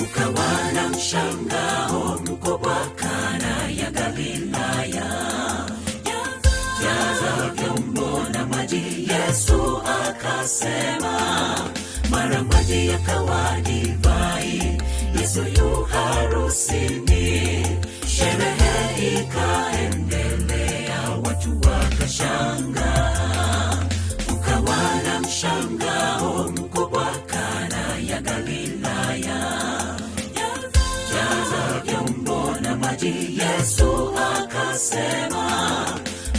Kukawa na mshangao mkubwa Kana ya Galilaya, jaza vyombo na maji. Yesu akasema, mara maji yakawa divai. Yesu yu harusini, sherehe ikaendelea, watu wakashangaa. Kukawa na mshangao mkubwa Kana ya Galilaya, jaza vyombo na maji. Yesu akasema,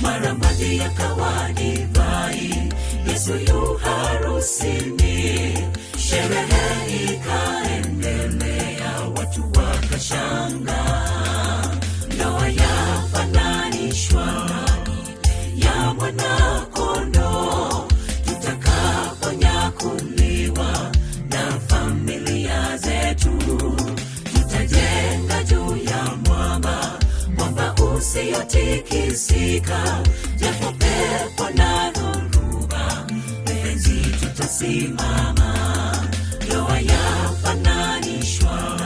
mara maji yakawa divai. Yesu yu harusini, sherehe ikaendelea, watu wakashangaa. Ndoa yafananishwa ya mwana-kondoo, tutakaponyakuliwa na familia zetu. Tutajenga juu ya mwamba, mwamba usiotikisika. Japo pepo na dhoruba, penzi tutasimama. Ndoa yafananishwa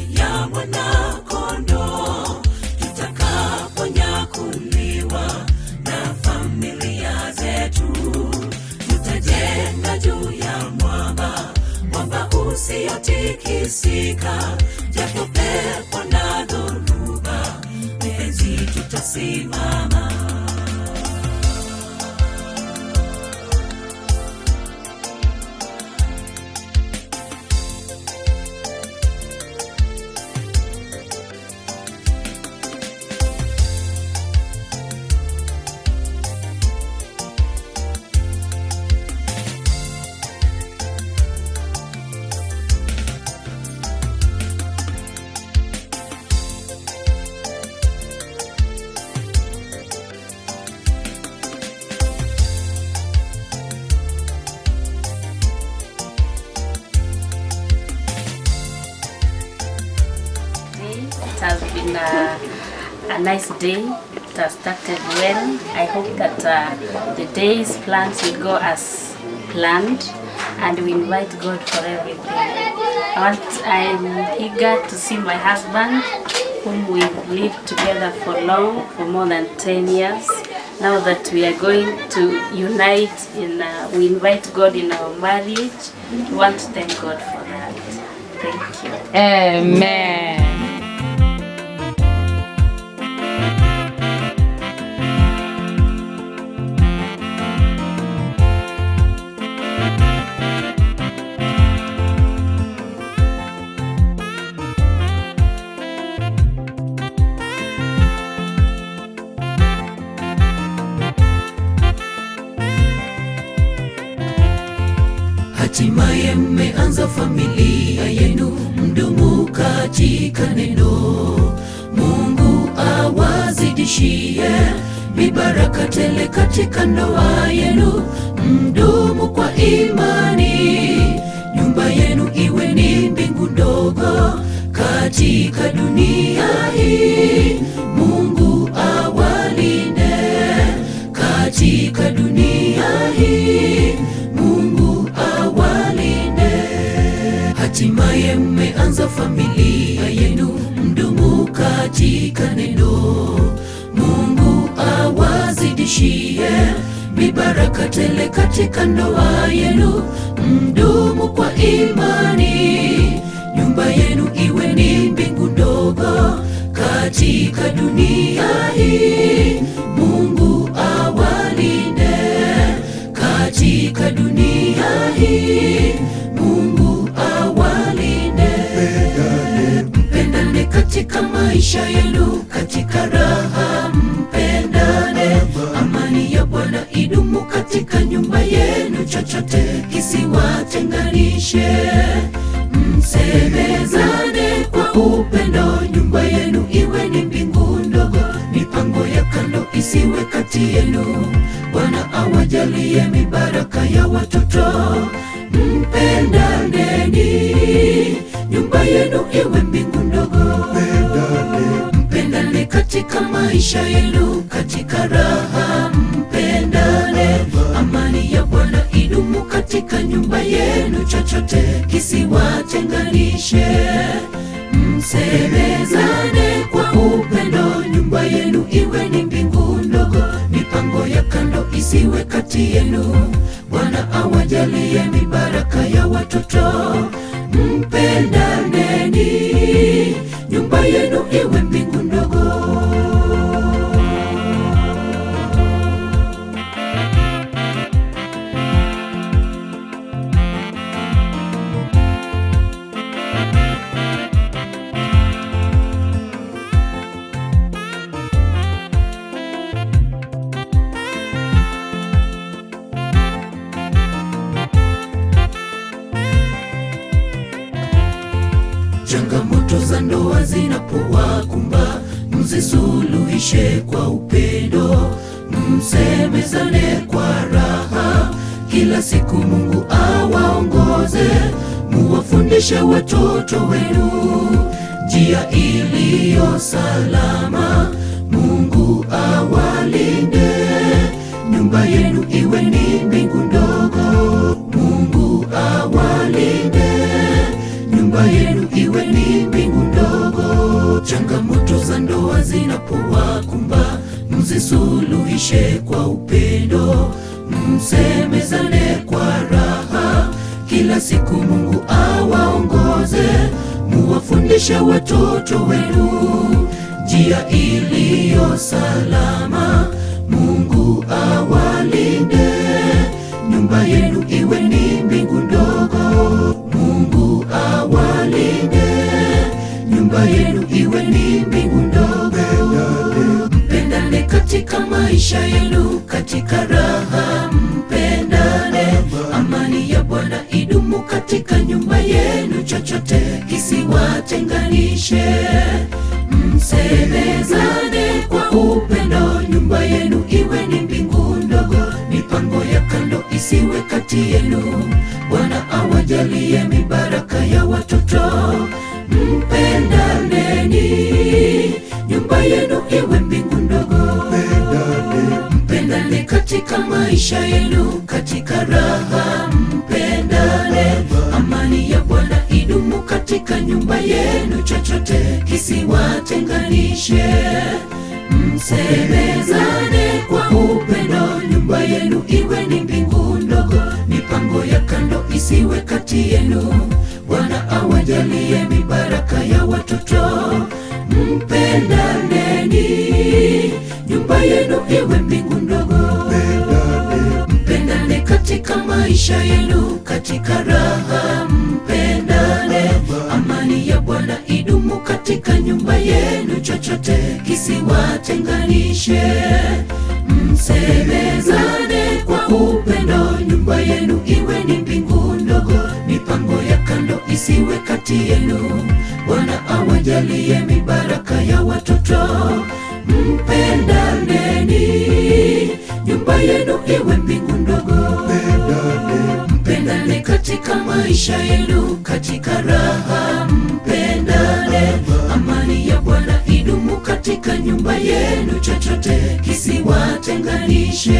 ya mwana-kondoo, tutakaponyakuliwa na familia zetu. Tutajenga juu ya mwamba, mwamba usiotikisika. Japo pepo na dhoruba, penzi tutasimama. It has been a nice day. It has started well. I hope that the day's plans will go as planned, and we invite God for everything. I'm eager to see my husband, whom we've lived together for more than 10 years. Now that we are going to unite, we invite God in our marriage. We want to thank God for that. Thank you. Amen. Hatimaye mmeanza familia yenu, mdumu katika neno. Mungu awazidishie mibaraka tele katika ndoa yenu. Mdumu kwa imani, nyumba yenu iwe ni mbingu ndogo katika dunia hii. Mungu awalinde katika dunia hii. Mungu awalinde. Hatimaye mmeanza familia yenu, mdumu katika neno. Mungu awazidishie mibaraka tele katika ndoa yenu. Mdumu kwa imani, nyumba yenu iwe ni mbingu ndogo katika dunia hii. Mungu awalinde katika dunia hii. Mungu awalinde. Mpendane katika maisha yenu, katika raha mpendane. Amani ya Bwana idumu katika nyumba yenu, chochote kisiwatenganishe. Msemezane kwa upendo, nyumba yenu iwe ni mbingu ndogo. Mipango ya kando isiwe kati yenu. Bwana awajalie mibaraka ya watoto. Mpendaneni, nyumba yenu iwe mbingu ndogo. Mpendane katika maisha yenu, katika raha mpendane. Amani ya Bwana idumu katika nyumba yenu, chochote kisiwate kisiwatenganishe. Msemezane kwa upendo, nyumba yenu iwe ni mbingu ndogo, mipango ya kando isiwe kati yenu. Bwana awajalie mibaraka ya watoto, mpendaneni, nyumba yenu iwe mbingu ndogo. Changamoto za ndoa zinapowakumba, mzisuluhishe kwa upendo, msemezane kwa raha. Kila siku Mungu awaongoze, muwafundishe watoto wenu njia iliyo salama. Mungu awalinde, nyumba yenu iwe ni mbingu ndogo. Mungu awalinde, nyumba yenu iwe ni mbingu ndogo. Changamoto za ndoa zinapowakumba, mzisuluhishe kwa upendo, msemezane kwa raha. Kila siku Mungu awaongoze, muwafundishe watoto wenu njia iliyo salama. Mungu awalinde, nyumba yenu iwe ni mbingu ndogo. Mungu awalinde, nyumba yenu iwe ni mbingu ndogo. Mpendane katika maisha yenu, katika raha mpendane. Amani ya Bwana idumu katika nyumba yenu, chochote kisiwatenganishe. Msemezane kwa upendo, nyumba yenu iwe ni mbingu ndogo, mipango ya kando isiwe kati yenu. Bwana awajalie mibaraka ya watoto, mpendaneni, nyumba yenu iwe mbingu ndogo. Mpendane katika maisha yenu, katika raha mpendane. Amani ya Bwana idumu katika nyumba yenu, chochote kisiwatenganishe. Msemezane kwa upendo, nyumba yenu iwe ni mbingu ndogo, mipango ya kando isiwe kati yenu. Bwana awajalie mibaraka ya watoto, mpendaneni, nyumba yenu iwe mbingu ndogo. Mpendane katika maisha yenu, katika raha mpendane. Amani ya Bwana idumu katika nyumba yenu, chochote kisiwatenganishe. Msemezane kwa upendo, nyumba yenu iwe ni mbingu ndogo, mipango ya kando isiwe kati yenu. Bwana awajalie mibaraka ya watoto, mpendaneni, nyumba yenu iwe mbingu ndogo. Mpendane katika maisha yenu, katika raha mpendane. Amani ya Bwana idumu katika nyumba yenu, chochote kisiwatenganishe.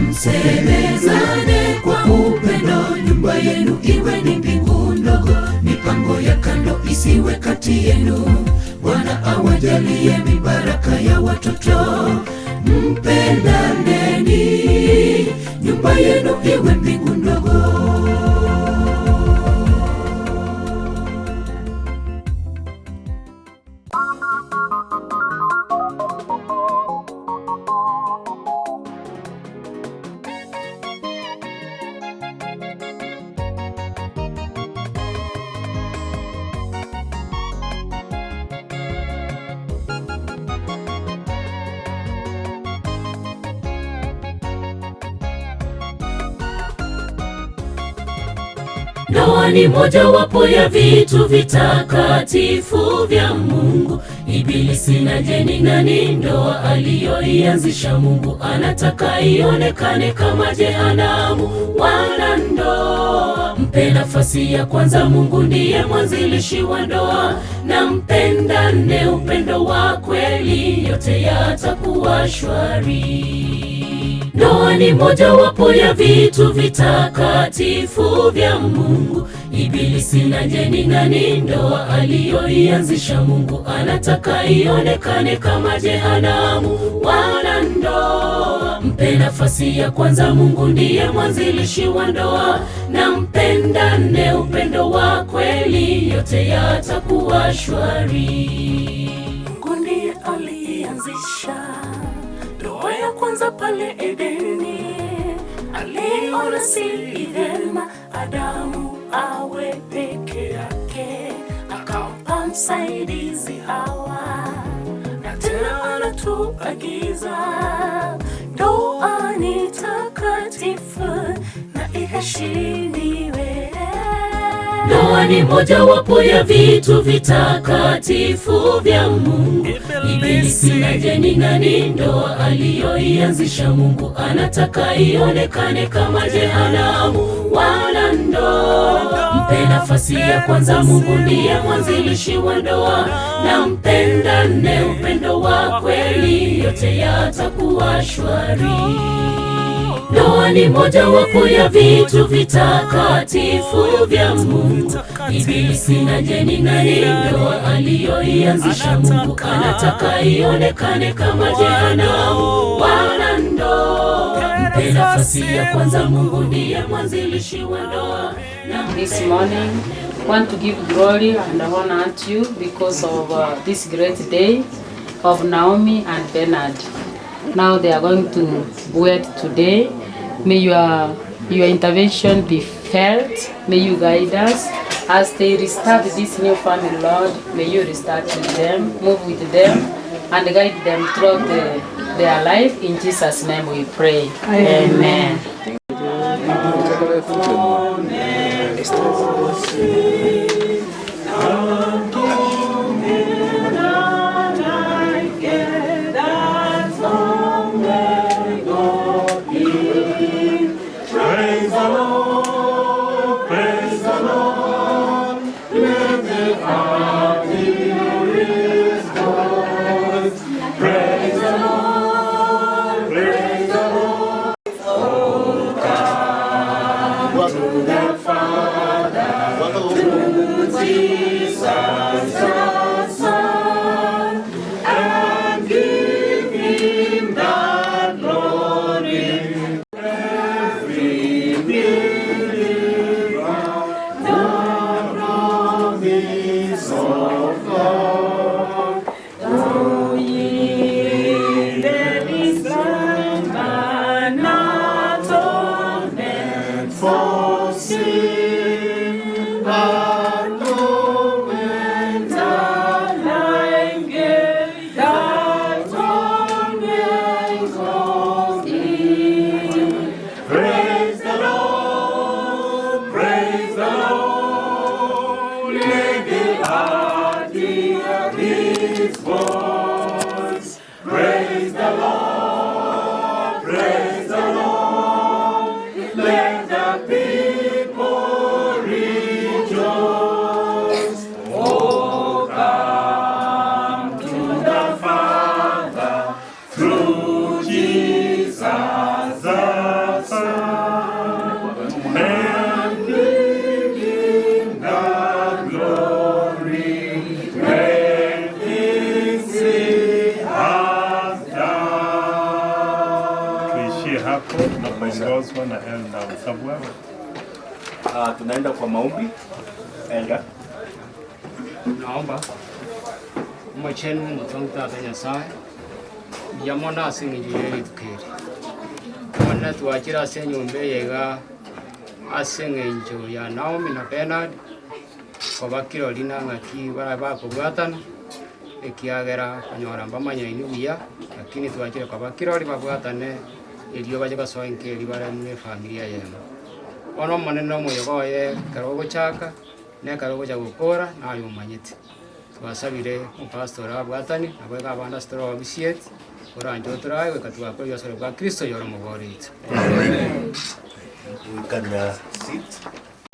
Msemezane kwa upendo, nyumba yenu iwe ni mbingu ndogo, mipango ya kando isiwe kati yenu. Bwana awajalie mibaraka ya watoto, mpendaneni, nyumba yenu iwe mbingu ndogo. Ndoa ni mojawapo ya vitu vitakatifu vya Mungu. Ibilisi na jeni nani ndoa aliyoianzisha Mungu anataka ionekane kama jehanamu. Wanandoa, mpe nafasi ya kwanza. Mungu ndiye mwanzilishi wa ndoa, na mpendane upendo wa kweli, yote yatakuwa shwari. Ndoa ni mojawapo ya vitu vitakatifu vya Mungu. Ibilisi na Jeni ngani, ndoa aliyoianzisha Mungu anataka ionekane kama jehanamu. Wanandoa, mpe nafasi ya kwanza, Mungu ndiye mwanzilishi wa ndoa. Na mpendane upendo wa kweli, yote yatakuwa shwari. Mungu ndiye alianzisha ndoa ya kwanza pale Edeni. Aliona si vyema Adamu awe peke yake, akampa msaidizi Hawa. Na tena anatuagiza ndoa ni takatifu na iheshimiwe. Ndoa ni mojawapo ya vitu vitakatifu vya Mungu. Ibilisi na Jeni ngani, ndoa aliyoianzisha Mungu anataka ionekane kama jehanamu. Wanandoa, mpe nafasi ya kwanza, Mungu ndiye mwanzilishi wa ndoa. Na mpendane upendo wa kweli, yote yatakuwa shwari. Ndoa ni mojawapo ya vitu vitakatifu vya Mungu. Ibilisi na Jeni ngani, ndoa aliyoianzisha Mungu anataka ionekane kama jehanamu. Wanandoa, mpe nafasi ya kwanza, Mungu ndiye mwanzilishi wa ndoa. This morning, I want to give glory and honor to you because of this great day of Naomi and Bernard. Now they are going to wed today. May your intervention be felt. May you guide us as they restart this new family, Lord. May you restart with them, move with them, and guide them throughout their life. In Jesus' name we pray. Amen. Tunaenda kwa maombi. Elda, naomba mwachenu mutongta Nyasaye yamona asingiye tukeri mwana tuachira asenyombe yega asengenjo ya Naomi na Bernard kobakiro lina ngaki baraba kubwatana ekiagera kanyora mbamanya buya, lakini tuachire kobakiro libabwatane elio baje basoenke libara ne familia yema ono maneno moyogoye karogo chaka ne karogo cha gukora na ayo manyete twasabire umupastora abwatani abega abanda storo abisiet oranjo turaye wekatwa ko yosoro kwa Kristo yoro mugorite. We can sit.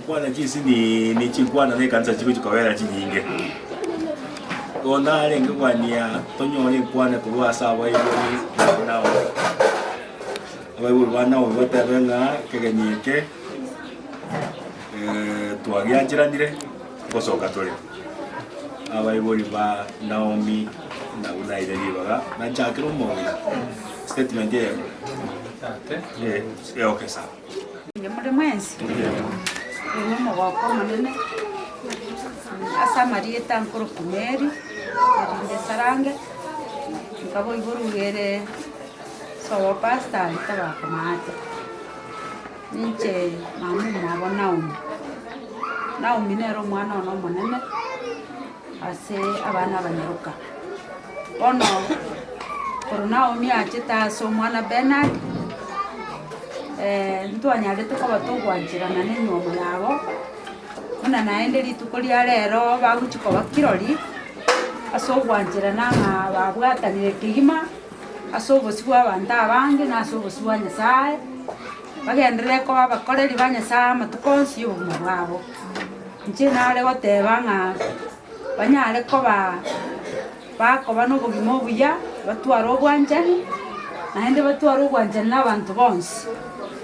Bwana jinsi ni chikwana ne kanza chiku chikawera chinyinge. Ona lenga kwania tonyole kwana kuwa sawa hiyo nao. Wewe wana wote benga kegenyeke twagianjiranire gocoka turi abaibori ba Naomi na unaireri baga na njakira umowira statement ye okay sawa Nyamure mwensi ni mugoko munene asa Marieta nkuru kumeri erinde sarange ngabo igurugere so pastor tabakamate ninche mamu mwabo Naomi nero mwana ono munene ase abana abanyaruka ono Naomi achita so mwana Bernard ntwanyare tukoba tugwanjirana n'enyomo yabo muna naende rituko ria rero baguchikoba kirori ase ogwanjirana ng'a babwatanire kigima ase obosi bwa abanto abange na ase obosi bwa Nyasaye bagenderere koba abakoreri ba Nyasaye amatuko onsi obogima bwabo inche nare goteba ng'a banyare koba bakoba n'obogima obuya batwara obwanchani naende batwara obwanchani n'abanto bonsi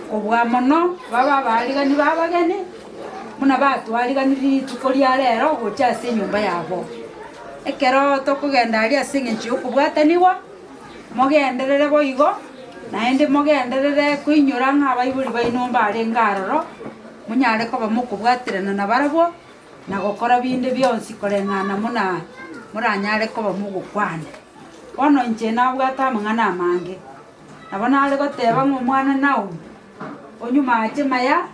kobwa mono baba barigani babageni muna batwarigani rituko ria rero gocha ase enyomba yabo ekero tokogenda ari ase eng'encho okobwataniwa mogenderere boigo naende mogenderere koinyora ng'a abaibori baino mbare ngaroro munyare koba mokobwaterana na barabwo na gokora binde bionsi koreng'ana muna muranyare koba mogokwana bono inche nabwata amang'ana amange nabo nare goteba ng'omwana Naomi onyuma ache maya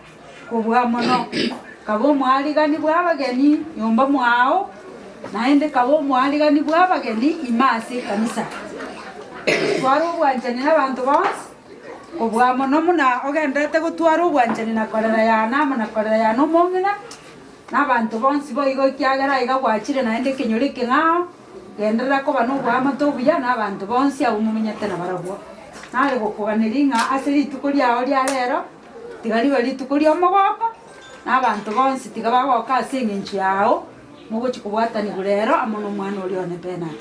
kobwa mono kabo omwarigani bwa abageni nyomba mwao naende kabo omwarigani bwa abageni imase kanisa twara obwanchani n'abanto bonsi kobwa mono muna ogenderete gotwara obwanchani na korera yana amo na korera yana omong'ina n'abanto bonsi boigo ekiagera iga gwachire naende ekenyoro ekeng'ao genderera koba n'obwamate obuya n'abanto bonsi abwo momenyete na barabwo nare gokoganeri ng'a ase rituko riao ria rero tiga ribe rituko ria omogoko n'abanto bonsi tiga bagoka ase eng'encho yao mogochi kobwataniwa rero amo n'omwana oria one Bernard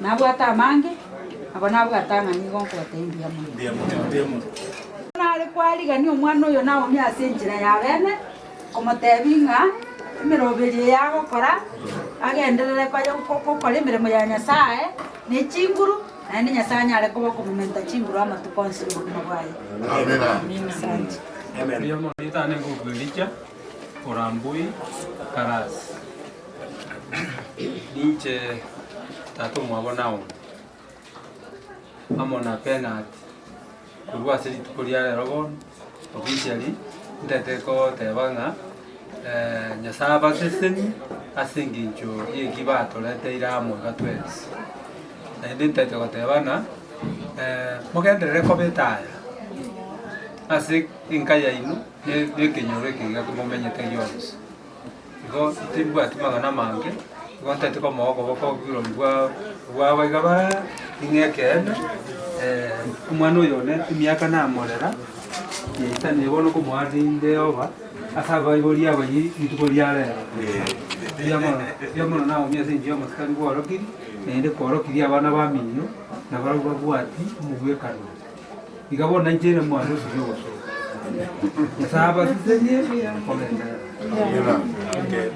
nabwata amange abo nabwata ng'ani igo nkobataimbia mono nare kwarigania omwana oyo Naomi ase enchera ya bene komotebi ng'a emeroberi yagokora agenderere gokora emeremo ya Nyasaye na echinguru naende Nyasaye anyare koba okomomenta chinguru amatuko onsi obogima bwaye asante Amen. Itane ngugwiricha Orambui Karasi. Ninche tatu mwabo Naomi. Amona Bernard. Kurwa siri tukuria rero bon. Officially ndeteko tebanga Nyasaye baseseni asingincho yekibato leteira amwe gatwesi. Naende ndeteko tebana mogenderere kobetaya ase inkaya ino nekenyoro ekiga komomenyete gionsi igo timbwati magana mange igo ntete komogoko bokogirori bwa baiga bara ing'ekene omwana oyo one emiaka namorera yaitani bono komoarinde oba ase abaibori abayi rituko ria rero riamono Naomi ase enchio omosikari bworokiri naende kworokirie abana bamino na barau babwati omogwekano iga bona inchere mwana ocio ogosoka saba sisenie komenda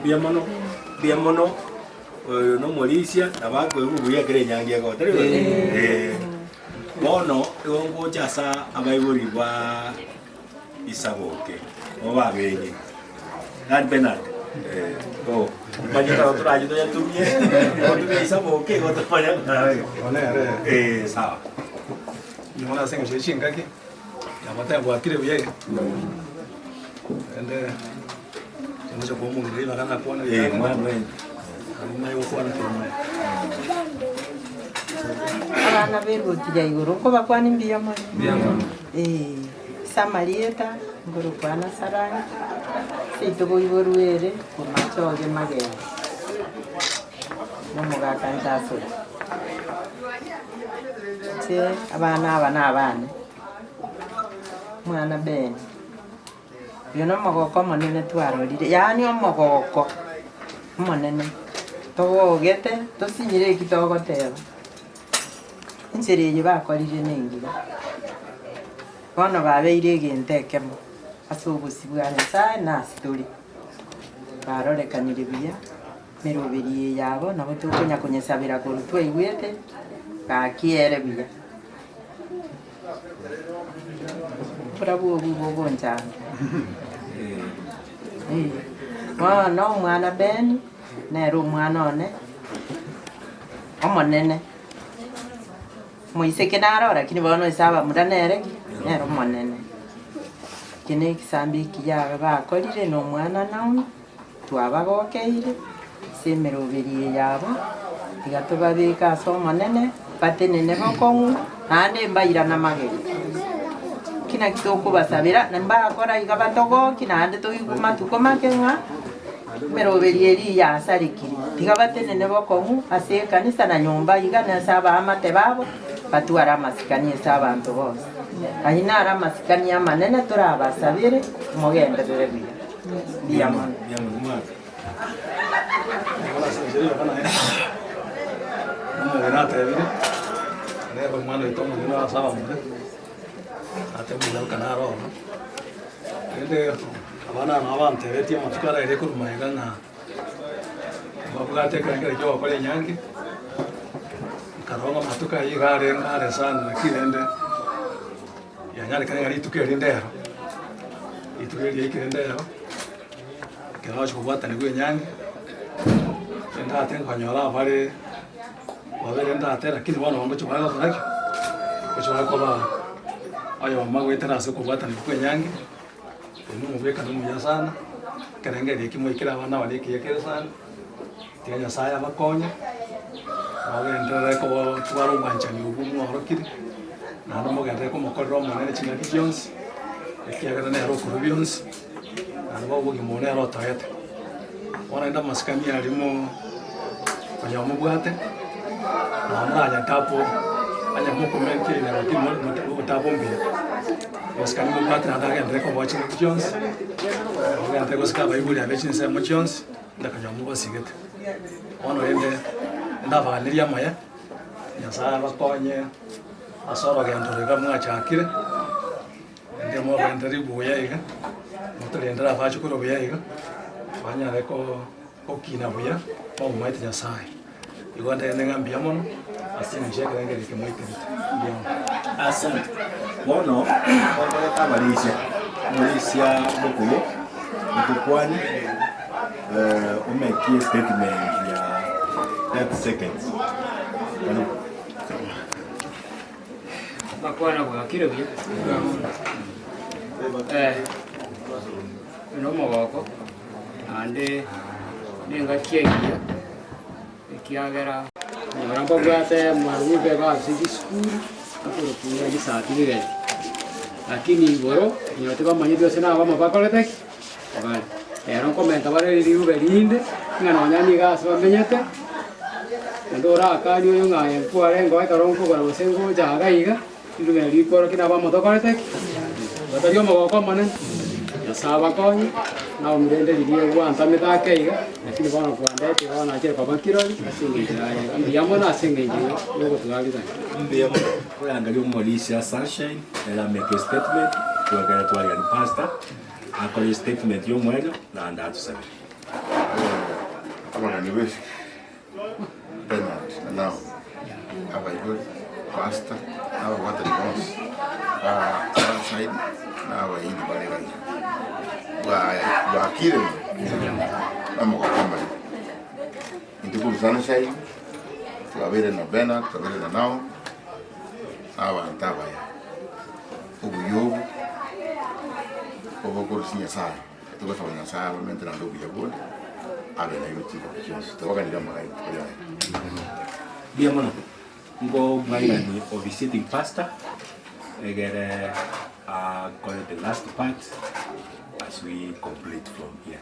bia mono oyo no Morisia na bako ebubuya kire nyangia go tari bono ngo jasa abaibori bwa Isaboke oba benye nani Bernard manyita otro ayo ya tumie otro Isaboke otro panya sawa ni mwana senga shishinga ki yamata bwakire buye ende cyo kumungirira bakana kuona mwana yo kuona tuma abana berutira iguru ko bakwani mbiya mo Samarieta nguru kwana sarani sitogo iboruere kumachoge magere nomugaka ntasura abana mwana Ben yo no mogoko monene twarorire yani omogoko monene togogete tosinyire kitogoteba insereje bakorire nengira bono babeire egente ekemo ase obosi bwa Nyasaye na asitori barorekanire buya meroberi yabo nabo tukonya kunyesabira kuru twaigwete gakiere buya Prabu bonjanga no mwana Ben nero mwana one omonene moiseke narora kini bono isaba mudanere nero monene kine kisambi kiyaga bakorire no mwana nawe twabagokeire semeroberi yabo tigatubabika so monene patenene bokongu ande mbaira na mageri kina kitoko basabira namba akora igabatogo kina ande to iguma tukomakenga meroberi eri ya sariki tigabatenene bokongu ase kanisa na nyumba igana saba amate babo batwara masikani saba anto bose ayina ara masikani amanene turabasabire mugende berebiya biyamana abana n'abante betie matukara ere kurumayiga na babugate kangere jo bakore nyange karonga matuka yigare ngare sana kirende yanyale kanga ritukere ndero itukere yikirendero kinacho kubata ni gwe nyange enda atenga nyora bare wabere enda atera kini wana wangu chubala zaki kuchwa ko ba ayo magwetera se kubata ni gwe nyange numubeka numuya sana karengere kimwikira abana balikiyekere sana tianya saya bakonya bagenda ko twaro banchani ubumu orokiri nando mogende ko mokorro monene chingaki Jones ekiagera ne roko Jones nando babugi monene ro tayete ona enda maskami alimo kanya mubwate na tapo anya mokomenti ne rokimo tapo mbia maskani mubwate nando agende ko watching Jones bagende ko ska baibuli abechin se mo Jones ndakanya mubasigete ono ende ndavaniria maya nyasaye bakonye asoro gentorega mwachakire ndemo benderi buya iga mutorendera vachu kuro buya iga banyare ko okina buya mo maite nyasaye igonda ende ngambia mono asini cheke ngere ke moikere ndio asante bono kwa kabarisha mulisia bukuru mtukwani umekie statement ya 30 seconds. Bakwana kwa kile bia. No maboko. Ande nenga kiegia. Kiagera. Mrambo bwate mwaru beba sisi school. Akoro kunya ni saa tigere. Lakini boro nyote ba manyido sena ba mabakolete. Bale. Eron komenta bare riu berinde. Ngano nyani gas bamenyete. Ndora akali uyu ngaye kware ngoe karonko kwa bosengo jaga iga irume rikoro kina ba motokorete batario maboko manen ya saba konyi na umrende ririe kwa antameta keiga lakini bana kwa ndete bana akira kwa bakirori asinge jaye ndiyamo na asinge jaye yogo tuagita Ndiyamo kwa angalia Mauricia Sunshine ela make statement kwa gara tualia ni pastor akoli statement yo mwelo na ndatu sabe kama ni wewe Bernard now available pastor now what the boss outside now in the body wa kile ama kwa kama ndio sana sai tuabere na Bernard tuabere na now awa tabaya ubuyobu obokoro sinya sana tukafanya sana mente na ndugu yabo abe na youtube just tuwaganira magai Bien mono ngo mwagani o visiting pastor egere call it the last part as we complete from here.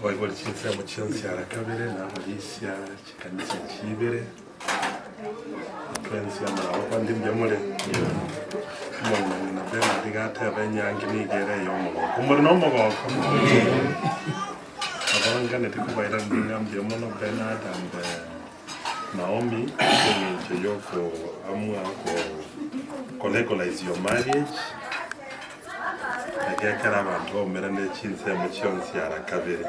Oi boli chinsa mo chinsa ara kabere na Mauricia chikanisa chibere kanisa mara opandi mjamore mwana na bena digata benyangi nigere yomo kumuri no mogo abanga ne tikubaira ndingambye mono Bernard and Naomi to yoko amua ko legalize your marriage gekera abantu bomera n'ekinsemo kyonsi arakabere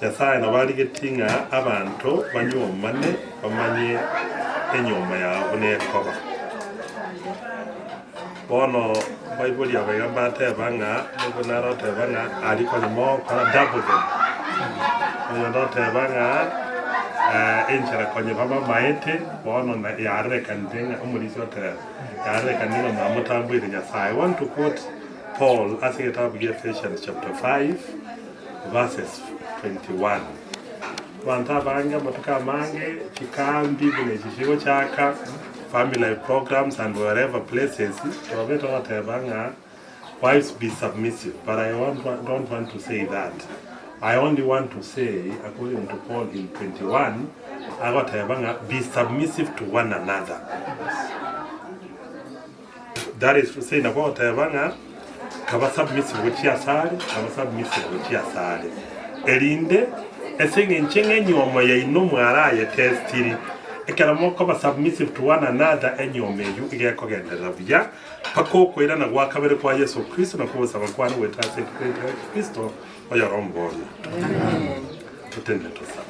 Nyasaye nabarigetinga abantu banyomane bamanye enyoma yawe nekoba bono Bible yabagamba tebanga nebonaro tebanga aliko limo kora double them bono tebanga enchera konye baba maete bono na yare kandinga umulisi ote yare kandinga mamutambwire Nyasaye. I want to quote Paul as it up here Ephesians chapter 5 verses 21. Wanta banga matuka mange chikambi bine chishigo chaka family programs and wherever places to banga wives be submissive, but I don't want to say that. I only want to say, according to Paul in 21, be submissive to one another. That is to say, kaba submissive uchiasari, kaba submissive uchiasari. Elinde, esenye nchenge nyoma ya inomu araye testiri. Ekaramo kaba submissive to one another enyome yu igeko gendera vya. Pako kwenda na wakabere kwa Yesu Kristo na kuwa kwanu wetase Kristo oya rombona. Tutende tosana.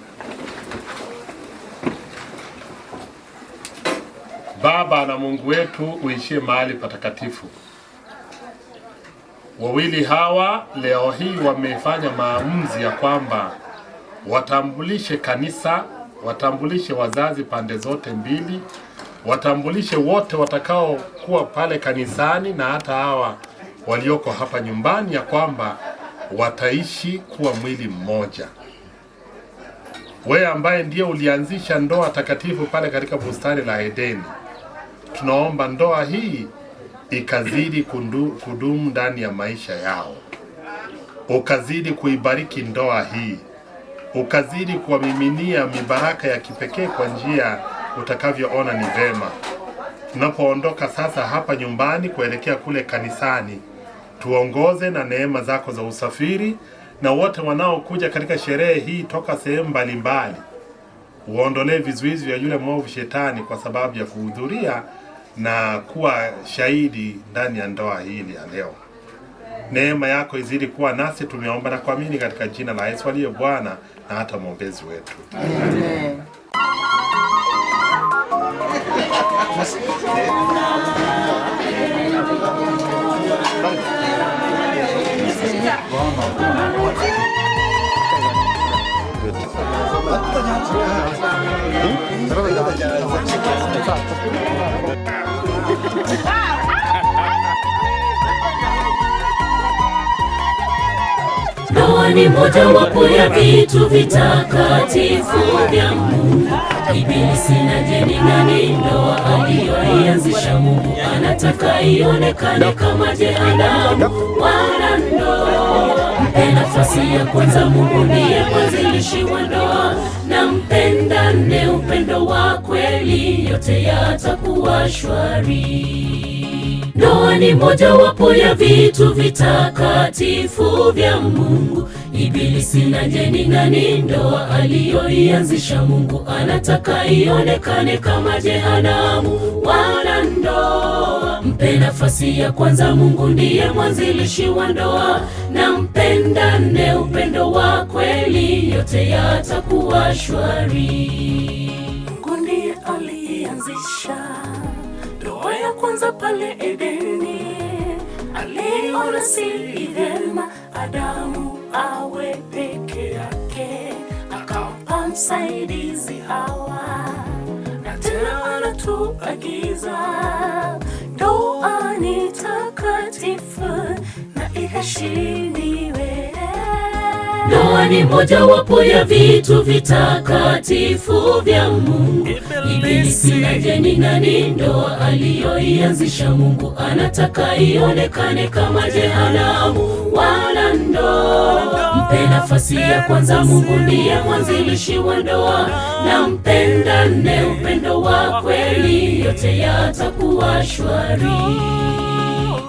Baba na Mungu wetu uishie mahali patakatifu. Wawili hawa leo hii wamefanya maamuzi ya kwamba watambulishe kanisa, watambulishe wazazi pande zote mbili, watambulishe wote watakao kuwa pale kanisani na hata hawa walioko hapa nyumbani ya kwamba wataishi kuwa mwili mmoja. Wewe ambaye ndiye ulianzisha ndoa takatifu pale katika bustani la Edeni, tunaomba ndoa hii ikazidi kudumu ndani ya maisha yao. Ukazidi kuibariki ndoa hii. Ukazidi kuwamiminia mibaraka ya kipekee kwa njia utakavyoona ni vema. Tunapoondoka sasa hapa nyumbani kuelekea kule kanisani, tuongoze na neema zako za usafiri, na wote wanaokuja katika sherehe hii toka sehemu mbalimbali, uondolee vizuizi vya yule mwovu shetani kwa sababu ya kuhudhuria na kuwa shahidi ndani ya ndoa hili ya leo. Neema yako izidi kuwa nasi, tumeomba na kuamini katika jina la Yesu aliye Bwana na hata mwombezi wetu. Amen. Ndoa ni moja wapo ya vitu vitakatifu vya Mungu. Ibilisi na jeni nani ndoa aliyoianzisha Mungu anataka ionekane kama jehanamu. Wana ndoa, mpe nafasi ya kwanza, Mungu ndiye mwanzilishi wa ndoa. Na mpendane upendo wa kweli, yote yatakuwa shwari. Ndoa ni moja wapo ya vitu vitakatifu vya Mungu. Ibilisi na jeni nani ndoa aliyoianzisha Mungu anataka ionekane kama jehanamu. Wana ndoa, mpe nafasi ya kwanza, Mungu ndiye mwanzilishi wa ndoa. Na mpendane upendo wa kweli, yote yatakuwa shwari. Mungu ndiye alianzisha ndoa ya kwanza pale Edeni. Aliona si vyema Adamu awe peke yake, akampa msaidizi Hawa. Na tena anatuagiza ndoa ni takatifu na iheshimiwe. Ndoa ni moja wapo ya vitu vitakatifu vya Mungu. Ibilisi na jeni nani ndoa aliyoianzisha Mungu anataka ionekane kama jehanamu. Wana ndoa, mpe nafasi ya kwanza, Mungu ndiye mwanzilishi wa ndoa. Na mpendane upendo wa kweli, yote yatakuwa shwari.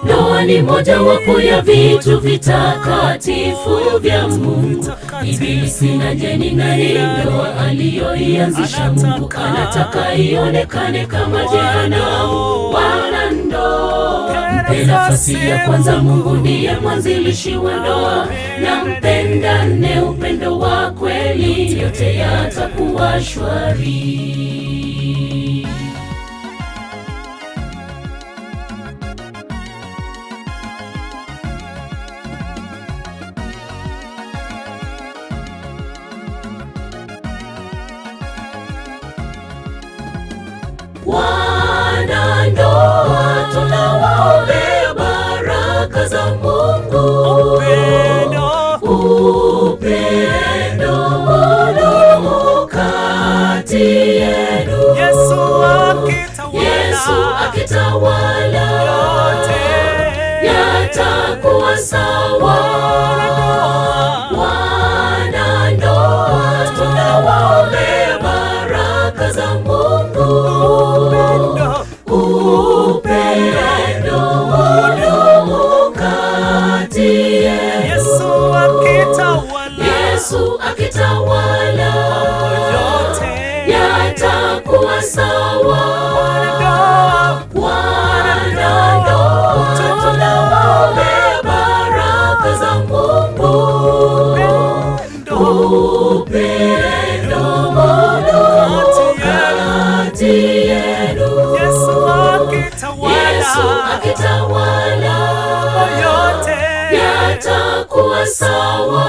Ndoa ni moja wapo ya vitu vitakatifu vya Mungu. Ibilisi na jeni nani, ndoa aliyoianzisha Mungu anataka ionekane kama jehanamu. Wanandoa, mpe nafasi ya kwanza, Mungu ndiye mwanzilishi wa ndoa. Na mpendane upendo wa kweli, yote yatakuwa shwari. Wanandoa, tunawaombea baraka za Mungu. Upendo udumu kati yenu. Yesu akitawala, yatakuwa sawa. Wanandoa, tunawaombea baraka za Mungu. Upendo udumu kati yenu. Yesu akitawala, yatakuwa sawa. Wanandoa, tunawaombea baraka za Mungu. Upendo udumu kati yenu. Yesu akitawala, yatakuwa sawa.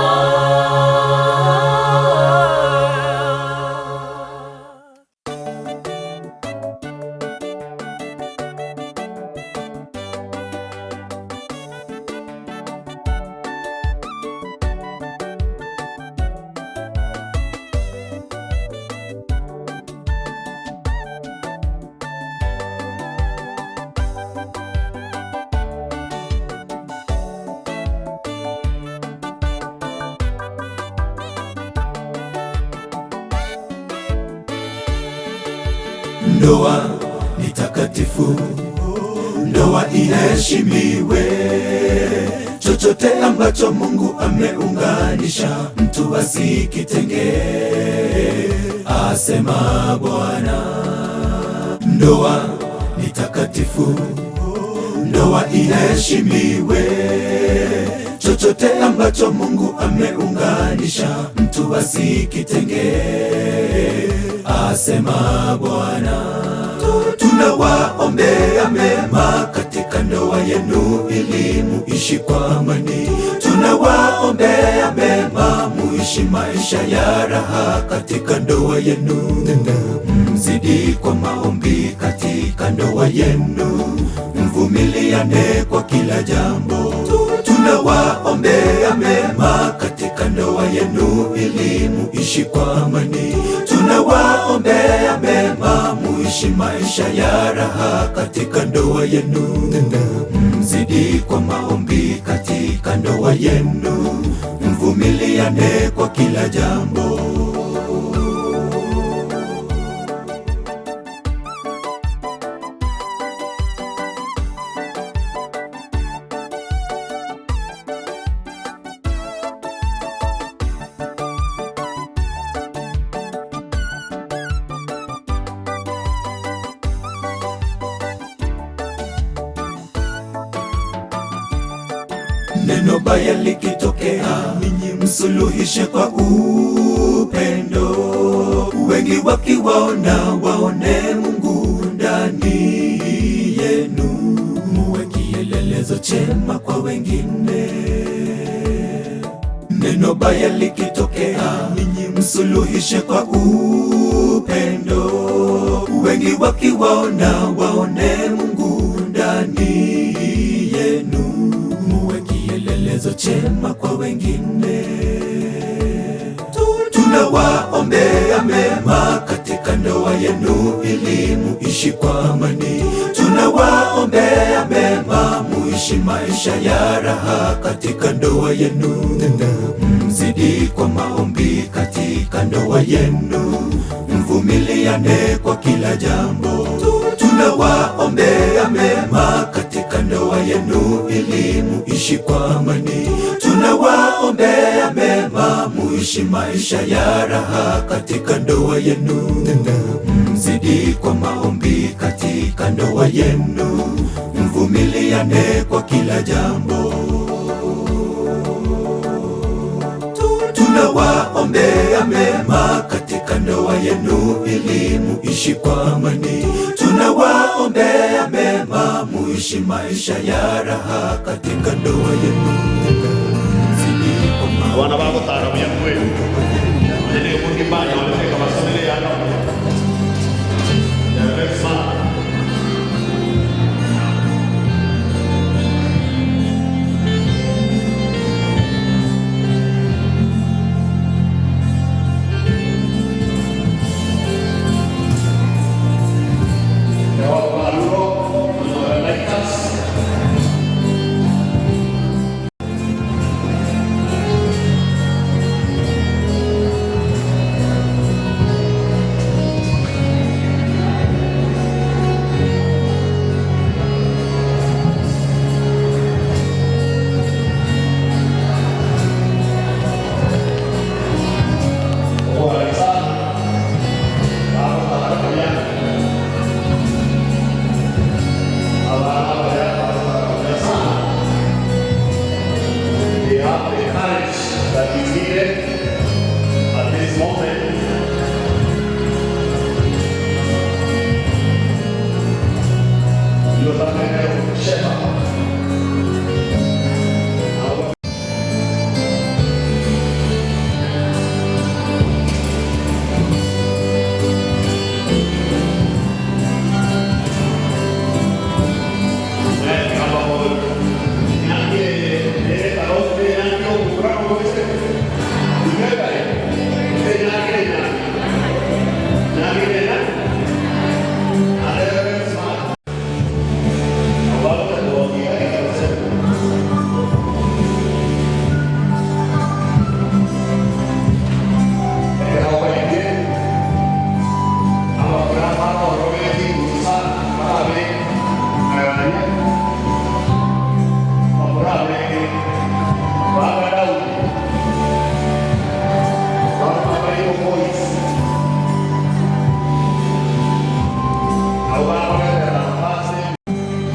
Ndoa ni takatifu, ndoa iheshimiwe. Chochote ambacho Mungu ameunganisha, mtu asikitenge, asema Bwana. Ndoa ni takatifu, ndoa iheshimiwe. Chochote ambacho Mungu ameunganisha, mtu asikitenge, asema Bwana. Tunawaombea mema katika ndoa yenu ili muishi kwa amani. Tunawaombea mema muishi maisha ya raha katika ndoa yenu. Mzidi kwa maombi katika ndoa yenu, mvumiliane kwa kila jambo. Tunawaombea mema katika ndoa yenu ili muishi kwa amani. Tunawaombea mema muishi maisha ya raha katika ndoa yenu. Mzidi kwa maombi katika ndoa yenu, mvumiliane kwa kila jambo. Neno baya likitokea, ninyi msuluhishe kwa upendo. Wengi wakiwaona waone Mungu ndani yenu. Muwe kielelezo chema kwa wengine. Neno baya likitokea, ninyi msuluhishe kwa upendo. Wengi wakiwaona waone Mungu ndani yenu. Muwe kielelezo chema kwa wengine. Tunawaombea mema katika ndoa yenu ili muishi kwa amani. Tunawaombea mema muishi maisha ya raha katika ndoa yenu. Mzidi kwa maombi katika ndoa yenu, mvumiliane kwa kila jambo. Tunawaombea mema katika ndoa yenu muishi kwa amani. Tunawaombea mema, muishi maisha ya raha katika ndoa yenu. Mzidi kwa maombi katika ndoa yenu, mvumiliane kwa kila jambo. Tunawaombea mema katika ndoa yenu ili muishi kwa amani. Tunawaombea mema, muishi maisha ya raha katika ndoa yenu. Wana babo tara mya kweli. Ndio mkibanya wale kama familia yao.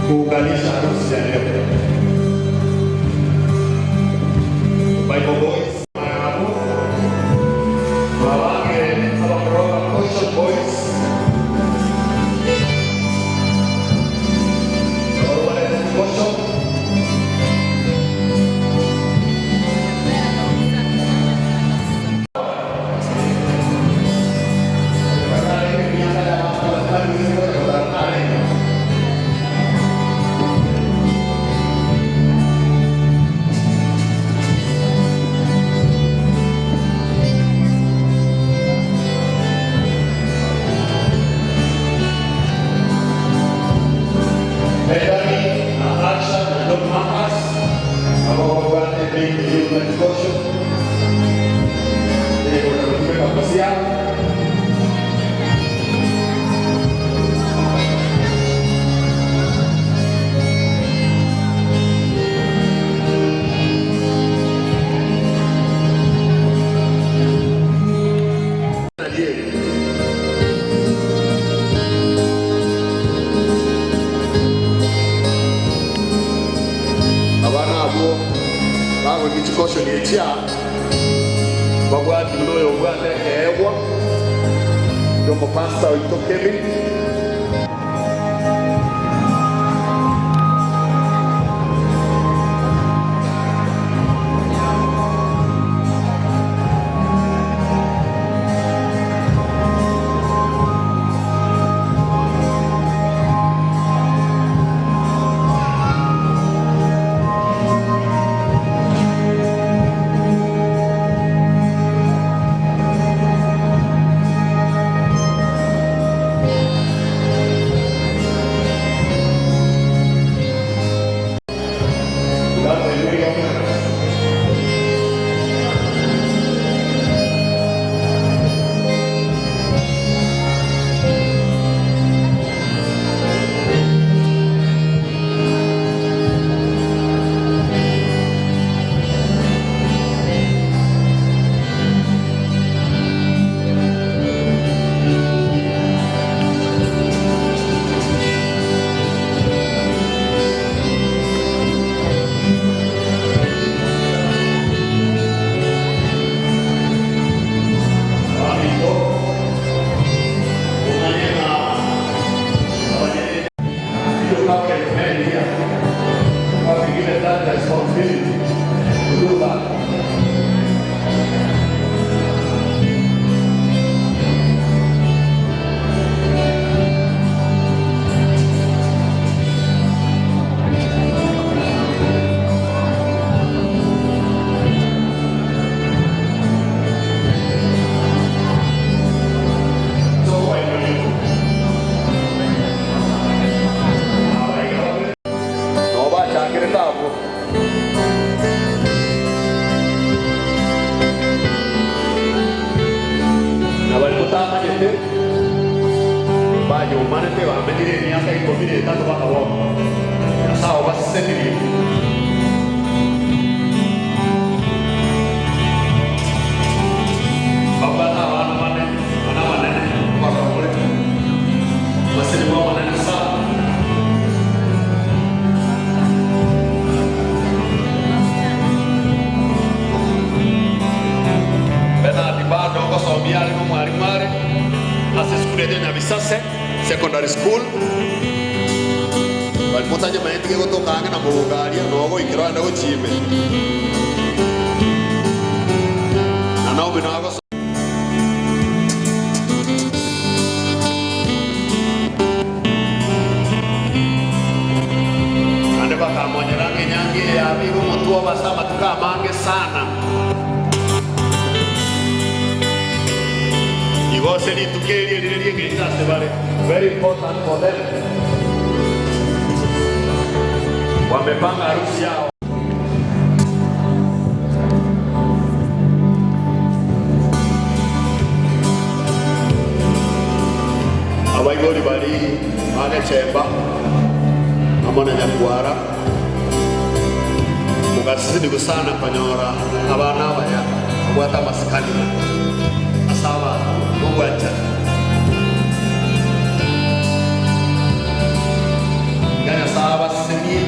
kuunganisha harusi ya leo. Bible Boys wawake abakoroga Ocean Boys Kosho ni etia bagwati mloyo ugande ewa yomo pasta itokemi Tunawaombea mema katika ndoa yenu ili muishi kwa amani. Tunawaombea mema, muishi maisha ya raha katika ndoa yenu. Mzidi kwa maombi katika ndoa yenu, mvumiliane kwa kila jambo. Tunawaombea mema, muishi maisha ya raha katika ndoa yenu. Tunawaombea mema, muishi maisha ya raha katika ndoa yenu. Mzidi kwa maombi katika ndoa yenu, mvumiliane kwa kila jambo. kwe wamenire ni aka ikobire tatu baka wao ya sawa wasendiri baba na wana mane kwa kule waseni wao manene sawa Bernard bado kwa sababu yale no mwalimu wale ase skule de Nabisase secondary school walipotanya maiti kutoka anga na Bulgaria nogo ikirwa ndo chime na nao binago ande baka mwenye rangi nyangi ya biru mtu wa sama tukamange sana Igose ni tukeli lile ngitase bale very important for them. Wamepanga harusi yao. Abaigori bali mage chemba amona nyakwara mugasidi gusana panyora abana baya kwata maskani asaba Uwacha Gana sahaba seni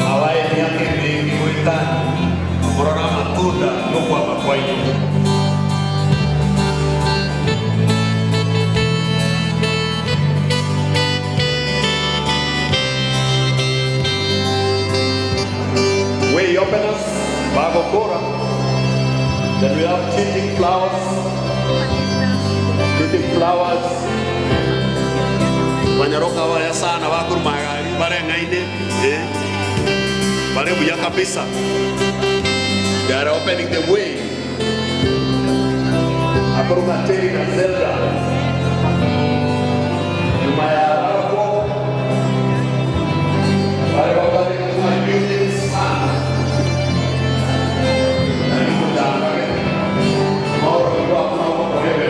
Awai yake ni kuitani Korona matunda Yukwa makwai We open us Bago Kora Then we have changing flowers flowers wanyaroka waya sana wakuru magari bare ngaine bare buya kabisa they are opening the way akuruka teri na zelda nyuma ya hapo bare wakati kuna buildings sana na niko ndani moro kwa kwa wewe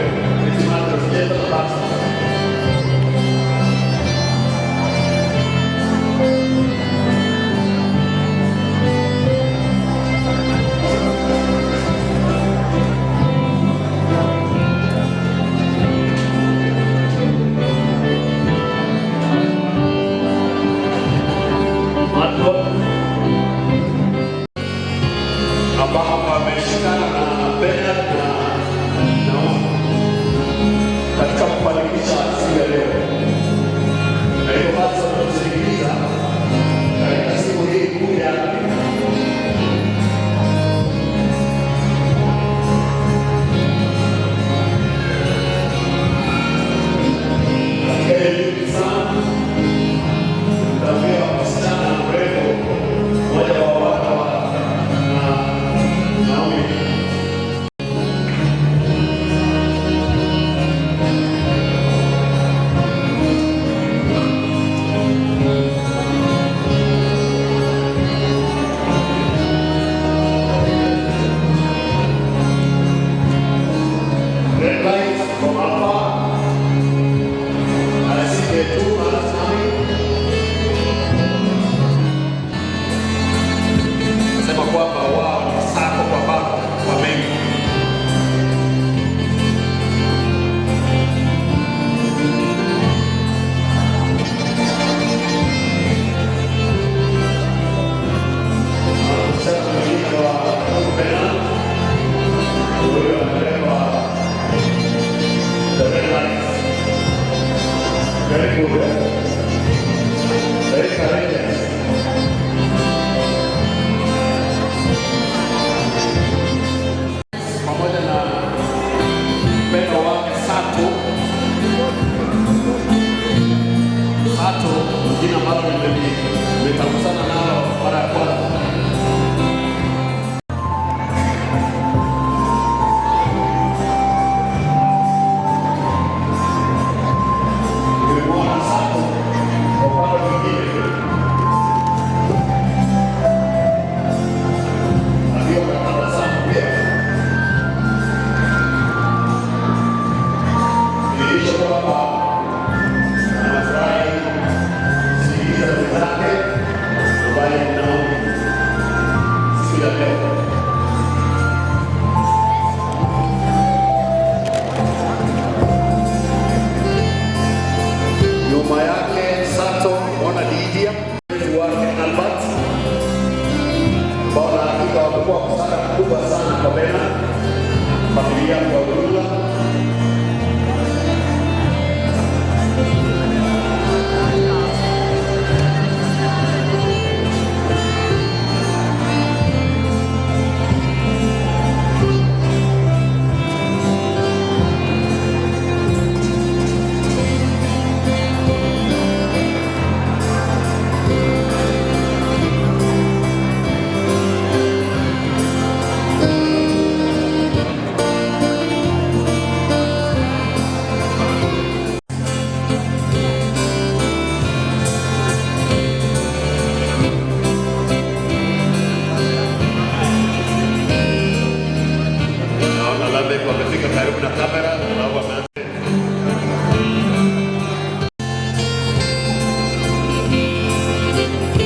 Lamek wamefika karibu na kamera au wameanza.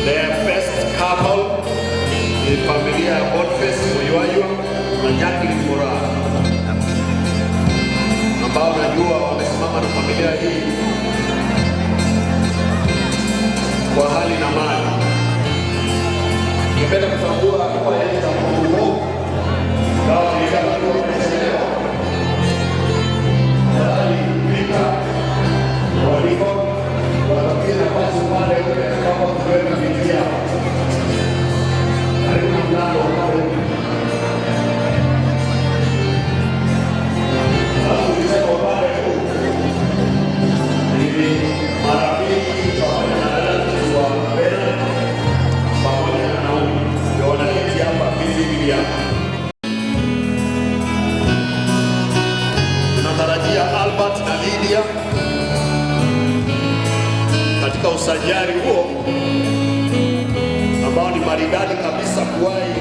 The best couple ni familia ya Boniface Moyoyo na Jacqueline Moraa, ambao najua wamesimama na familia hii kwa hali na mali. Ningependa kutambua kwa yeye za Mungu ndio nilikuwa nimesema bali vita waliko wanapiga nafasi pale kama kuweka vitia karibu na mlango pale. Alafu kisema pale ili marafiki pamoja na watu wa mbele pamoja na Naomi ndio wanaketi hapa hivi hapa. Tunatarajia Albert na Lydia katika usajari huo ambao ni maridadi kabisa kuwahi.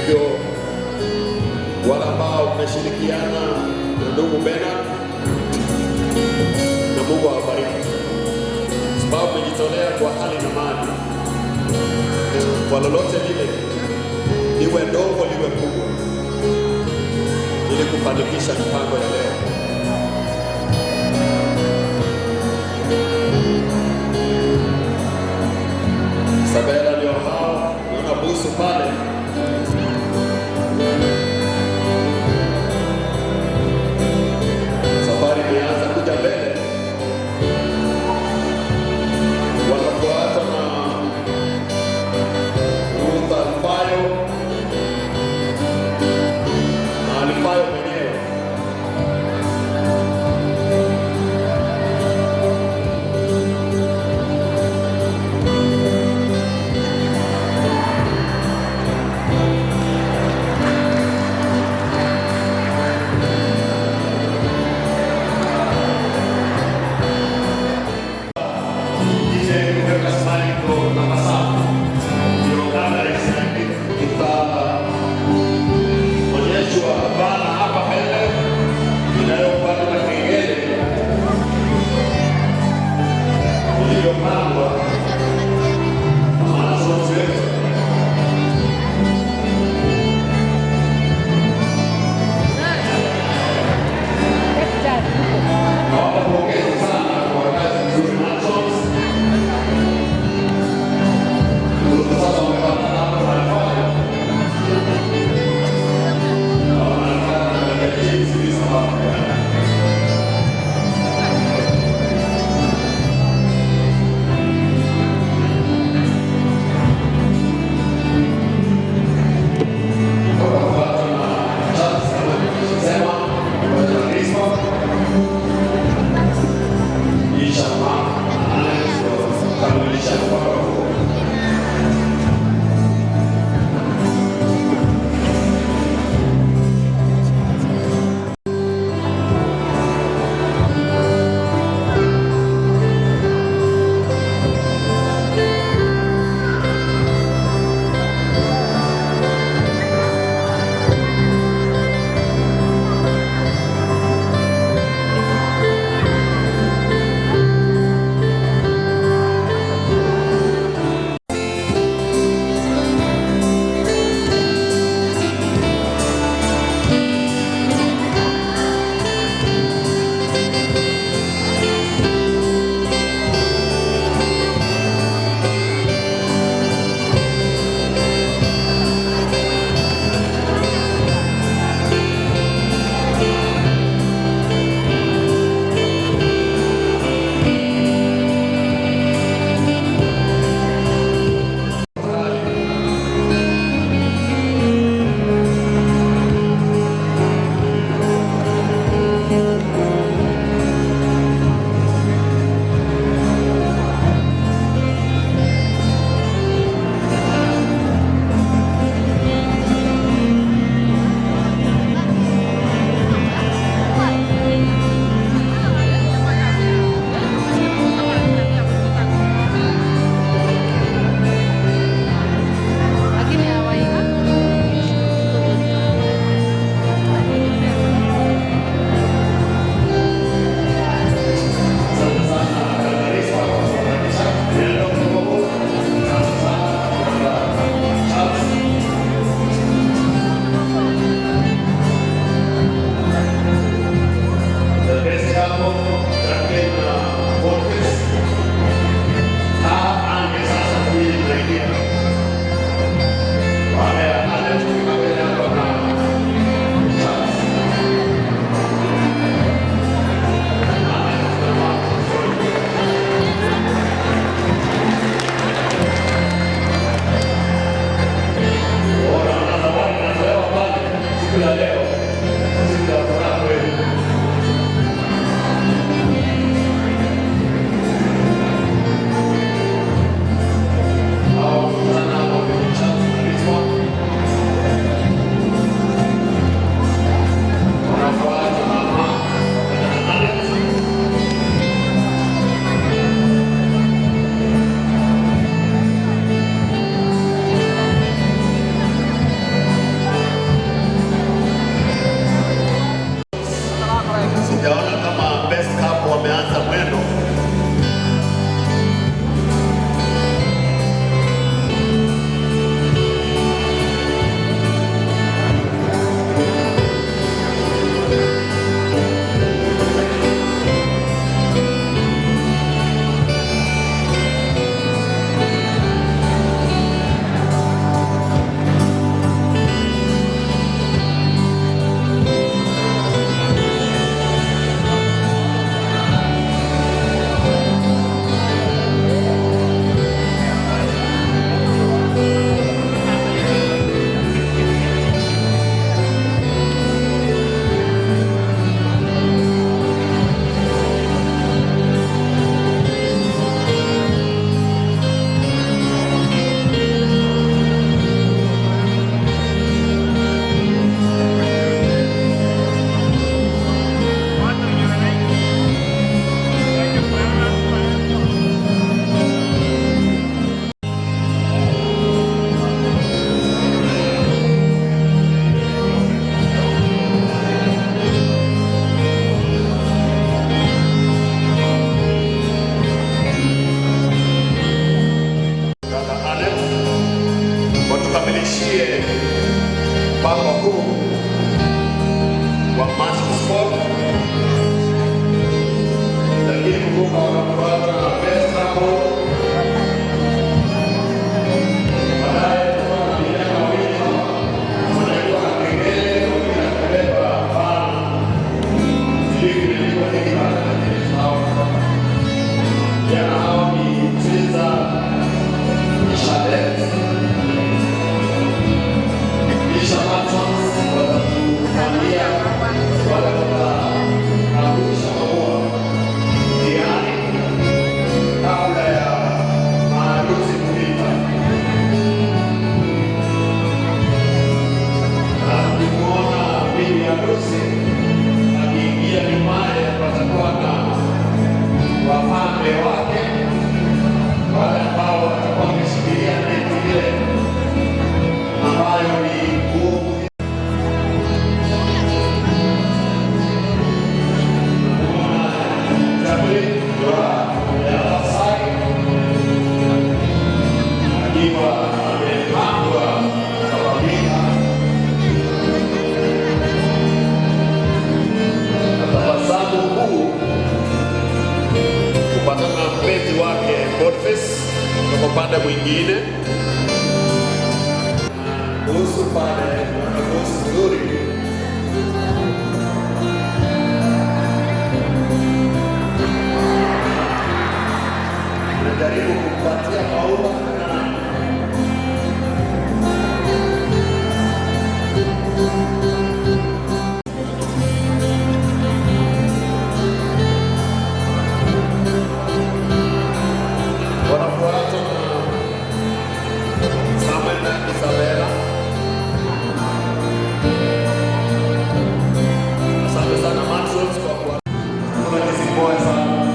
hivyo wale ambao mmeshirikiana na ndugu Bernard, na Mungu awabariki, sababu mmejitolea kwa hali na mali, kwa lolote lile, liwe dogo liwe kubwa, ili kufanikisha mipango ya leo. Isabela ndio hao, naona busu pale. Safari imeanza kuja mbele, wanafuata na Ruth Alfayo na Alfayo mwenyewe. hawa wakuu wa Magic Sport, lakini kumbuka wanafuata na Best Couple. Baadaye tutakuwa na vijana wawili wanaitwa Kengele na Kubeba Hapana. Ziliki nilikuwa nikipata na jini hao. Jana hao ni Twiza Shadet Isha Matos watatufanyia wale wataangusha maua njiani kabla ya maharusi kupita. Na tukimwona bibi harusi akiingia nyumbani, watakuwa na wapambe wake wale ambao watakuwa wameshikilia neti ile ambayo ni ngumu. Kupatana na mpenzi wake Boniface kwa upande mwingine. Kuhusu pale na kuhusu nzuri najaribu kumpatia maua wanafuata Samuel na Isabella. Asante sana Maxwell kwa kuwa unajisipoa sana.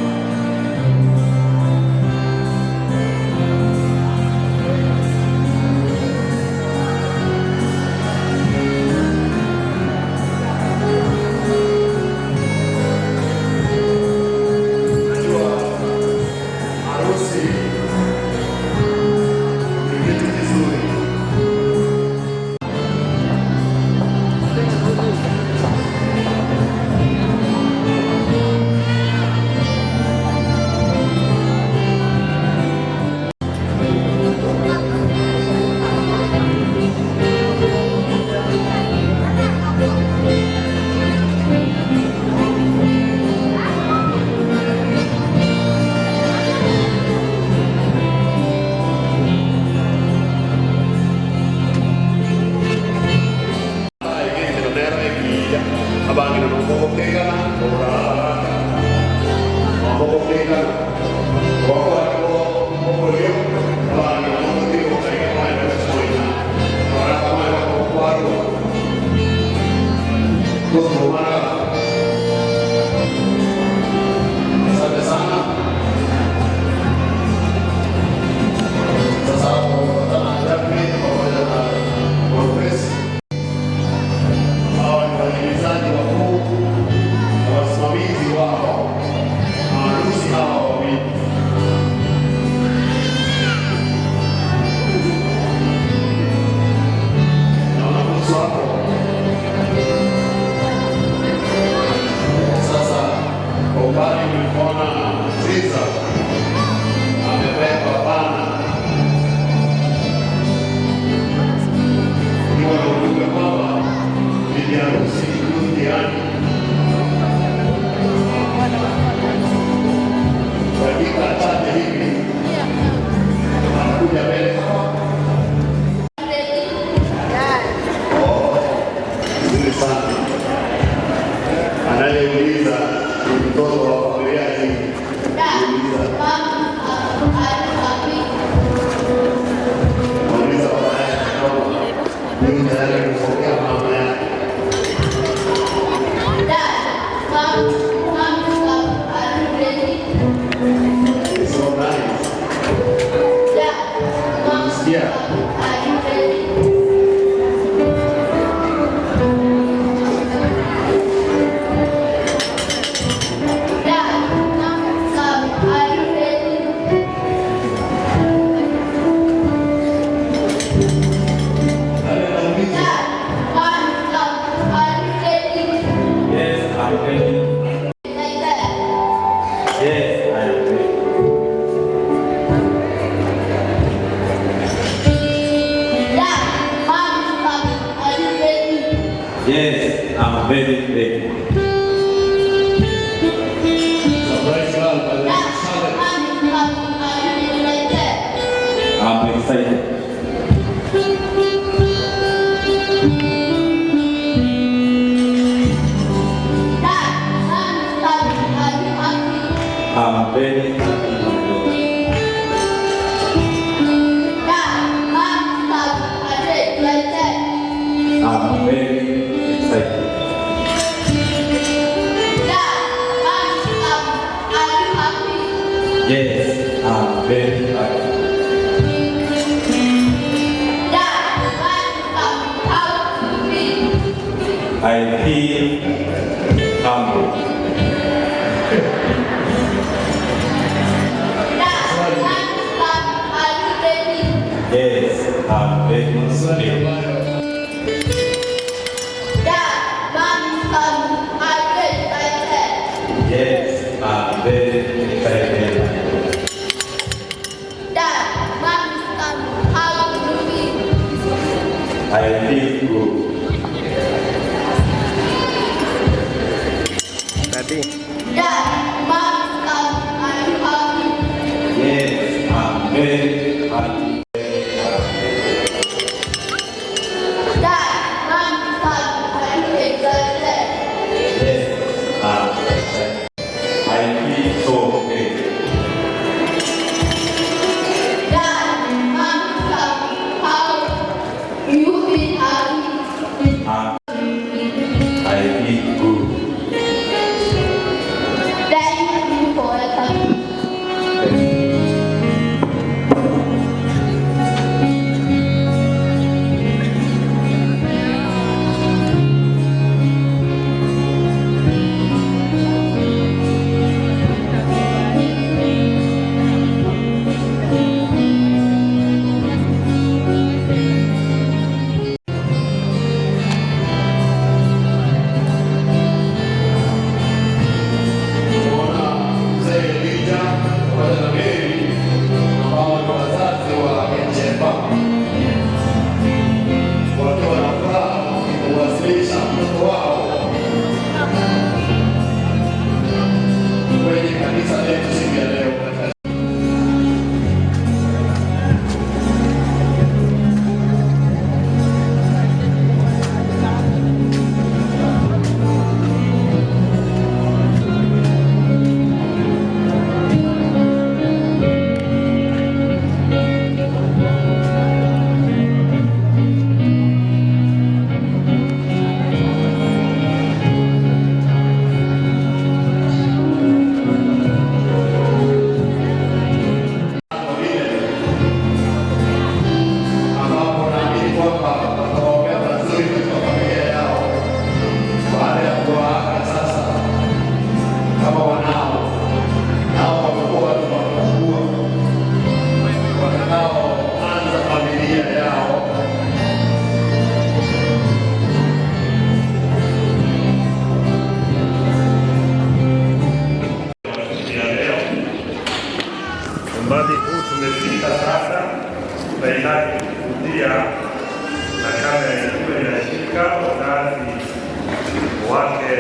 Najua harusi ni kitu kizuri. Abangin ang mabubuktikan na, mabubuktikan, wala ko pupulyo, abangin ang mabubuktikan, kaya kaya na nagsasoy na, para kamay makukwaro. Gusto mo mara, sabi sana, sasapo, tanang dami, papayan na, progress. Wasikilizaji wakuu na wasimamizi wao, maharusi hawa wawili Yes, I'm very grateful. I'm excited. I'm very happy. I'm very excited. Yes, I'm very happy. I feel humble. Yes, I'm very scared. Yes, I'm very excited. I feel good. Yes, I'm very happy. Umbali huu tumefika sasa, tunahitaji kushuhudia nakala ikiwa inashika wazazi wake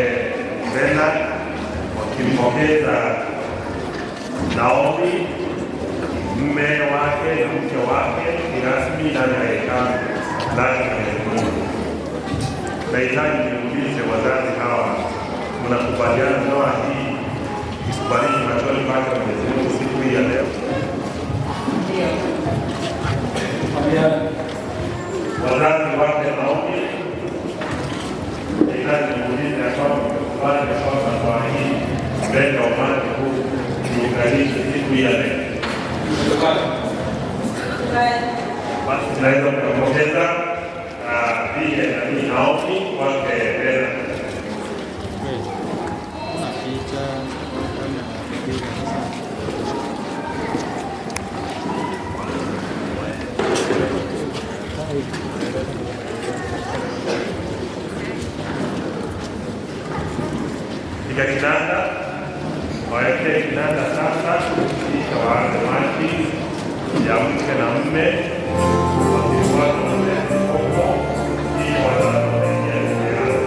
Bernard wakimpokeza Naomi mume wake na mke wake kirasmi ndani ya hekalu lake Mwenyezi Mungu. Nahitaji niulize wazazi hawa, mnakubaliana ndoa hii ikubaliki machoni pake Mwenyezi Mungu siku hii ya leo? Wazazi wake Naomi, nahitaji niulize ya kwamba mnakubali ya kwamba ndoa hii mbele ya umati huu niunganishe siku hii ya leo? Basi tunaweza kumpokeza Bi Naomi wake Bernard. Piga kinanda, waweke kinanda sasa, kisha waanze maji ya mke na mume wakifuata na mkopo ili wazazi waingie.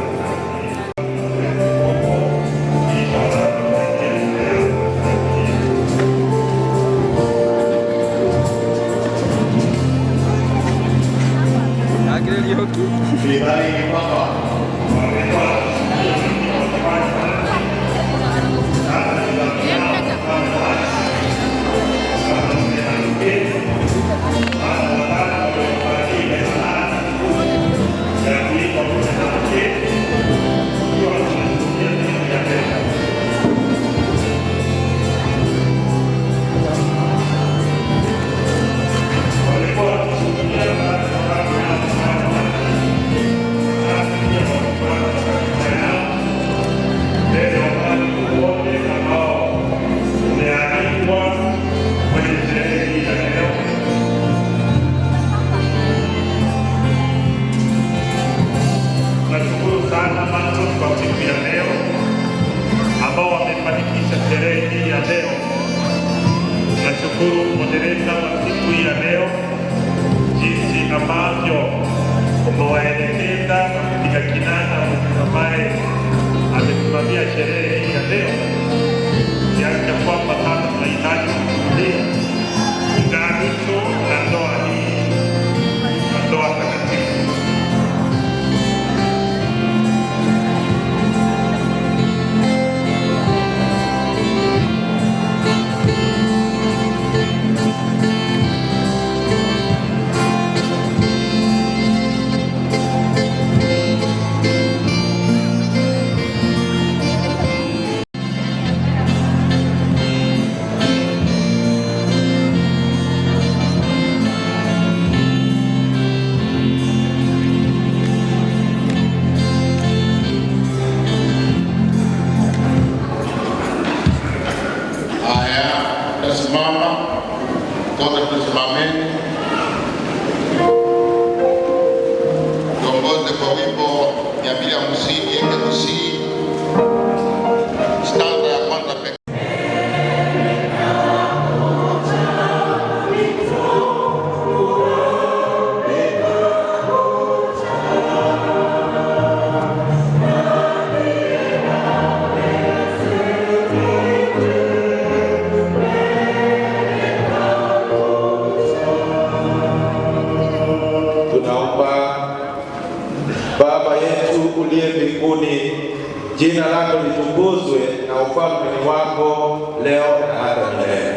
Jina lako litukuzwe na ufalme wako leo na hata milele.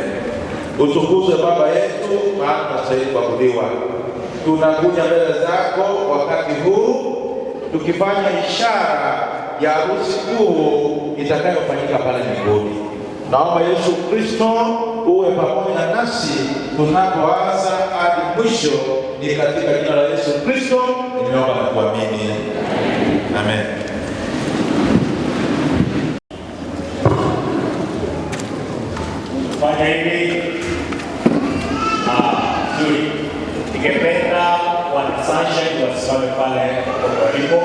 Utukuzwe Baba yetu, maana unastahili kuabudiwa. Tunakuja mbele zako wakati huu tukifanya ishara ya harusi kuu itakayofanyika pale mbinguni. Naomba Yesu Kristo uwe pamoja nasi tunapoanza hadi mwisho. Ni katika jina la Yesu Kristo nimeomba na kuamini. Amen. Fanya hivi nzuri. Ningependa wanasunshine wasimame pale walipo.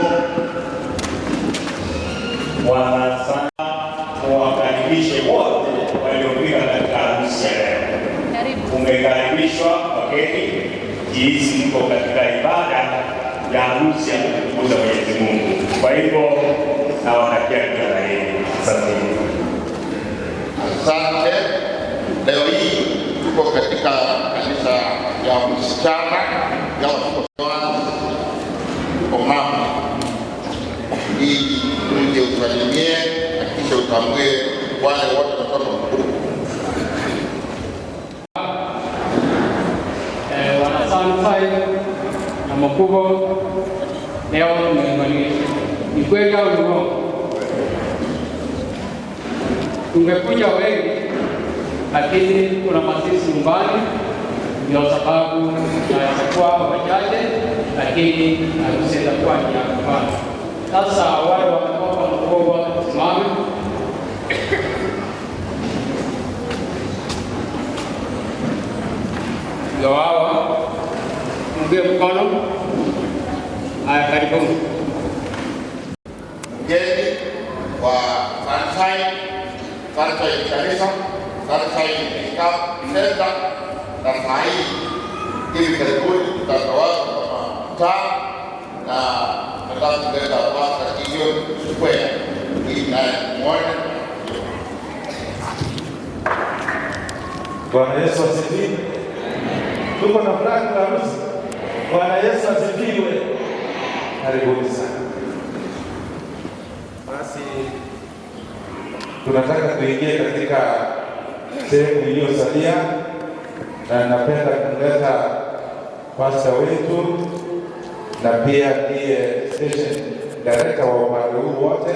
Wanasunshine wakaribishe wote waliofika katika harusi ya leo. Umekaribishwa wageni, jinsi mko katika ibada ya harusi ya kumtukuza Mwenyezi Mungu. Kwa hivyo nawatakia kila la heri. Asante. Asante. Leo hii tuko katika kanisa ya msichana ya watoto wa mama, ili uje usalimie na kisha utambue wale wote watoto mkuu. Wanasanfai na Makubo leo ni kweli au ni uongo? Tungekuja wengi, lakini kuna masisi nyumbani, ndio sababu naweza kuwa wachache, lakini harusi itakuwa ni ya kufana. Sasa wale wametoka Makubo simame. Ndio hawa, mgee mkono. Haya, karibuni. Mgeni wa Sunshine kanisa, Sunshine Center, na saa hii hivi karibuni tutatawaza kama mtaa na nataka kuleta wasa hiyo square ili naye muone. Bwana Yesu asifiwe. Tuko na furaha ya harusi. Bwana Yesu asifiwe. karibuni sana. Basi tunataka kuingia katika sehemu iliyosalia, na napenda kumleta pasta wetu na pia ndiye station director wa upande huu wote,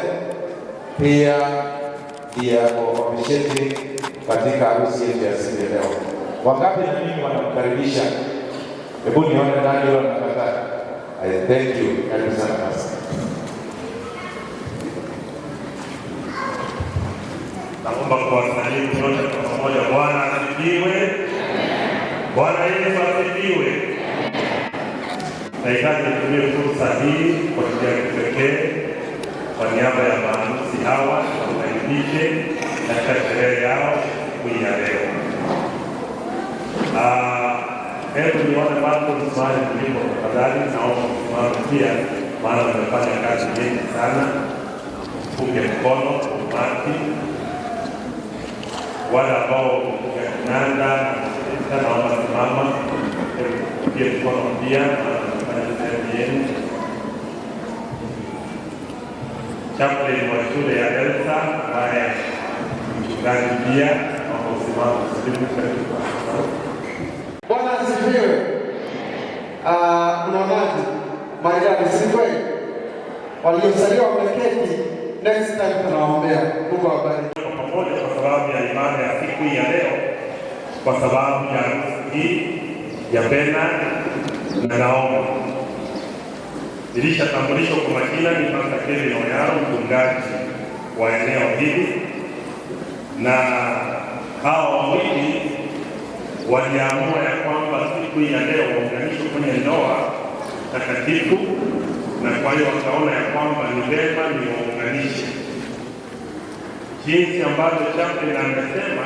pia ndiye officiating katika harusi yetu ya siku ya leo. Wangapi na mimi wanamkaribisha? Hebu nione nani wanakataa. Thank you. Karibu sana pasta. Naomba kuwasalimu nyote kwa pamoja. Bwana asifiwe. Bwana Yesu asifiwe. Nahitaji kutumia fursa hii kwa njia ya kipekee kwa niaba ya maharusi hawa wakaribishe katika sherehe yao siku ya leo. Hebu nione mambo msimani kuliko tafadhali, naomba msimani pia, maana tumefanya kazi nyingi sana. Punge mkono umati wale ambao ya kinanda na naomba simama, pia mkono pia nafanya sehemu yenu. Chaplain wa shule ya Elsa ambaye mchungaji pia naomba usimama. Bwana asifiwe. Mnaonaje? Maridadi, si kweli? Waliosaliwa wameketi, next time tunaombea. Mungu awabariki. Pamoja kwa sababu ya ibada ya siku ya leo, kwa sababu ya hii ya Bena na Naomi. Nilishatambulishwa kwa majina ni Pastor Kevin Oyaro, mchungaji wa eneo hili, na hao wawili waliamua ya kwamba siku ya leo waunganishwe kwenye ndoa takatifu, na kwa hiyo wakaona ya kwamba ni vema ni waunganishe. Jinsi ambavyo chaplain amesema,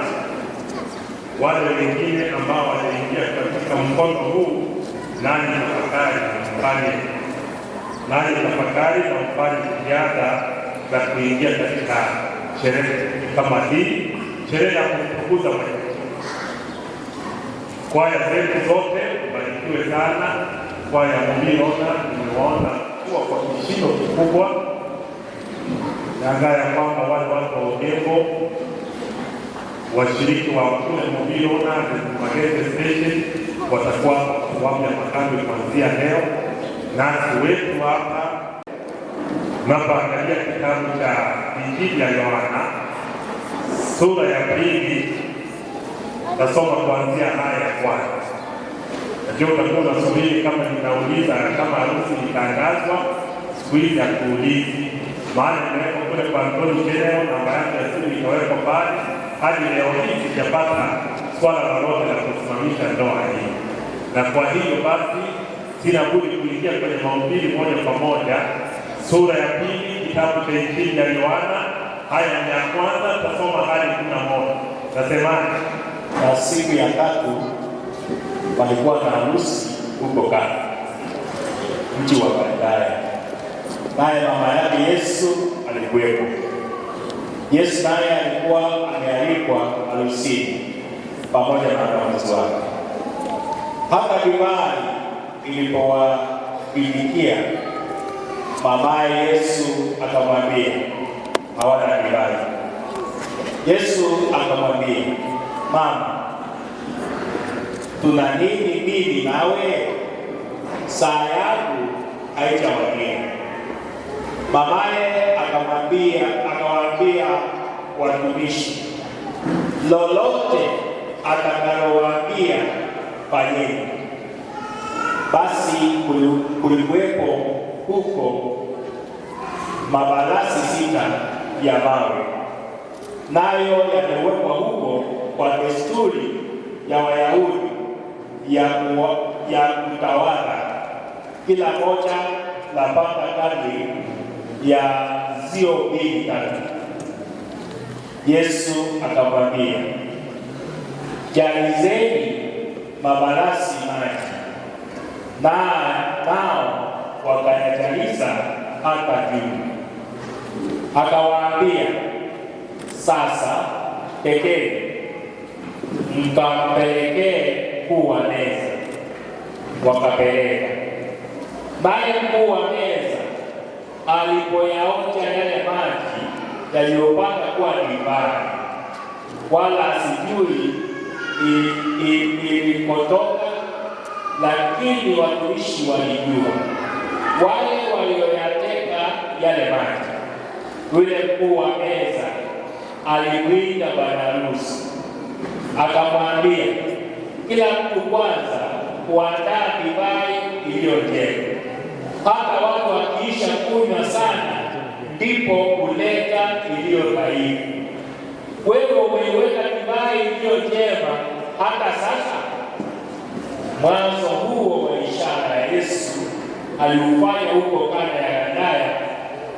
wale wengine ambao waliingia katika mkondo huu, nani tafakari na mfanye jitihada za kuingia katika sherehe kama hii, sherehe ya kumtukuza Mungu. Kwaya zetu zote mbarikiwe sana. Kwaya mliona, nimeona kuwa kwa kishindo kikubwa, naangaa ya kwamba wale watu wa Ugembo, washiriki wa kule Mbiliona na Magete Station watakuwa wapi ya makambi kuanzia leo. Nasi wetu hapa napoangalia kitabu cha Injili ya Yohana sura ya 2, nasoma kuanzia aya ya 1. Najua utakuwa unasubiri kama ninauliza kama harusi itangazwa, siku hizi hakuulizi, maana nimewekwa kule kwa Antoni General, namba yake ya simu ikawekwa pale. Hadi leo hii sijapata swala lolote la kusimamisha ndoa hii, na kwa hiyo basi sina budi kuingia kwenye mahubiri moja kwa moja. Sura ya 2 kitabu cha Injili ya Yohana, haya ni ya kwanza, tutasoma hadi 11. Nasemaje? Na siku ya 3 walikuwa na harusi huko Kana, mji wa Galilaya, naye mama yake Yesu alikuwepo. Yesu naye alikuwa amealikwa harusini pamoja na wanafunzi wake. Hata divai ilipowapindikia, mamaye Yesu akamwambia, hawana divai. Yesu akamwambia, mama, tuna nini mimi nawe? Saa yangu haijawadia. Mamaye akawaambia watumishi, lolote atakalowaambia fanyeni. Basi kulikuwepo huko mabalasi 6 ya mawe, nayo yamewekwa huko kwa desturi ya Wayahudi ya kutawala, kila moja lapata kadri ya zio 2-3. Yesu akamwambia, jalizeni mabalasi maji. Nao wakayajaliza hata juu. Akawaambia, sasa tekeni mkapelekee mkuu wa meza. Wakapeleka. Naye mkuu wa meza alipoyaonja yale maji yaliyopata kuwa divai, wala sijui ilipotoka, lakini watumishi walijua. Wale walioyateka yale maji, yule mkuu wa meza alimwita bwana harusi, akamwambia, kila mtu kwanza kuandaa divai iliyo njema, hata watu wakiisha kunywa sana ndipo kuleta iliyo dhaifu. Wewe umeiweka divai iliyo njema hata sasa. Mwanzo huo wa ishara ya Yesu aliufanya huko Kana ya Galilaya,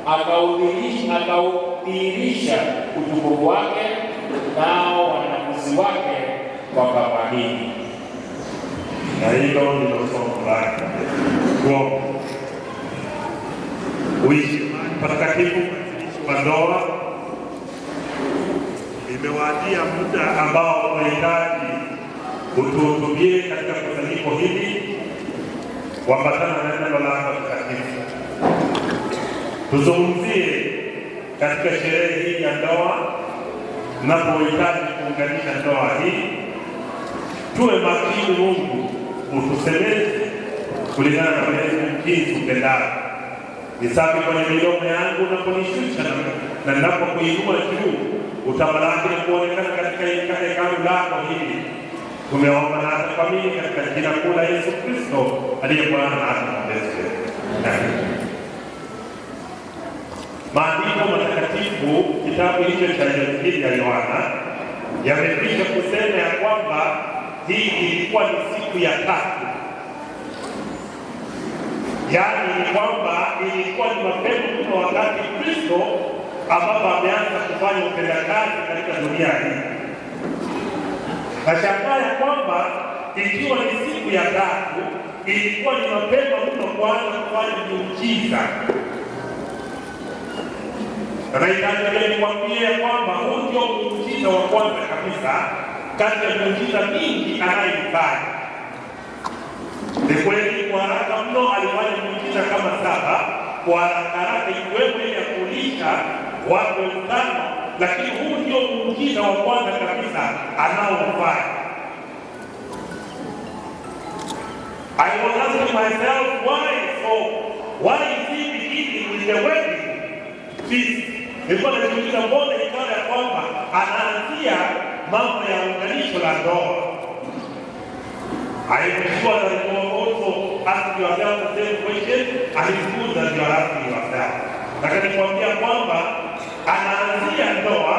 akaudhihirisha utukufu wake, nao wanafunzi wake wakamwamini. Na hilo ndilo somo lake. Uishi patakatifu wa ndoa. Imewadia muda ambao tunahitaji utuhutubie katika kusanyiko hili, kuambatana na neno lako takatifu. Tuzungumzie katika sherehe hii ya ndoa, tunapohitaji kuunganisha ndoa hii. Tuwe makini, Mungu utusemeze kulingana na wewe jinsi upendavyo. Nisafi kwenye midomo yangu unaponishusha, na ninapokuinua juu utamalaki kuonekana katika hekalu lako hili. Tumeomba na tunaamini katika jina kuu la Yesu Kristo aliye Bwana na Mwokozi wetu. Maandiko matakatifu, kitabu hicho cha Injili ya Yohana, yamekwisha kusema ya kwamba hii ilikuwa ni siku ya tatu. Yaani ni kwamba ilikuwa ni mapema mno wakati Kristo ambapo ameanza kufanya utendakazi katika dunia hii. Nashangaa ya kwamba ikiwa ni siku ya tatu, ilikuwa ni mapema mno kuanza kufanya miujiza. Na nahitaji nikwambie kwamba huu ndio muujiza wa kwanza kabisa kati ya miujiza mingi anayoifanya. Ni kweli kwa haraka mno alifanya miujiza kama 7 kwa haraka, ikiwemo ile ya kulisha watu 5,000, lakini huu ndio muujiza wa kwanza kabisa anaofanya. I was asking myself, why is he beginning with the wedding feast? Nilikuwa najiuliza mbona ikawa ya kwamba anaanzia mambo ya unganisho la ndoa. I am sure that you also ask yourself the same question, and it's good that you are asking yourself. Nataka nikwambia kwamba anaanzia ndoa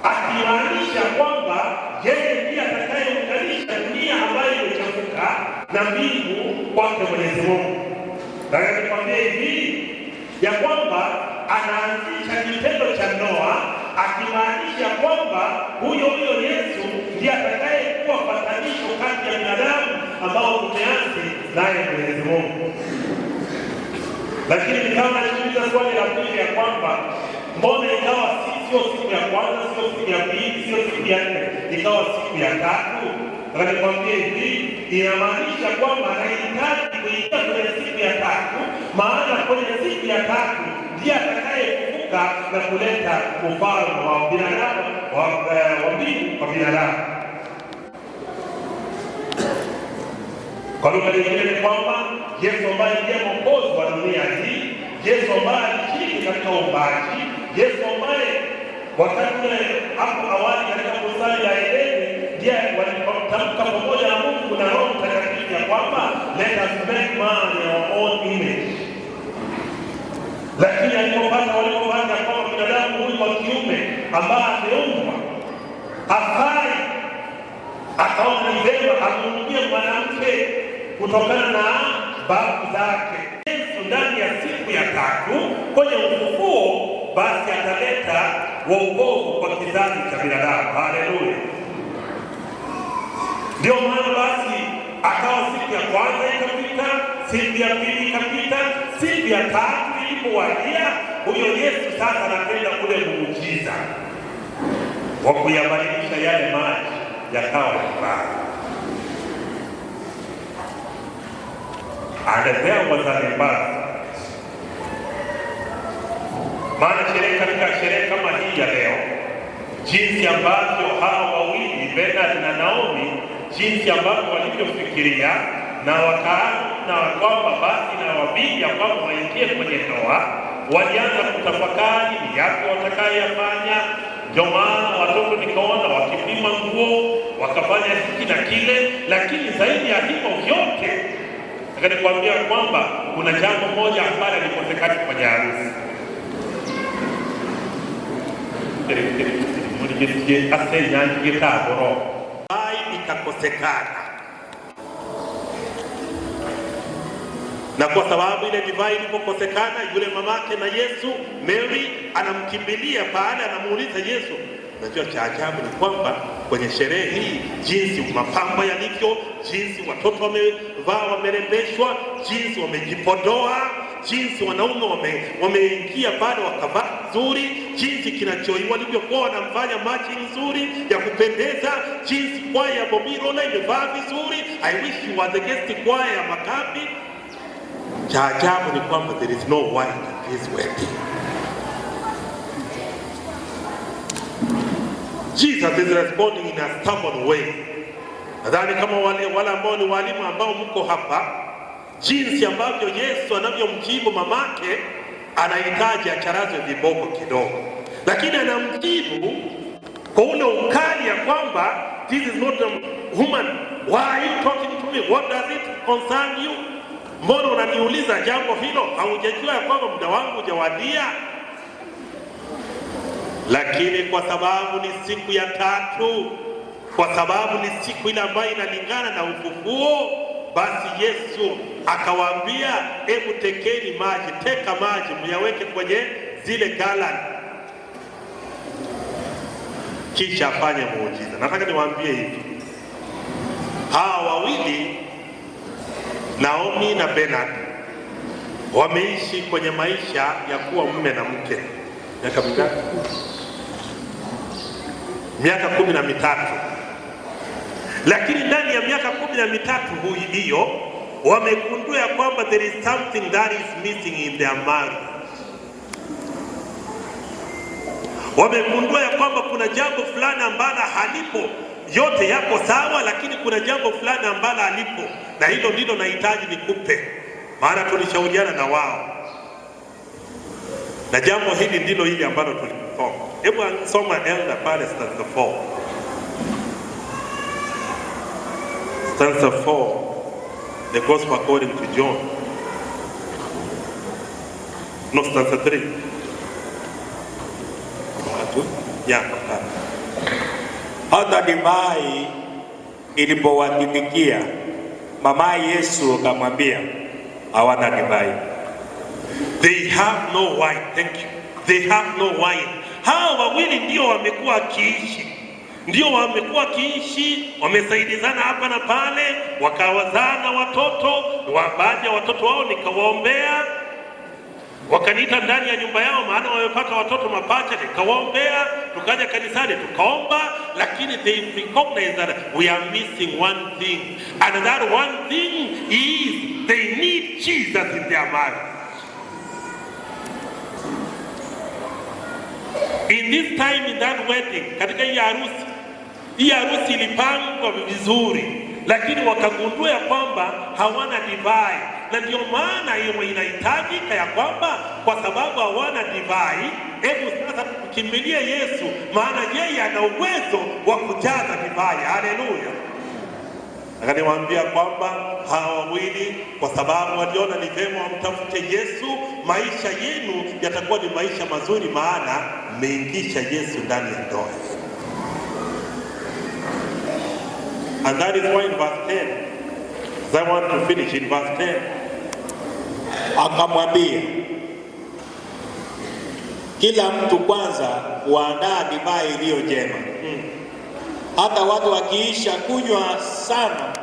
akimaanisha kwamba yeye ndiye atakayeunganisha dunia ambayo imechafuka na mbingu kwake Mwenyezi Mungu. Nataka nikwambia hivi ya kwamba anaanzisha kitendo cha ndoa akimaanisha kwamba huyo Yesu ndiye atakayekuwa patanisho kati ya binadamu ambao tumeanzi naye Mwenyezi Mungu. Lakini kama najiuliza swali la pili ya kwamba mbona ikawa sio siku ya kwanza, sio siku ya pili, sio siku ya 4, ikawa siku ya 3? Nataka nikwambie hivi, inamaanisha kwamba anahitaji kuingia kwenye siku ya 3, maana kwenye siku ya 3 ndiye atakayefufuka na kuleta ufalme wa binadamu wa mbingu kwa binadamu. Kwa lugha nyingine ni kwamba Yesu ambaye ndiye mwokozi wa dunia hii, Yesu ambaye alishiriki katika uumbaji, Yesu ambaye wakati hapo awali katika bustani ya Edeni ndiye walipotamka pamoja na Mungu na Roho Mtakatifu ya kwamba let us make man in our own image. Lakini walipopata kwamba binadamu huyu wa kiume ambaye ameumbwa hafai, akaona ni vema amuumbie mwanamke kutokana na babu zake. Yesu ndani ya siku ya 3 kwenye ufufuo basi ataleta wokovu kwa kizazi cha binadamu. Haleluya! Ndio maana basi akawa siku ya kwanza ikapita, siku ya pili ikapita, siku ya 3 ilipowadia, huyo Yesu sasa anakwenda kule muujiza wa kuyabadilisha yale maji yakawa divai. And there was an embarrassment. Maana katika sherehe kama hii ya leo, jinsi ambavyo hawa wawili Bernard na Naomi, jinsi ambavyo walivyofikiria na wakaana kwamba basi na wabidi kwamba waingie kwenye ndoa, walianza kutafakari ni yapi watakayofanya. Ndio maana watoto nikaona wakipima nguo, wakafanya hiki na kile, lakini zaidi ya hivyo vyote nataka nikwambia kwamba kuna jambo moja ambalo likosekana kwenye harusi. Ikakosekana, na kwa sababu ile divai ilipokosekana, yule mamake na Yesu, Mary anamkimbilia pale, anamuuliza Yesu. Unajua cha ajabu ni kwamba kwenye sherehe hii, jinsi mapambo yalivyo, jinsi watoto wamevaa, wamerembeshwa, jinsi wamejipodoa, jinsi wanaume wameingia pale wakavaa nzuri, jinsi kinachoiwa walivyokuwa wanamfanya matching nzuri ya kupendeza, jinsi kwaya ya Bobirola imevaa vizuri. I wish you were the guest choir ya Makambi. Cha ajabu ni kwamba there is no wine at this wedding. Jesus is responding in a stubborn way. Nadhani kama wale ambao ni walimu ambao mko hapa, jinsi ambavyo Yesu anavyomjibu mamake, anahitaji acharazwe viboko kidogo, lakini anamjibu kwa ule ukali ya kwamba this is not a woman, why are you talking to me, what does it concern you? Mbona unaniuliza jambo hilo? Haujajua ya kwamba muda wangu hujawadia? Lakini kwa sababu ni siku ya tatu, kwa sababu ni siku ile ambayo inalingana na ufufuo, basi Yesu akawaambia, hebu tekeni maji, teka maji myaweke kwenye zile galani, kisha afanye muujiza. Nataka niwaambie hivi, hawa wawili Naomi na Bernard wameishi kwenye maisha ya kuwa mume na mke miaka mingapi? Miaka 13. Lakini ndani ya miaka 13 hiyo wamegundua ya kwamba there is something that is missing in their marriage. Wamegundua ya kwamba kuna jambo fulani ambalo halipo. Yote yako sawa, lakini kuna jambo fulani ambalo halipo, na hilo ndilo nahitaji nikupe, maana tulishauriana na wao, na jambo hili ndilo hili ambalo tulisoma. Hebu soma Elder pale stanza 4. Stanza 4, the gospel according to John. No, stanza 3. Yeah. Hata divai ilipowatimikia, mama Yesu akamwambia hawana divai. They have no wine. Thank you. They have no wine. Hawa wawili ndio wamekuwa kiishi, wamesaidizana hapa na pale, wakawazana watoto, baadhi ya watoto wao nikawaombea, wakaniita ndani ya nyumba yao, maana wamepata watoto mapacha, nikawaombea, tukaja kanisani tukaomba, lakini they recognize that we are missing one thing, and that one thing is they need Jesus in their marriage. In this time, in that wedding, katika hii harusi ilipangwa vizuri, lakini wakagundua ya kwamba hawana divai, na ndio maana hiyo inahitajika ya kwamba kwa sababu hawana divai, hebu sasa tukimbilie Yesu, maana yeye ana uwezo wa kujaza divai. Haleluya! Akaniwaambia kwamba hawa wawili kwa sababu waliona ni vema wamtafute Yesu, maisha yenu yatakuwa ni maisha mazuri, maana mmeingisha Yesu ndani ya ndoa. And that is why in verse 10, as I want to finish in verse 10, akamwambia kila mtu kwanza huandaa divai iliyo njema, hata watu wakiisha kunywa sana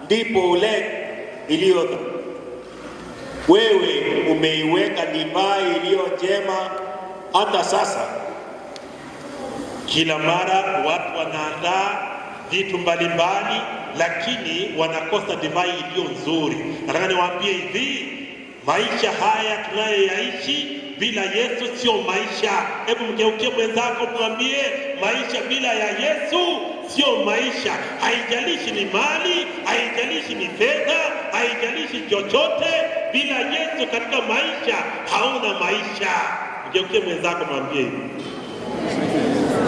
ndipo ule iliyo. Wewe umeiweka divai iliyo njema hata sasa. Kila mara watu wanaandaa vitu mbalimbali, lakini wanakosa divai iliyo nzuri. Nataka niwaambie hivi, maisha haya tunayoyaishi bila Yesu sio maisha. Hebu mgeukie mwenzako mwambie, maisha bila ya Yesu sio maisha. Haijalishi ni mali, haijalishi ni fedha, haijalishi chochote, bila Yesu katika maisha hauna maisha. Mgeukie mwenzako mwambie,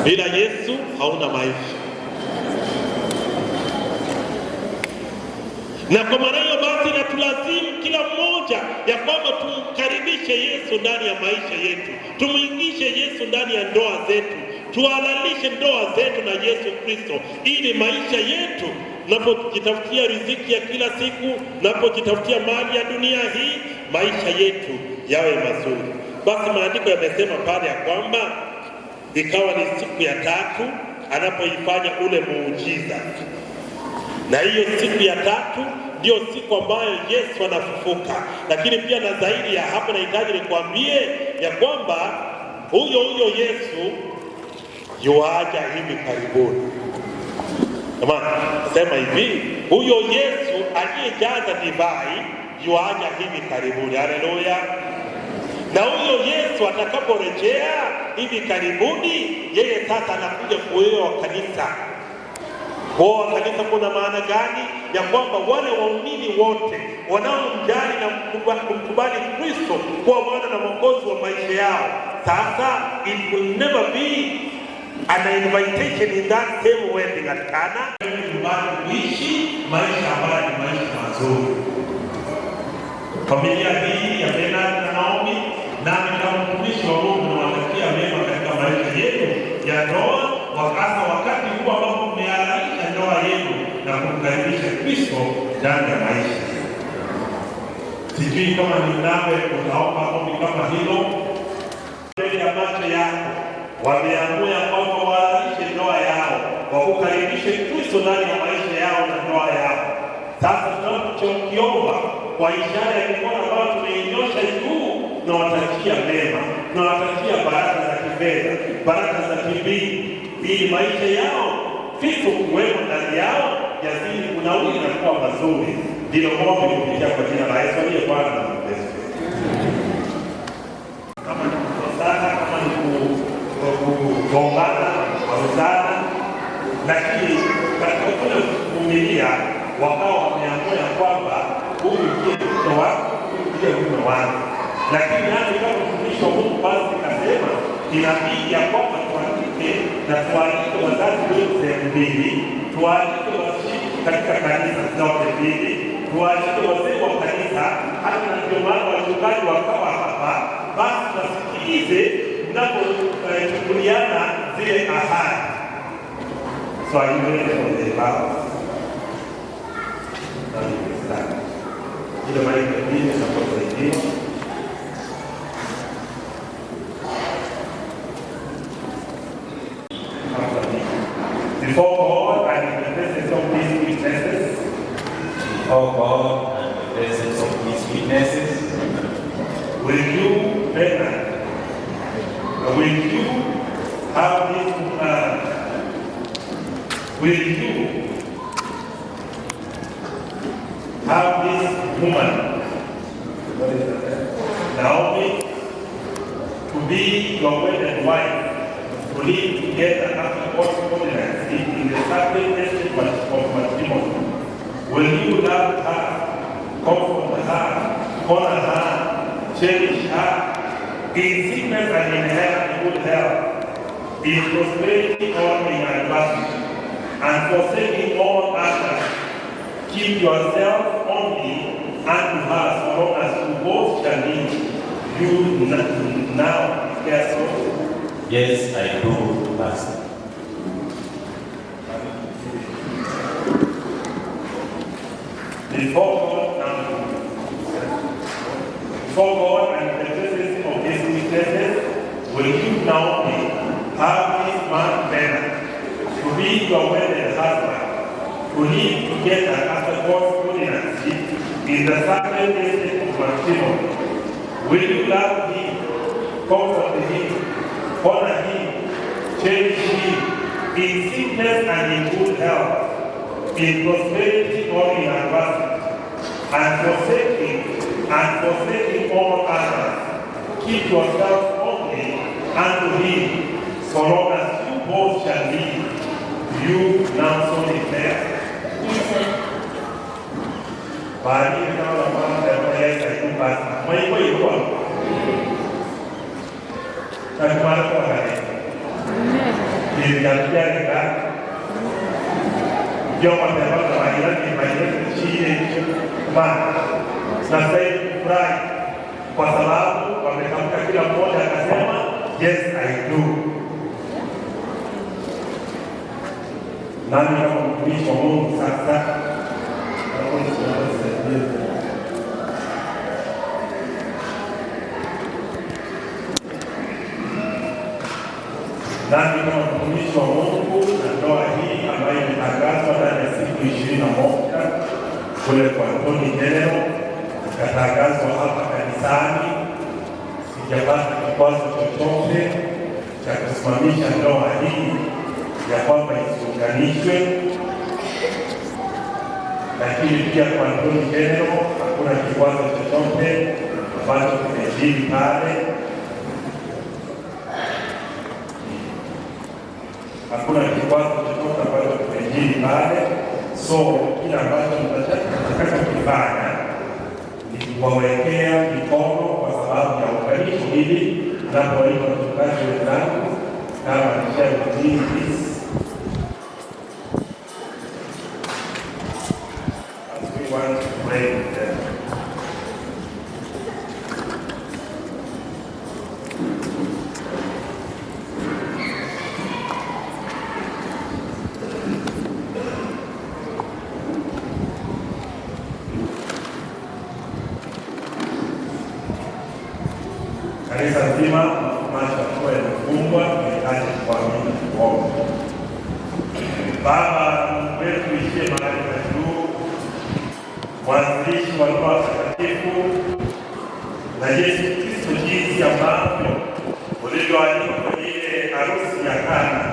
bila Yesu hauna maisha. Na kwa maana hiyo basi inatulazimu kila mmoja ya kwamba tumkaribishe Yesu ndani ya maisha yetu, tumuingishe Yesu ndani ya ndoa zetu, tuhalalishe ndoa zetu na Yesu Kristo, ili maisha yetu, tunapojitafutia riziki ya kila siku, tunapojitafutia mali ya dunia hii, maisha yetu yawe mazuri. Basi maandiko yamesema pale ya kwamba ikawa ni siku ya tatu anapoifanya ule muujiza. Na hiyo siku ya tatu ndio siku ambayo Yesu anafufuka. Lakini pia na zaidi ya hapo, nahitaji nikwambie ya kwamba huyo Yesu yuaja hivi karibuni. Sema hivi, huyo Yesu aliyejaza divai yuaja hivi karibuni. Haleluya! Na huyo Yesu atakaporejea hivi karibuni, yeye sasa anakuja kuoa kanisa. Kwa kanisa kuna maana gani? Ya kwamba wale waumini wote wanaomjali na kumkubali Kristo kuwa Bwana na Mwokozi wa maisha yao, sasa it will never be an invitation in that same wedding at Cana. Nyumbani kuishi maisha ambayo ni maisha mazuri. Familia hii ya Bernard na Naomi, nami kama mtumishi wa Mungu nawatakia mema katika maisha yenu ya ndoa, wakati huu ambapo mmehalalisha ndoa yenu na kumkaribisha Kristo ndani ya maisha. Sijui kama ni nawe utaomba ombi kama hilo. Mbele ya macho yako wameamua kwamba wahalalishe ndoa yao, wakukaribishe Kristo ndani ya maisha yao na ndoa yao. Sasa tunachokiomba kwa ishara ya mikono ambayo tumeinyosha juu, na watakia mema, na watakia baraka za kifedha, baraka za kimbingu, ili maisha yao, Kristo kuwemo ndani yao, yazidi kunawiri na kuwa mazuri. Ndilo ombi kupitia kwa jina la Yesu aliye Bwana na Mwokozi. Kama ni kukosana, kama ni kugombana, kukwaruzana, lakini katika kule kuvumilia wakawa wameamua ya kwamba huyu ndiye mtoto wako, huyu ndiye mume wangu. Lakini hadi kama mtumishi wa Mungu basi nikasema inabidi ya kwamba tuandike na tuandike wazazi wetu sehemu mbili, tuandike washiriki katika kanisa zote mbili, tuandike wazee wa kanisa, hata ndio maana wachungaji wakawa hapa, basi tusikilize mnapochukuliana zile ahadi. So are you ready for the vow? Ile maana nyingine na kusaidia before God and in the presence of these witnesses. Oh God, and the presence of these witnesses, will you, Bernard, will you have this woman, what is that? Naomi, to be your wedded wife, to live together after God's covenant in the sacred estate of matrimony? Will you love her, comfort her, honor her, cherish her, in sickness and in good health, in prosperity or in adversity, and forsaking all others? Keep yourself only unto her so long as you both shall live. You now declare so? Yes, I do, Pastor. Before God and the presence of these witnesses, will you now have this man Bernard to be your wedded husband, to live together after God's covenant in the sacred estate of matrimony? Will you love him, comfort him, honor him, cherish him, in sickness and in good health, in prosperity or in adversity, and forsaking all others? keep yourselves only unto him, so long as you both shall live. You now so declare. Bali kama mambo ya kuipa mwaiko yuko. Takmana kwa gani? Niliambia nika. Joma tena kwa maana ni maana chini bana. Sasa furahi kwa sababu wametamka kila mmoja akasema yes I do. Nani kama mtumishi wa Mungu sasa? Nani kama mtumishi wa Mungu na ndoa hii ambayo imetangazwa ndani ya siku 21 kule kwa Antoni General, ikatangazwa hapa kanisani, sijapata kikwazo chochote cha kusimamisha ndoa hii ya kwamba isiunganishwe. Lakini pia kwa Antoni General hakuna kikwazo chochote ambacho kimejiri pale. Hakuna kikwazo chochote ambacho kimejiri pale. So kila ambacho mtataka kufanya ni kuwawekea mikono kwa sababu ya uunganisho, ili napowaita wachungaji wenzangu kama nisharutii want to pray with them. Kanisa zima macho kwa yamefungwa, tunahitaji kuamini kuomba. Baba wetu ishie mahali pa juu, mwanzilishi wa ndoa takatifu na Yesu Kristo, jinsi ambavyo ulivyoandika kwenye ile harusi ya Kana,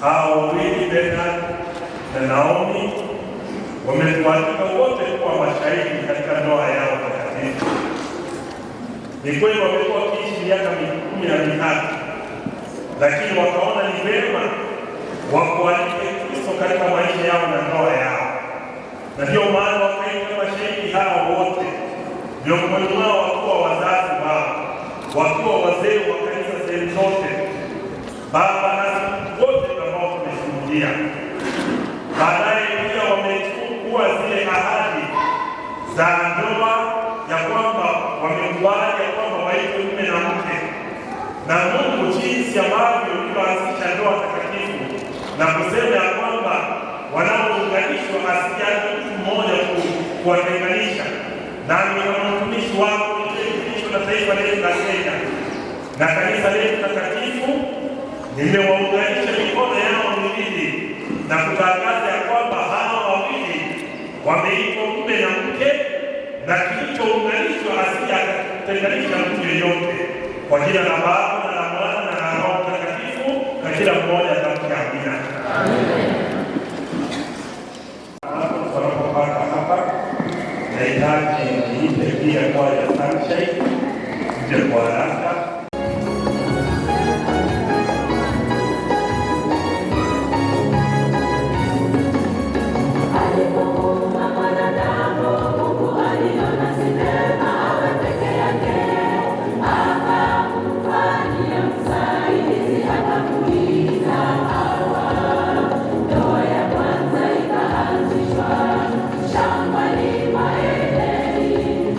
hao wawili Bernard na Naomi wametualika wote kuwa mashahidi katika ndoa yao takatifu. Ni kweli wamekuwa wakiishi miaka 13, lakini wakaona ni vema wakualike Kristo katika maisha yao na ndoa yao. Na ndio maana wakaita mashahidi hao wote, miongoni mwao wakiwa wazazi wao, wakiwa wazee wa kanisa sehemu zote, baba nasi wote ambao tumeshuhudia. Baadaye pia wamechukua zile ahadi za ndoa ya kwamba wamekubali ya kwamba waitwe mume na mke, na Mungu jinsi ambavyo alivyoanzisha ndoa takatifu na kusema ya kwamba wanaounganishwa asijaje mtu mmoja kuwatenganisha. Nami kama mtumishi wako niliyeitishwa na taifa letu la Kenya na kanisa letu takatifu, nimewaunganisha mikono yao miwili na kutangaza ya kwamba hawa wawili wameitwa mume na mke, na kilichounganishwa asijatenganisha mtu yeyote. Kwa jina la Baba na la Mwana na la Roho Mtakatifu, na kila mmoja atamke amina. Nahitaji niite pia kwa ya Sunshine nje kwa haraka. Shamba ni maendeleo,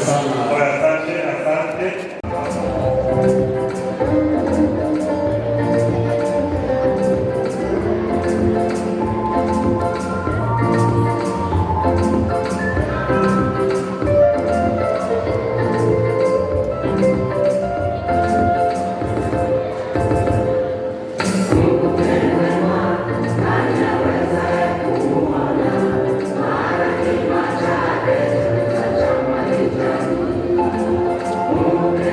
Asante. Mungu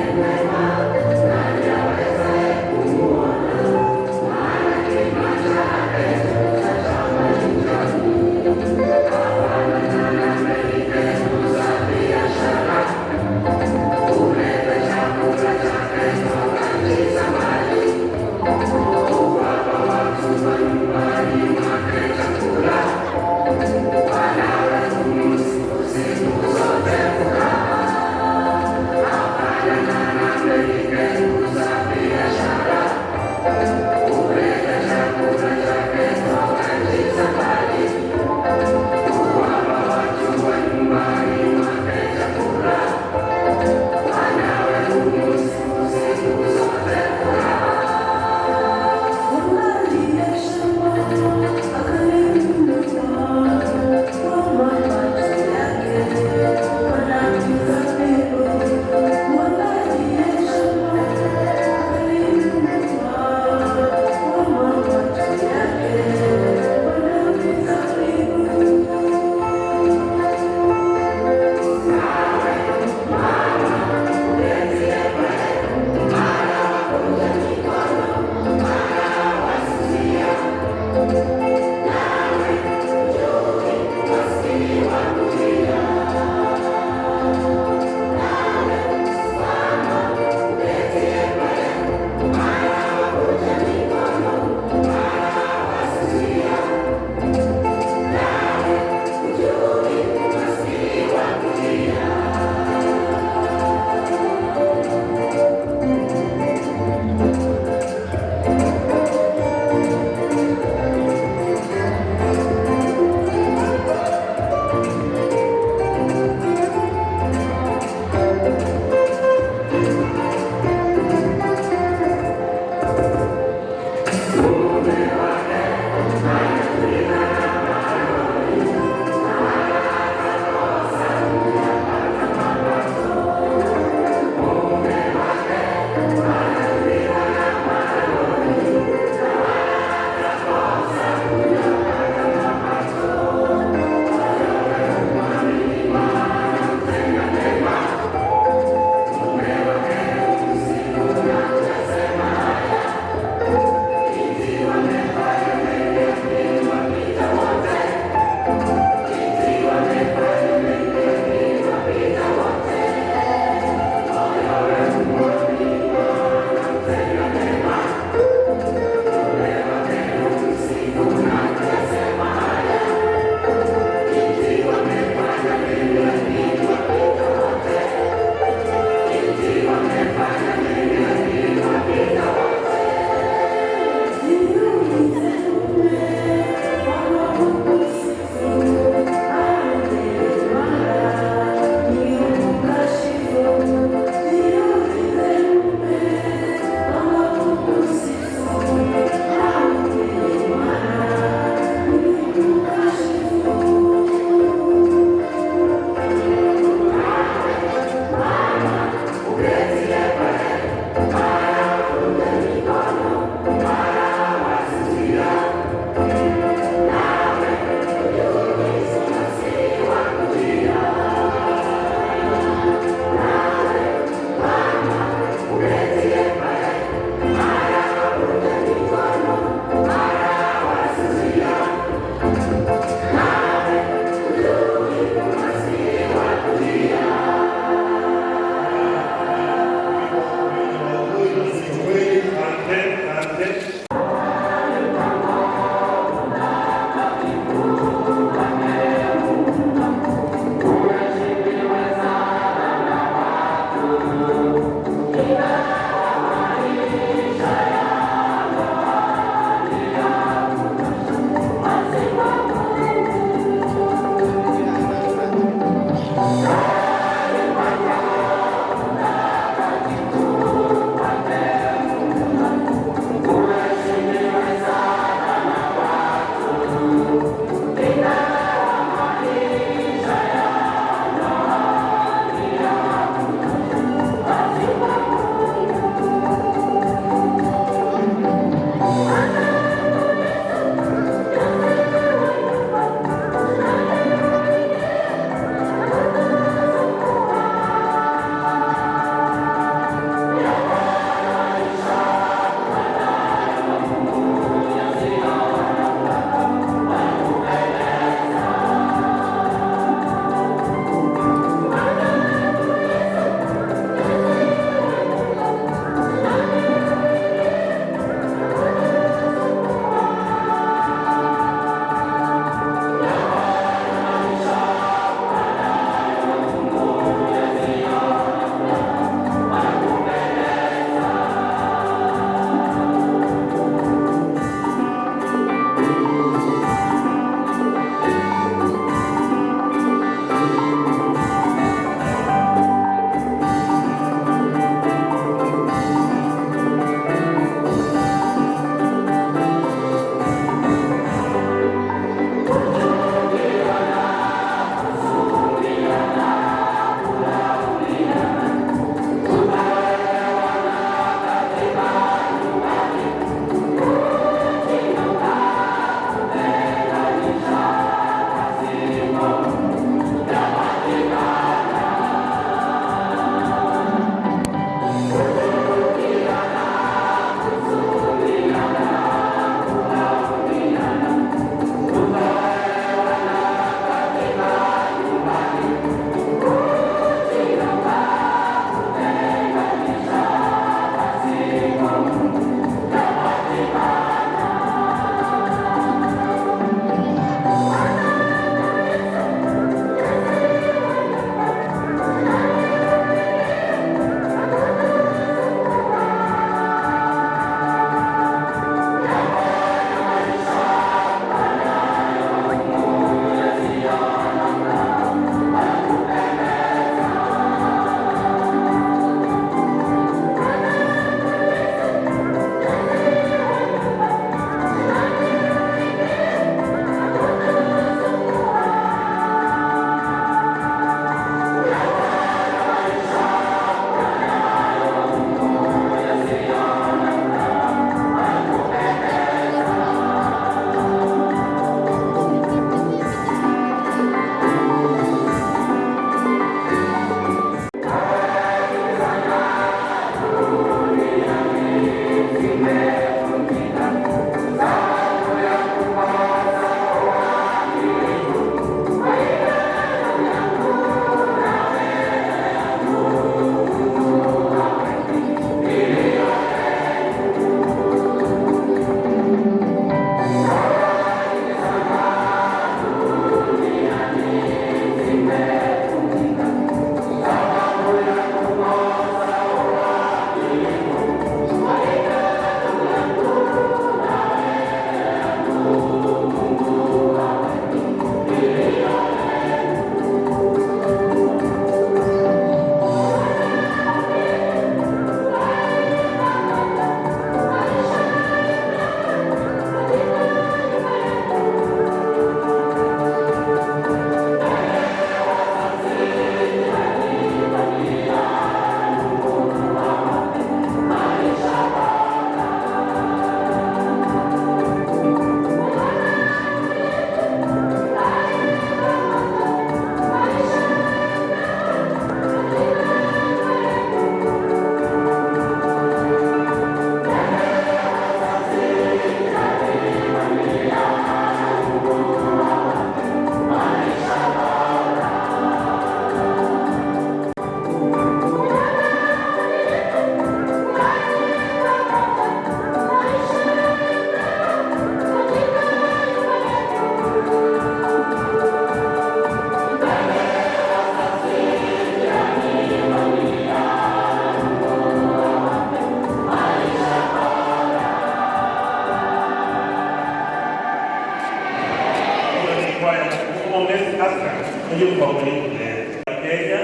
Kenya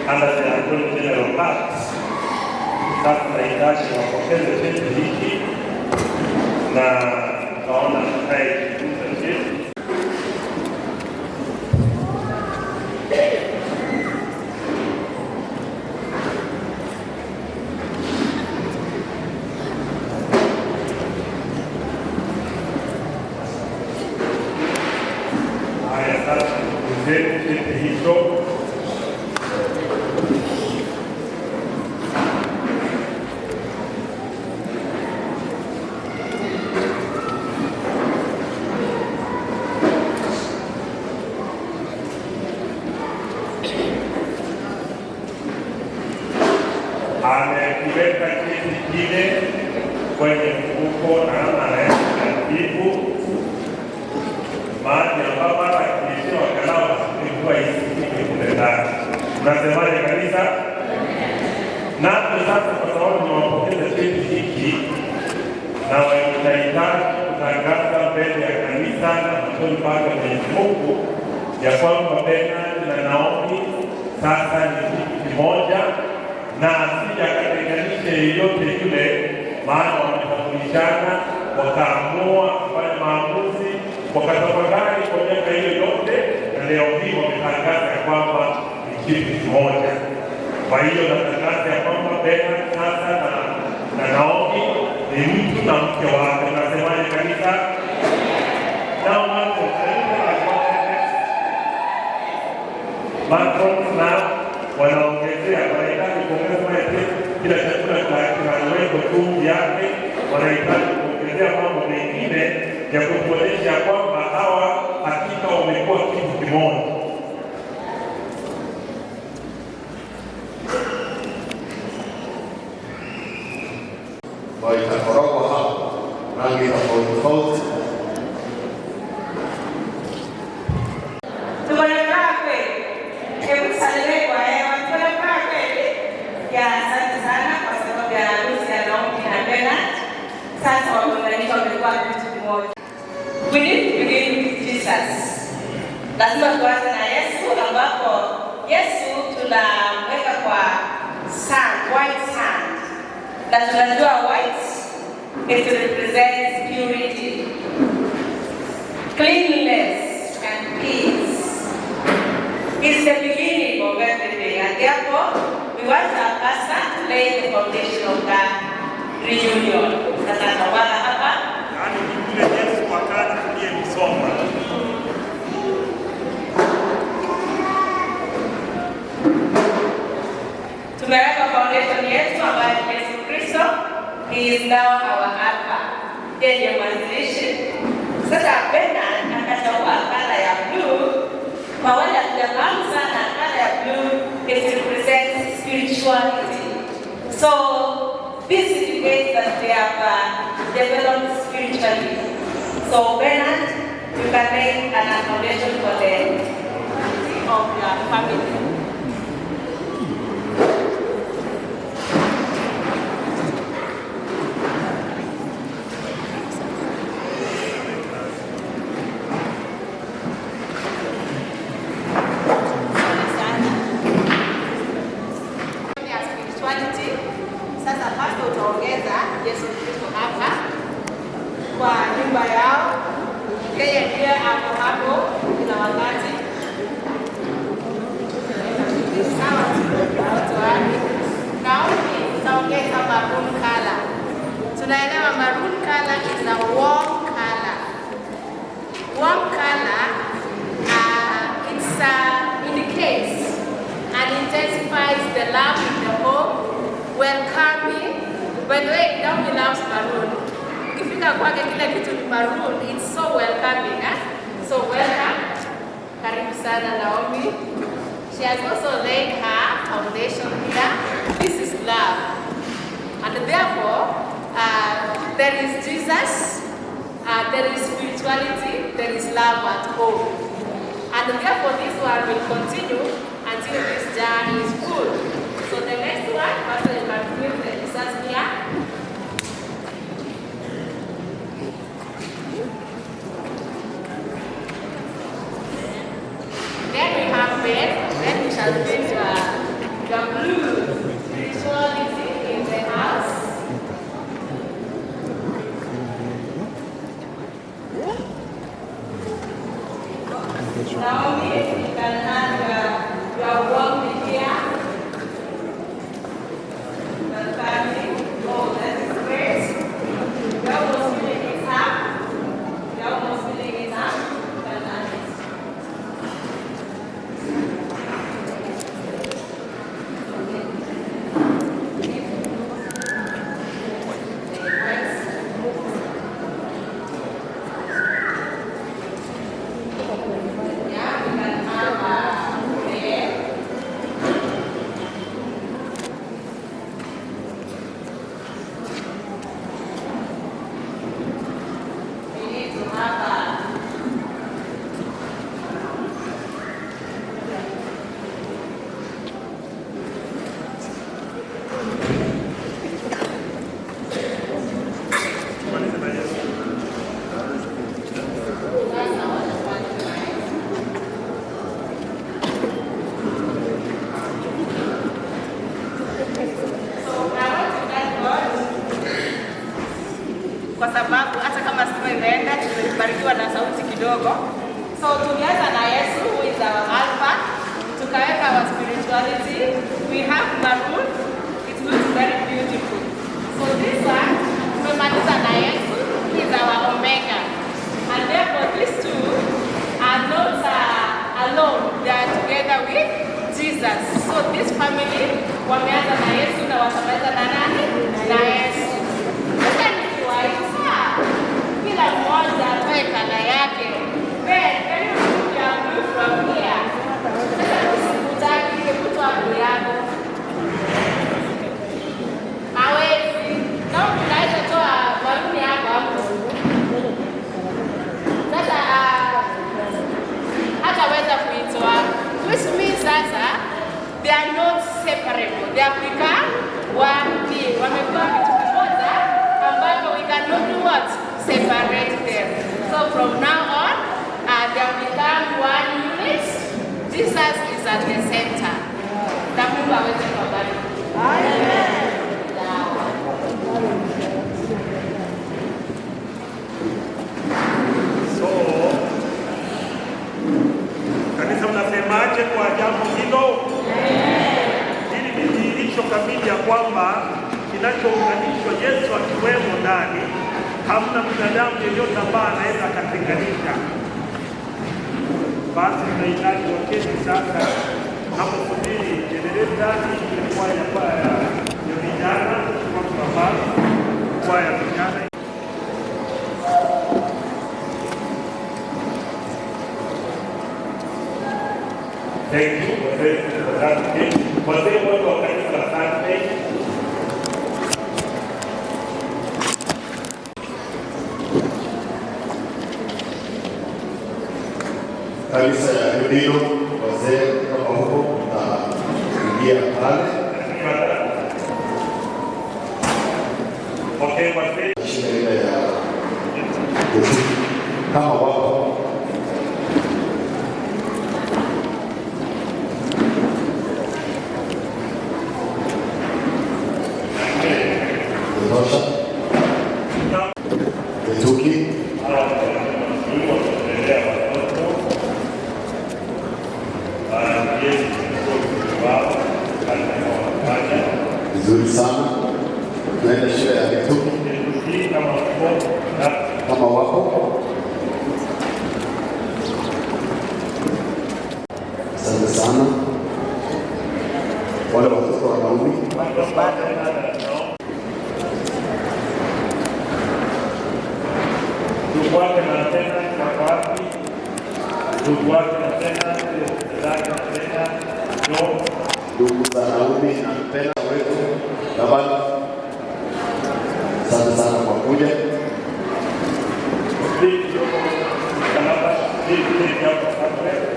under the Attorney General Act. Sasa tunahitaji wapokeze cheti hiki na tunaona tutaijuza cheti. Haya, sasa tuzeni cheti hicho. Amekiweka cheti kile kwenye mfuko na anaenda taratibu mahali ambapo atakilishia wakalao wasikuwa isifike kule ndani. Unasemaje kanisa? Napo sasa kwa sababu niwapokeza cheti hiki na wanahitaji kutangaza mbele ya kanisa na machoni pake Mwenyezi Mungu ya kwamba Bernard na Naomi sasa ni kitu kimoja na asija akatenganishe yeyote yule, maana wametambulishana, wakaamua kufanya maamuzi, wakatafakari kwa miaka hiyo yote, na leo hii wametangaza ya kwamba ni kitu kimoja. Kwa hiyo natangaza ya kwamba Bernard sasa na Naomi ni mtu na mke wake. Unasemaje kanisa? Now Macron na wanaongezea, wanahitaji kuongeza kila chakula kinawekwa tu yake, wanahitaji kuongezea mambo mengine ya kutuonyesha kwamba hawa hakika wamekuwa kitu kimoja. Waitakorogo hapo rangi tofauti tofauti. We need to begin with Jesus. Lazima tuanze na Yesu, ambapo Yesu tunaweka kwa sand, white sand. Na tunajua white, it represents purity, cleanliness, and peace. It's the beginning of everything, and therefore we want our pastor to lay the foundation of that reunion. Sasa tawala hapa. Yule Yesu wakati tuliyemsoma. Tumeweka foundation yetu ambayo ni Yesu Kristo. He is now our Alpha. Yeye ndiye mwanzilishi. Sasa Bernard akachagua kala ya blue. Kwa wale hatujafahamu sana, kala ya blue it represents spirituality. So this indicates that they have developed spiritually. So Bernard, you can make an foundation for the of your family. Sasa pastor utaongeza Yesu Kristo hapa kwa nyumba yao. Yeye ndiye hapo hapo kila wakati. Sawa watu wake. Naomi utaongeza maroon color. Tunaelewa maroon color is a warm color. Warm color indicates and intensifies the love in the home. Welcoming. By the way, Naomi loves maroon. Ukifika kwake kila kitu ni maroon. It's so welcoming. So welcome. Karibu sana Naomi. She has also laid her foundation here. This is love. And therefore, there is Jesus, there is spirituality, there is love at home. And therefore, this one will continue until this jar is full. So the next one, Pastor, you can fill the Jesus here. Then we have Ben. Then we shall has been your blue spirituality in the house. Naomi, you can have your warm here. The family. Oh, that is great. You're almost filling it up. You're almost filling it up. You can add it. Kwa sababu hata kama stima imeenda tumebarikiwa na sauti kidogo. So tulianza na Yesu who is our alpha, tukaweka our spirituality. We have maroon, it looks very beautiful. So this one tumemaliza na Yesu, he is our omega. And therefore these two are not alone, they are together with Jesus. So this family wameanza na Yesu na watamaliza na nani? Na Yesu. Kila mmoja atoe kala yake. Ben, can you remove your blue from here? Sasa usikutaki kutoa blue yako. Hawezi. Na unaweza toa baluni yako hapo. Sasa hataweza kuitoa. Which means sasa they are not separable. They have become one thing. Wamekuwa kitu kimoja ambapo we cannot do what? Separate them. So from now on, they have become one unit. Jesus is at the center. Na Mungu aweze kubariki. Amen. So, kanisa mnasemaje kwa jambo hilo? Hili ni dhihirisho kamili ya kwamba kinachounganishwa Yesu akiwemo ndani, hamna binadamu yeyote ambaye anaweza akatenganisha. Basi tunahitaji waketi sasa hapo subiri jenereta ilikuwa ya vijana kwa sababu kwa ya vijana. Thank you for that. Wazee wote wa kanisa la Sunday. Kanisa ya Udino, wazee kama huko na ingia pale. Okay, wazee. Shirika ya kama wako vizuri sana. Tunaenda shule ya Kituki kama wako. Asante sana wale watoto wanaume. Ndugu wake na tena kwa wapi? Ndugu wake na tena ndugu za Naomi na Mpena wetu Labani. Asante sana kwa kuja.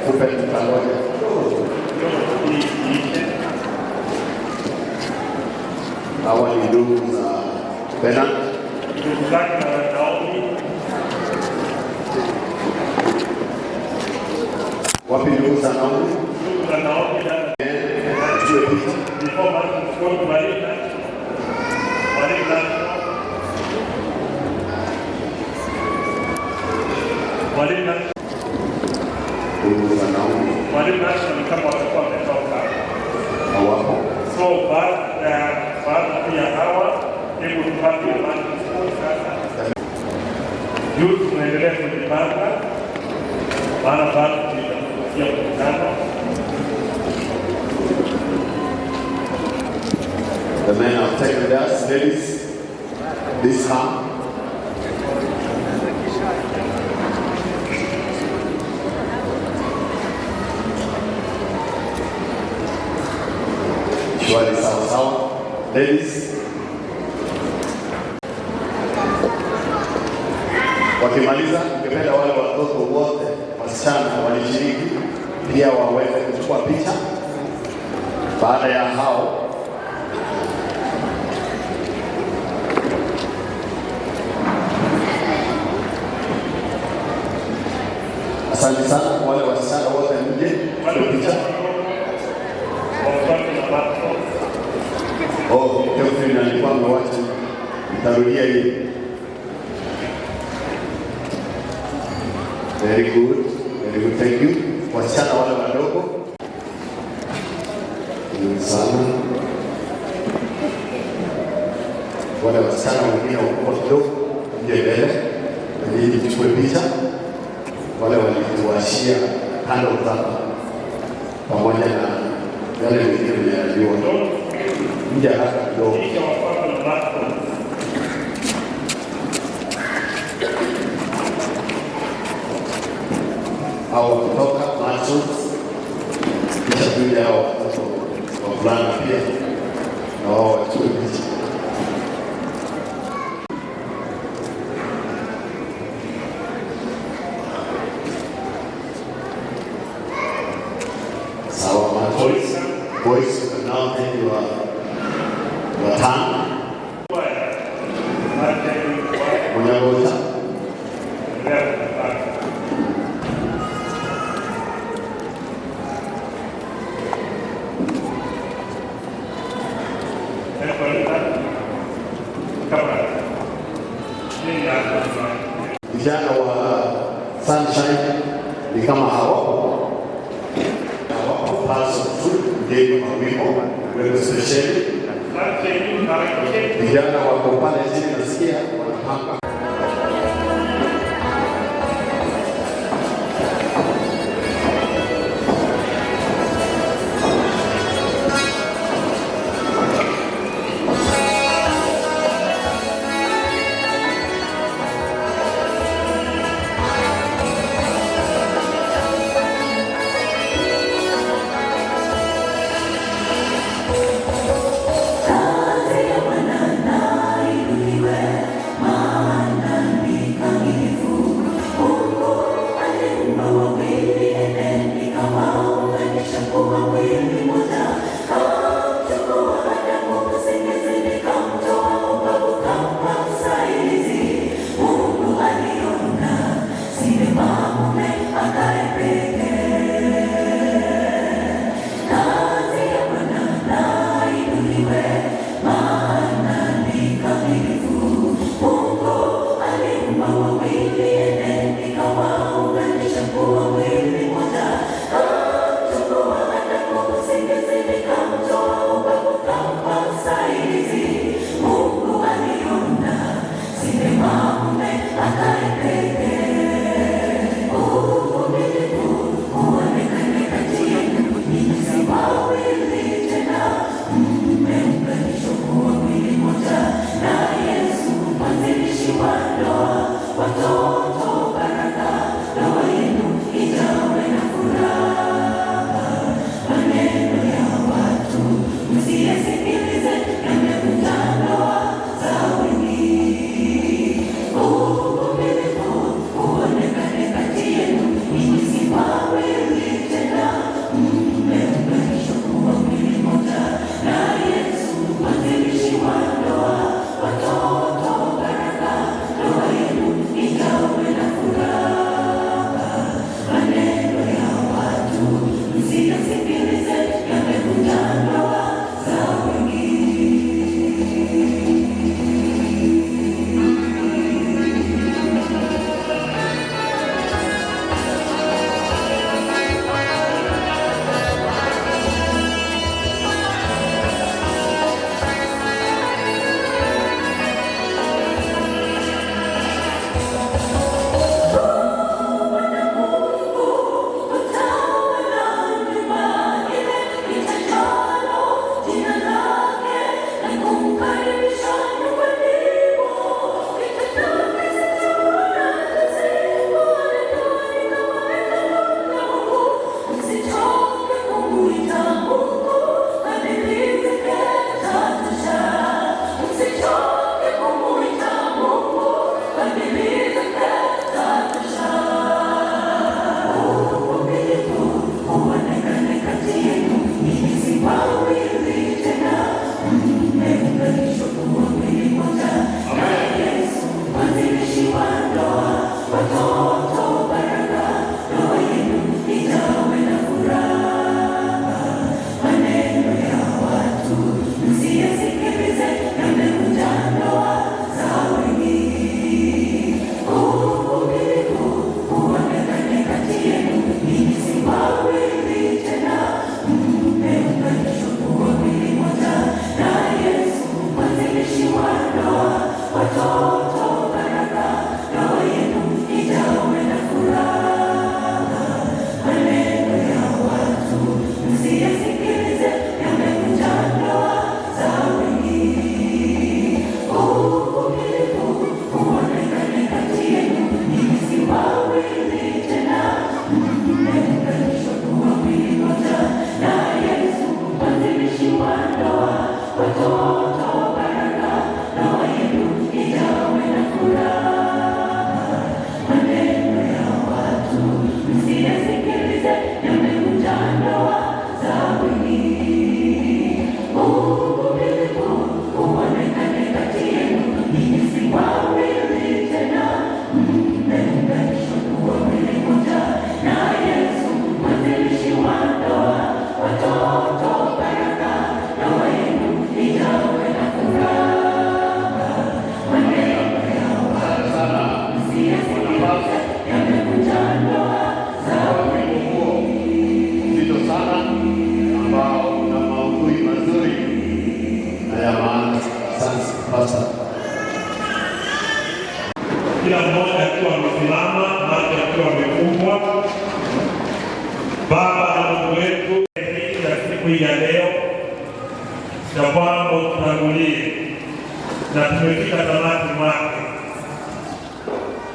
Kupe mtangoja. Hawa ni ndugu za Mpena. Ndugu zake na Naomi. Wapi ndugu za Naomi? Ndugu za Naomi. before going to Marina, ni kama watakuwa wametoka. So baada ya hawa, hebu tupate imani sasa. Youth tunaendelea kujipanga, maana bado tunafikia mkutano. The men have taken theirs, ladies, this hand. Shwari sawa sawa. Ladies. Wakimaliza, ningependa wale watoto wote wasichana walishiriki pia waweze kuchukua picha. Baada ya hao asante sana wale wasichana wote mje picha. Teofili na nilikuwa mwache nitarudia hii. Very good, thank you. Wasichana wale wadogo sana, wale wasichana wengine wakubwa kidogo mje mbele ili tuchukue picha. Wale walituashia kando zapa pamoja na yale wengine mnayajua. Mja hata kidogo. Hao kutoka macho kisha kuja hao watoto wavulana pia na wao wachukue picha. Sawa macho. Boys, now take your turn. Mwenye vijana wa Sunshine ni kama hawapo paso tu ndio mawimo wewe special vijana wako pale chini nasikia wanapanga. Kazi ya Bwana na inuliwe, maana siku hii ya leo ya kwamba tutangulie na tumefika tamati mwake.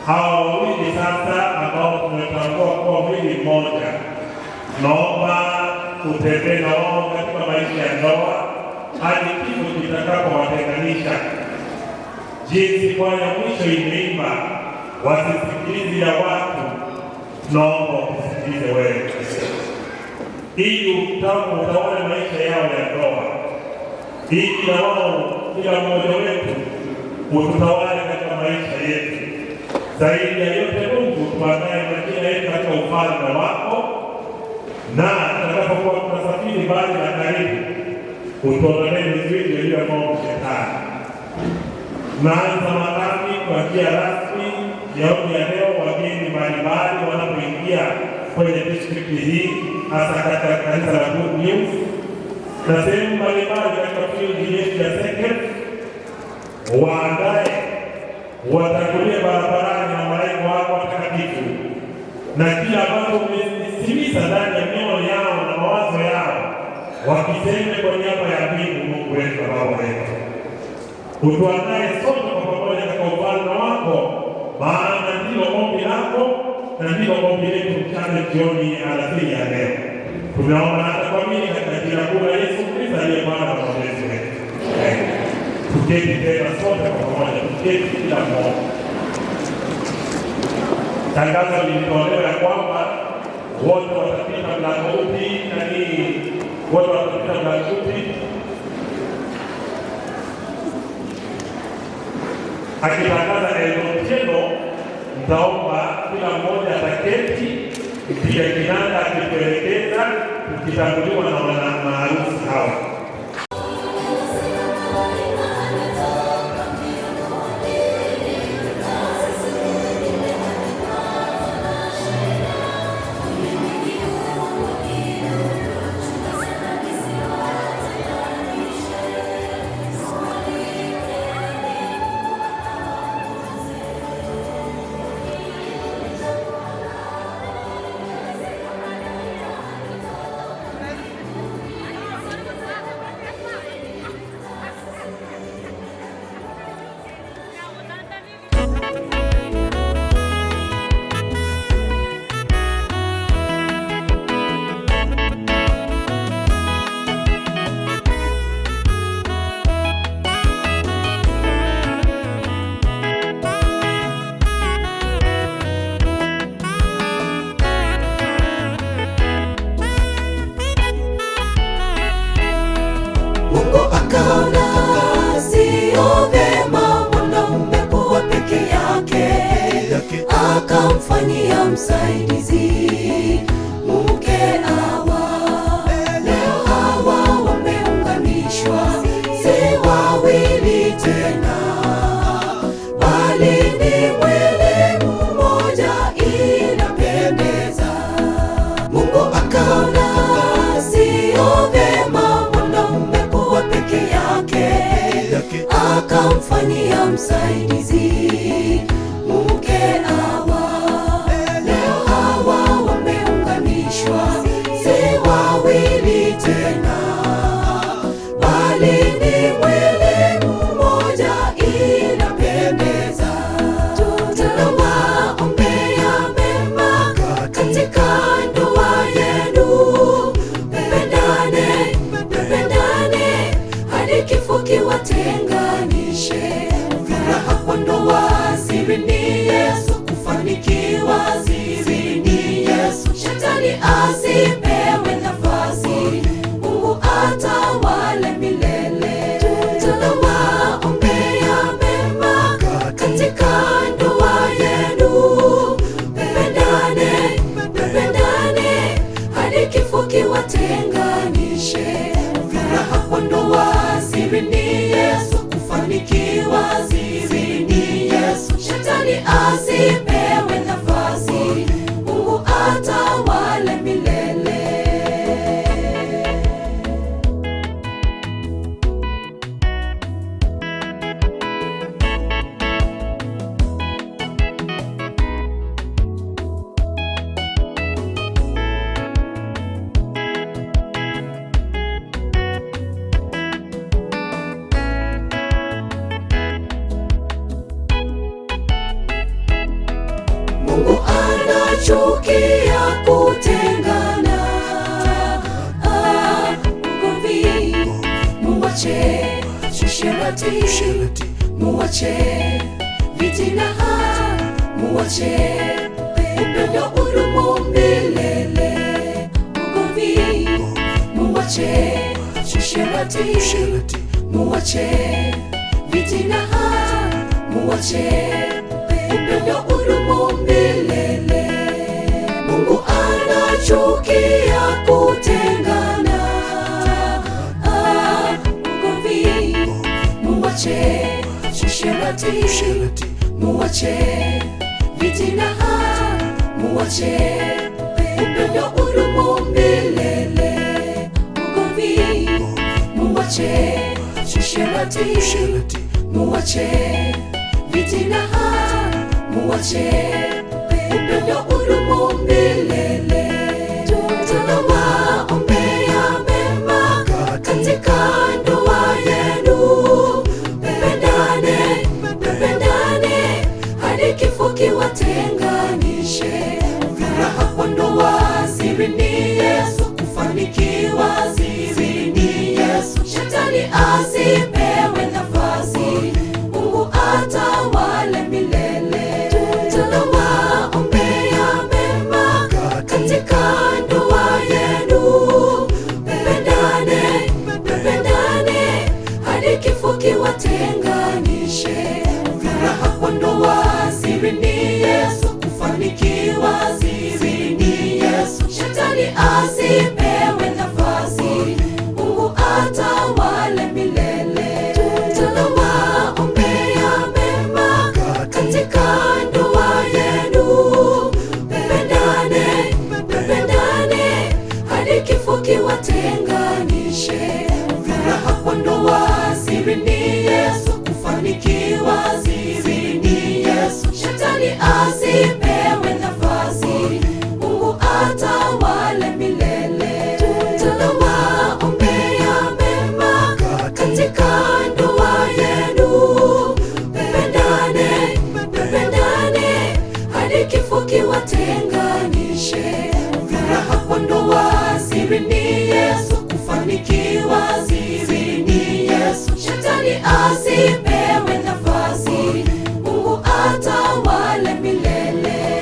Hawa wawili sasa ambao tumetambua kuwa mwili mmoja, naomba utembee na wao katika maisha ya ndoa hadi kifo kitakapowatenganisha. Jinsi kwaya mwisho imeimba, wasisikilize ya watu, naomba usikilize wewe, ili utawale maisha yao ya ndoa, ili na wao kila mmoja wetu ututawale katika maisha yetu. Zaidi ya yote Mungu, tuandae majina yetu katika ufalme wako, na tutakapokuwa tunasafiri mbali na karibu, utuondolee mizigo iliyomwongo Shetani. Naanza makambi kwa njia rasmi jioni ya leo. Wageni mbalimbali wanapoingia kwenye distrikti hii, hasa katika kanisa la Good News na sehemu mbalimbali katika field yetu ya Secret, waandae watangulie barabarani na malaika wako watakatifu, na kila ambacho umesimiza ndani ya mioyo yao na mawazo yao, wakiseme kwa niaba ya mbingu, Mungu wetu na Baba wetu, utuandae sote kwa pamoja katika ufalme wako, maana ndilo ombi lako na ndilo ombi letu mchana, jioni, alasiri ya leo. Tumeomba hata kuamini katika jina kuu la Yesu Kristo aliye Bwana na Mwokozi wetu. Tuketi tena sote kwa pamoja, tuketi kila mmoja. Tangazo lilitolewa ya kwamba wote watapita mlango upi, wote watapita mlango upi. Akitangaza neno teno, mtaomba kila mmoja ataketi, mpiga kinanda akituelekeza, tukitanguliwa na maharusi hawa. Akamfanyia msaidizi mke Hawa. Leo Hawa wameunganishwa, si wawili tena, bali ni mwili mmoja, inapendeza. Mungu akaona sio vyema mwanaume kuwa peke yake, akamfanyia msaidizi mke Hawa. Leo Hawa wameunganishwa, si wawili tena, bali ni mwili mmoja, inapendeza. Tunawaombea mema katika ndoa yenu, mpendane, mpendane hadi kifo kiwatenganishe. Furaha kwa ndoa siri ni Yesu, kufanikiwa siri ni Yesu. Shetani asipewe nafasi, Mungu atawale milele. Tunawaombea mema katika ndoa yenu, mpendane, mpendane hadi kifo kiwatenganishe. Furaha kwa ndoa siri ni Yesu, kufanikiwa siri ni Yesu. Shetani asipewe nafasi, Mungu atawale milele. anachukia kutengana. Ugomvi muwache, usherati muwache, fitina muwache, upendo udumu milele. Ugomvi muwache, usherati muwache, fitina muwache, upendo udumu milele. Mungu anachukia kutengana. Ugomvi muwache, usherati muwache, fitina muwache, upendo udumu milele. Ugomvi muwache, usherati muwache, fitina muwache, upendo udumu milele. Tunawaombea mema katika ndoa yenu. Mpendane hadi kifo kiwatenganishe. Furaha kwa ndoa siri ni Yesu, kufanikiwa siri ni Yesu. Shetani asipewe nafasi, Mungu atawale milele. Tunawaombea mema katika ndoa yenu. Mpendane hadi kifo kiwatenganishe. Furaha kwa ndoa siri ni Yesu, kufanikiwa siri ni Yesu. Shetani asipewe nafasi, Mungu atawale milele. Tunawaombea mema katika ndoa yenu. Mpendane hadi kifo kiwatenganishe. Furaha kwa ndoa siri ni Yesu, kufanikiwa siri ni Yesu. Shetani asipewe nafasi, Mungu atawale milele. Tunawaombea mema katika ndoa yenu. Mpendane hadi kifo kiwatenganishe. Furaha kwa ndoa siri ni Yesu, kufanikiwa siri ni Yesu. Shetani asipewe nafasi, Mungu atawale milele.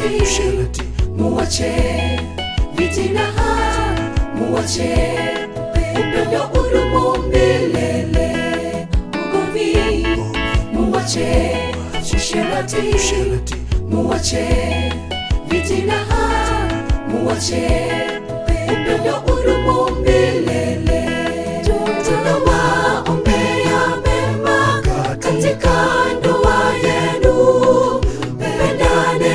usherati, muache vitina, muache upendo udumu milele, ugomvi muache usherati, muache vitina, muache upendo udumu milele. Tunawaombea mema katika ndoa yenu, mpendane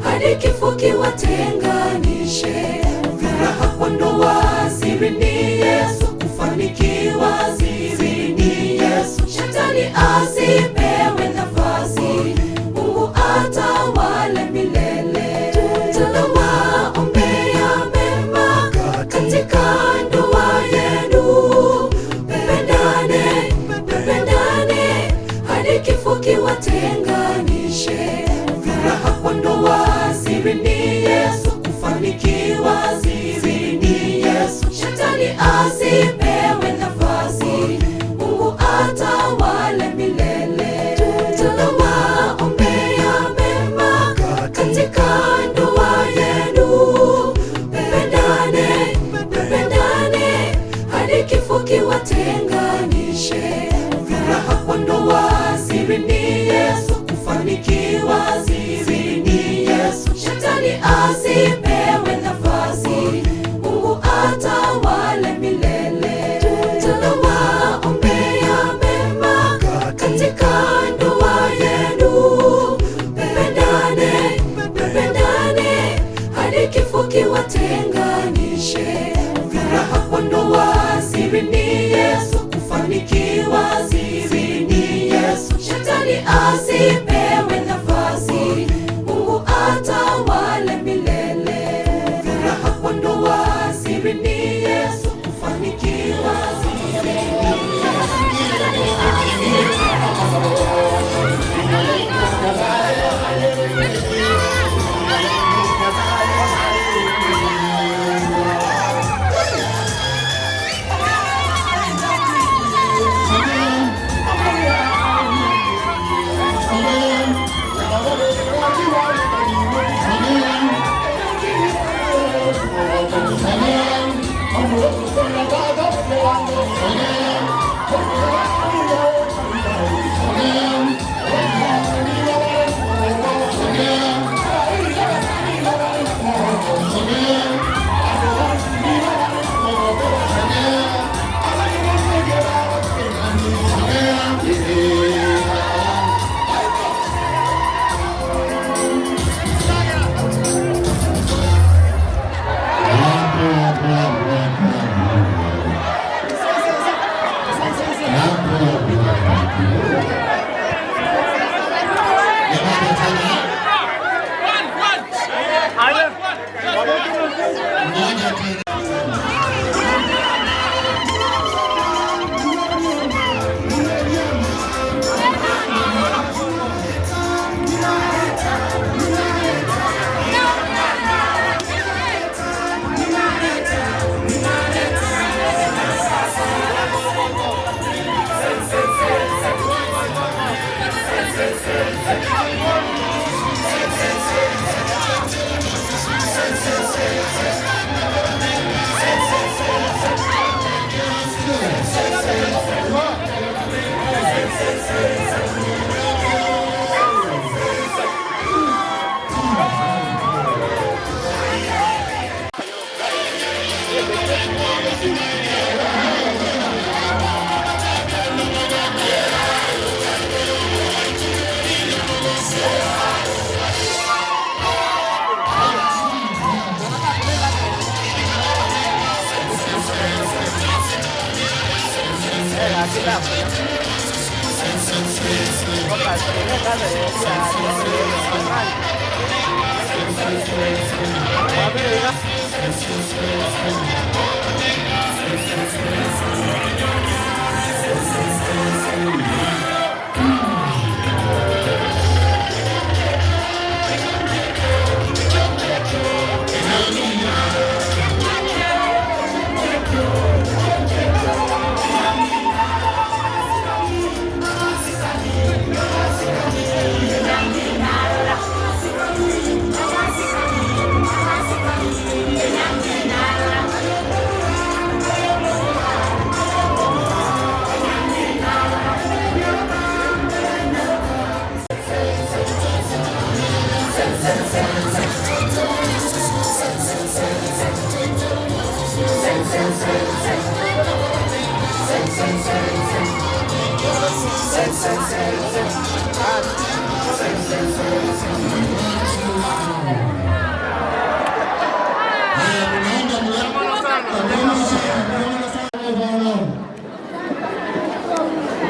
hadi kifo kiwatenganishe. Furaha kwa ndoa siri ni Yesu, kufanikiwa siri ni Yesu. Shetani asipewe nafasi, Mungu atawale milele. Tunawaombea mema katika ndoa yenu, mpendane hadi kifo kiwatenganishe. Furaha kwa ndoa siri ni Yesu, kufanikiwa siri ni Yesu. Shetani asipewe nafasi, Mungu atawale milele. Tunawaombea mema katika ndoa yenu, mpendane hadi kifo kiwatenganishe. Furaha kwa ndoa siri ni Yesu, kufanikiwa siri ni Yesu. Shetani asipewe nafasi, Mungu atawale milele. Tunawaombea mema katika ndoa yenu, mpendane hadi kifo kiwatenganishe. Furaha kwa ndoa siri ni Yesu, kufanikiwa siri ni Yesu. Shetani asipewe nafasi, Mungu atawale milele. Furaha kwa ndoa siri ni Yesu, kufanikiwa siri ni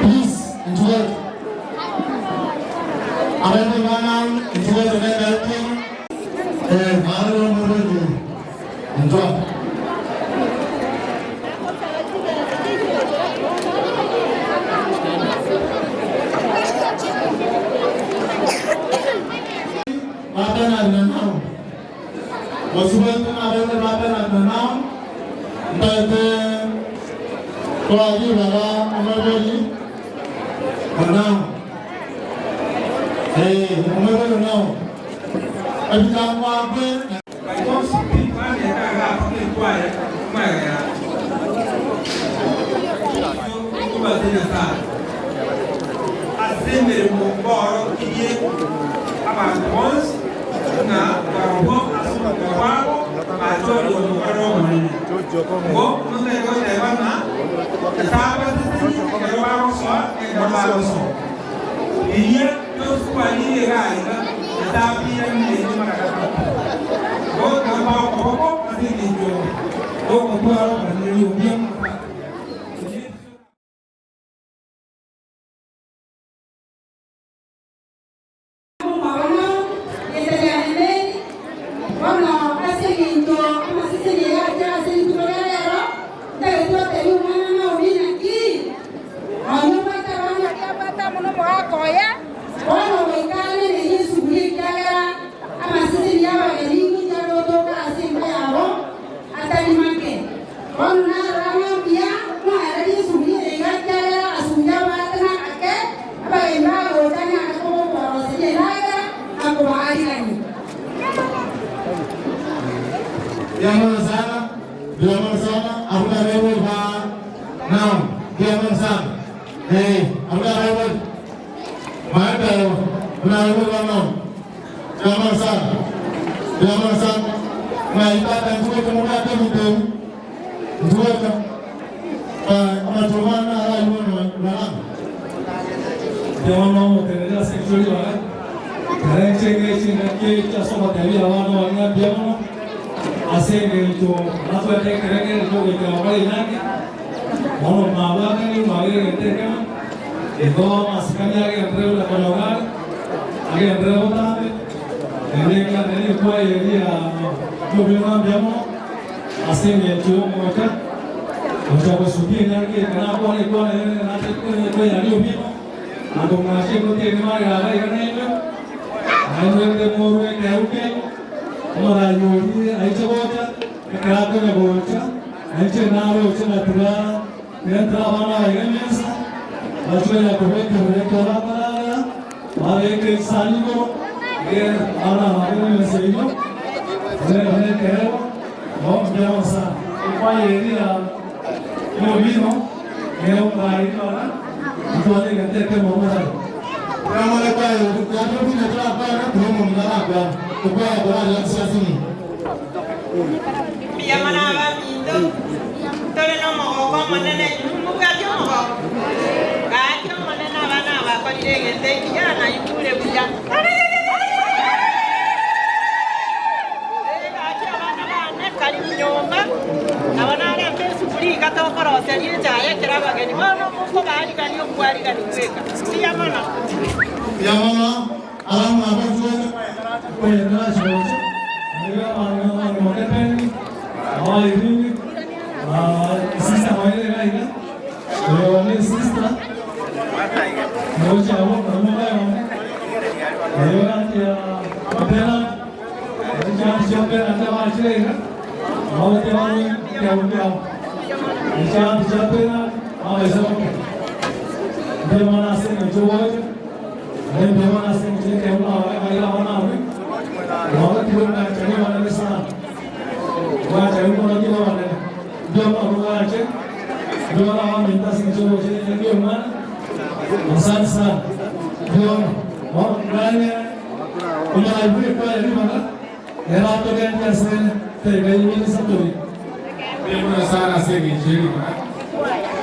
Please enjoy. Enjoy the welcome. Enjoy.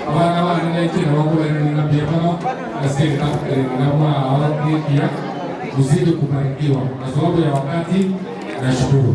Abana naikina wakuwa na biashara asili na wao pia uzidi kubarikiwa kwa sababu ya wakati na shukuru.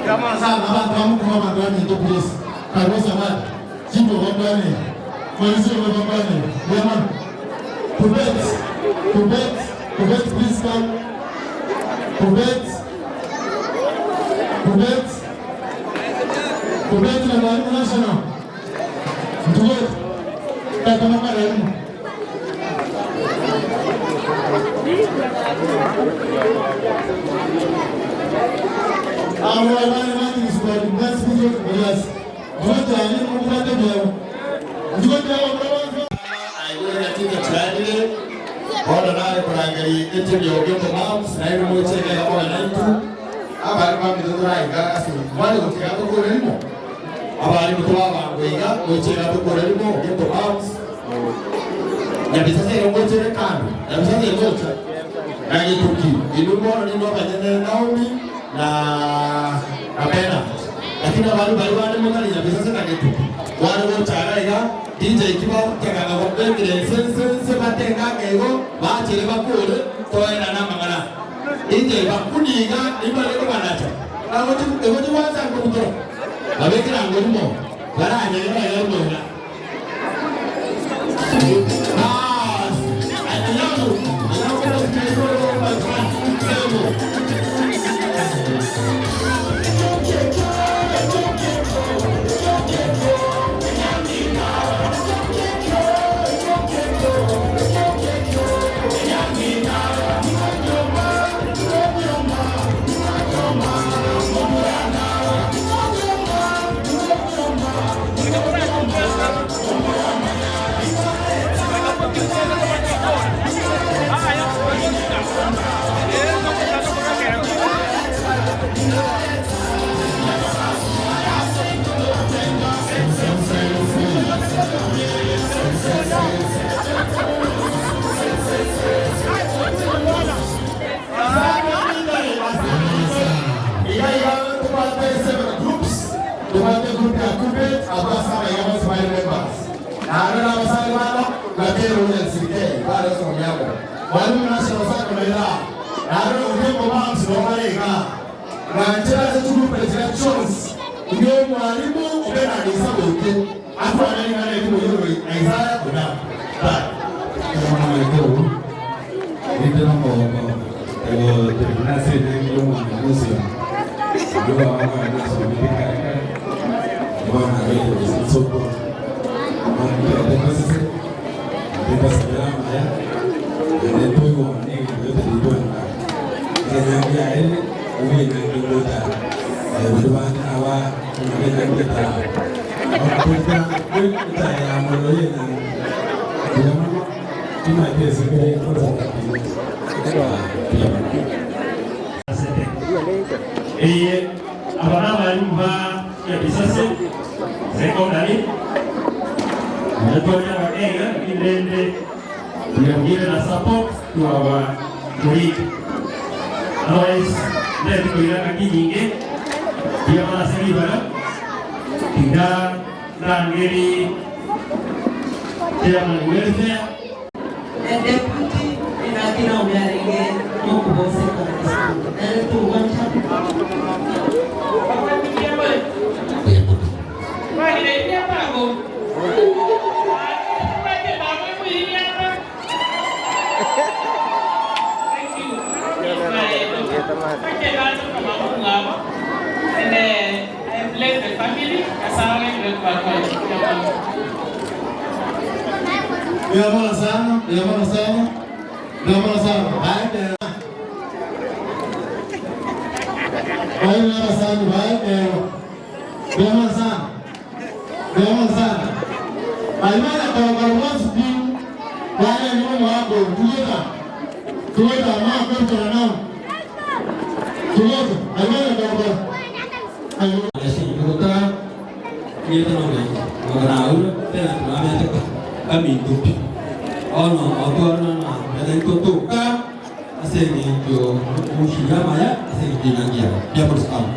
Kama sana abantu bamukuma mandani ndo please. Karosa mali. Jibo wabane. Mwanzo wabane. Yaman. Kubet please come. Kubet na mwalimu national. Ndio. Kama mwalimu. Lakini wale mwana ya pesa sana kitu. Wale wote anaika DJ kibao kaka kwa mbele sense batenga kego baachile bakule toera na mangana. DJ bakuniga ibale ko banacha. Abo tu waza ko mutoro. Abekira ngolimo. Baranya ya ngolimo. Walimu national sako na ila naro utembo bounce no marega na ncheza zetu presentations ndio mwalimu ubena disabu tu afa nani nani ndio yule Isaiah kuna but kama ndio ndio mambo kwa terminasi ndio mwanzo ndio mama ndio sibika bwana ndio soko ndio sasa ndio salama ya ndio yote ndio na ile uwe na ngota ndio hawa ndio ngota kwa kuta ya moloye na ndio kama pesa kwa kwanza abana balimu ba ya bisase sekondari natonya bakega ilende tuyaongere na support to our colleague. Otherwise, let's go ilaka kinyinge dia masih bala tinggal nangeri dia menguasai deputy inakina umiarige mukubose kanisa dan tu wancha and I bless the family. Biar sana. Baik, wako tuweka mama kwa nao tuweka alwana baba Ayuda kita nongeng mengenal dan namanya itu kami hidup ono na ada itu tuka asing itu usia maya asing dinangia dia bersama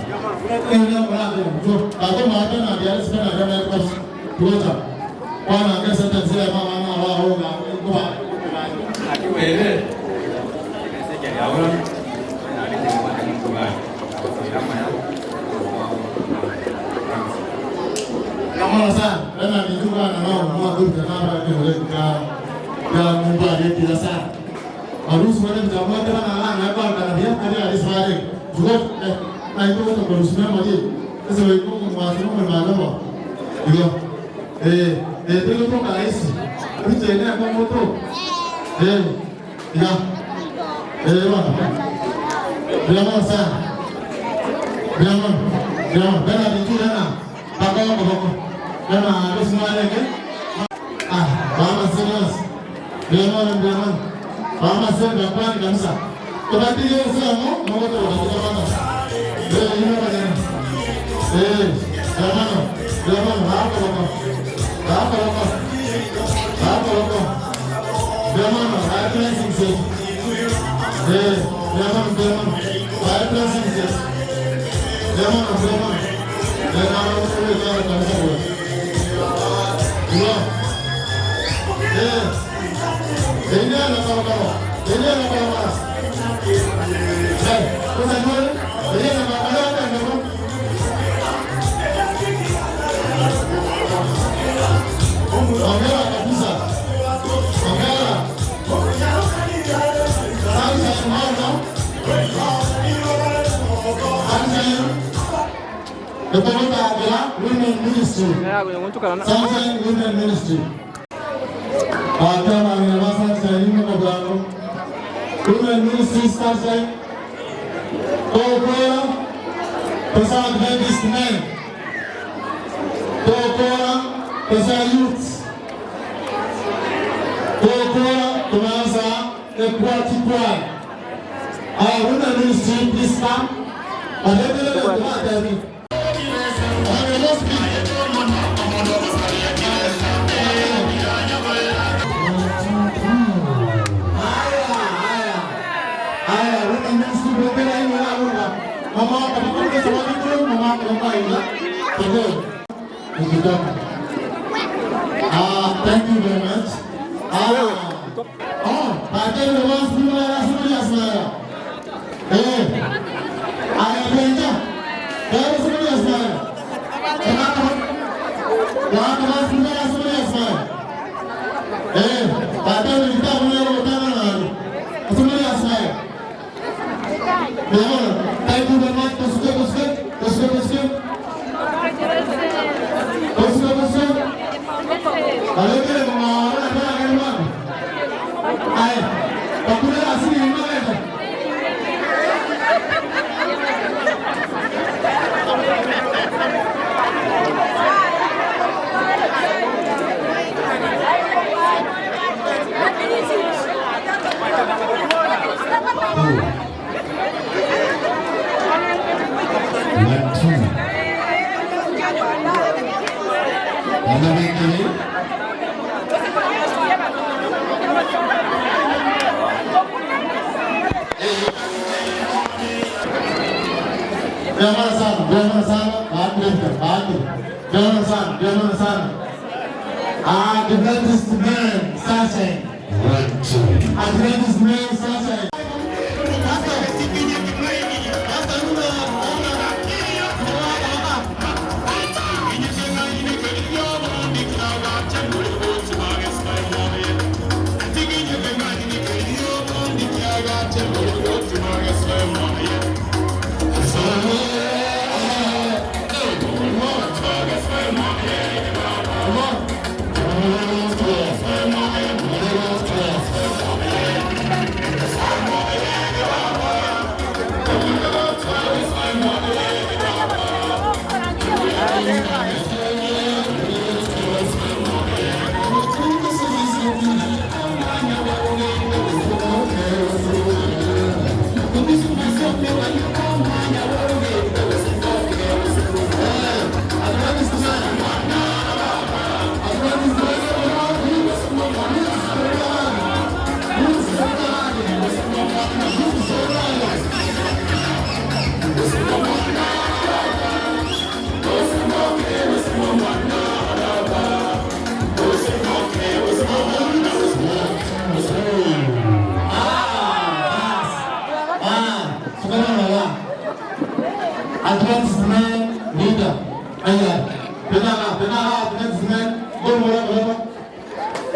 ini orang itu kalau mata na dia sebenarnya ada mereka tuweka wana kesa tanzia mama wao na kwa akiwele kesa jadi orang ada di mana itu kan Kamu rasa, karena itu kan nama berkenaan dengan mereka yang membuat dia tidak sah. Harus mereka jaman dengan anak karena dia kerja di sana. Juga, itu untuk berusaha lagi. Sesuai itu masih mau bermalam apa? Iya. Itu itu guys. Ini jadi apa motor? Iya. Mana? Berapa sah? Berapa? Karena itu mana? Apa? Karena harus mana kan? Mama serius. Biaman. Mama serius depan kamsa. Tetapi dia sama mau tu kita mana? Ini apa ni? Biaman. Apa? Biaman. Ada yang sih. Biaman. Ada yang sih. Biaman. Dan orang tu dia kamsa. Ini apa? Kita adalah Women Ministry. Sunshine Women Ministry. Ada yang masuk sini mengajar. Women Ministry Sunshine. Tokora pesawat Adventist men. Tokora pesawat youth. Tokora tunaanza equality plan. Women Ministry please come. Adele ndio thank you very much. Pakai lepas semua semua. Ayah beja. Kalau semua semua. Kenapa? Wah semua. Pakai kita punya utama semua semua. Thank you very much. Terus. Kalau kita mau orang mana? Ay, aku dah asli ni mana? Jangan sana. Adventist man, Sunshine. Adventist man, Sunshine.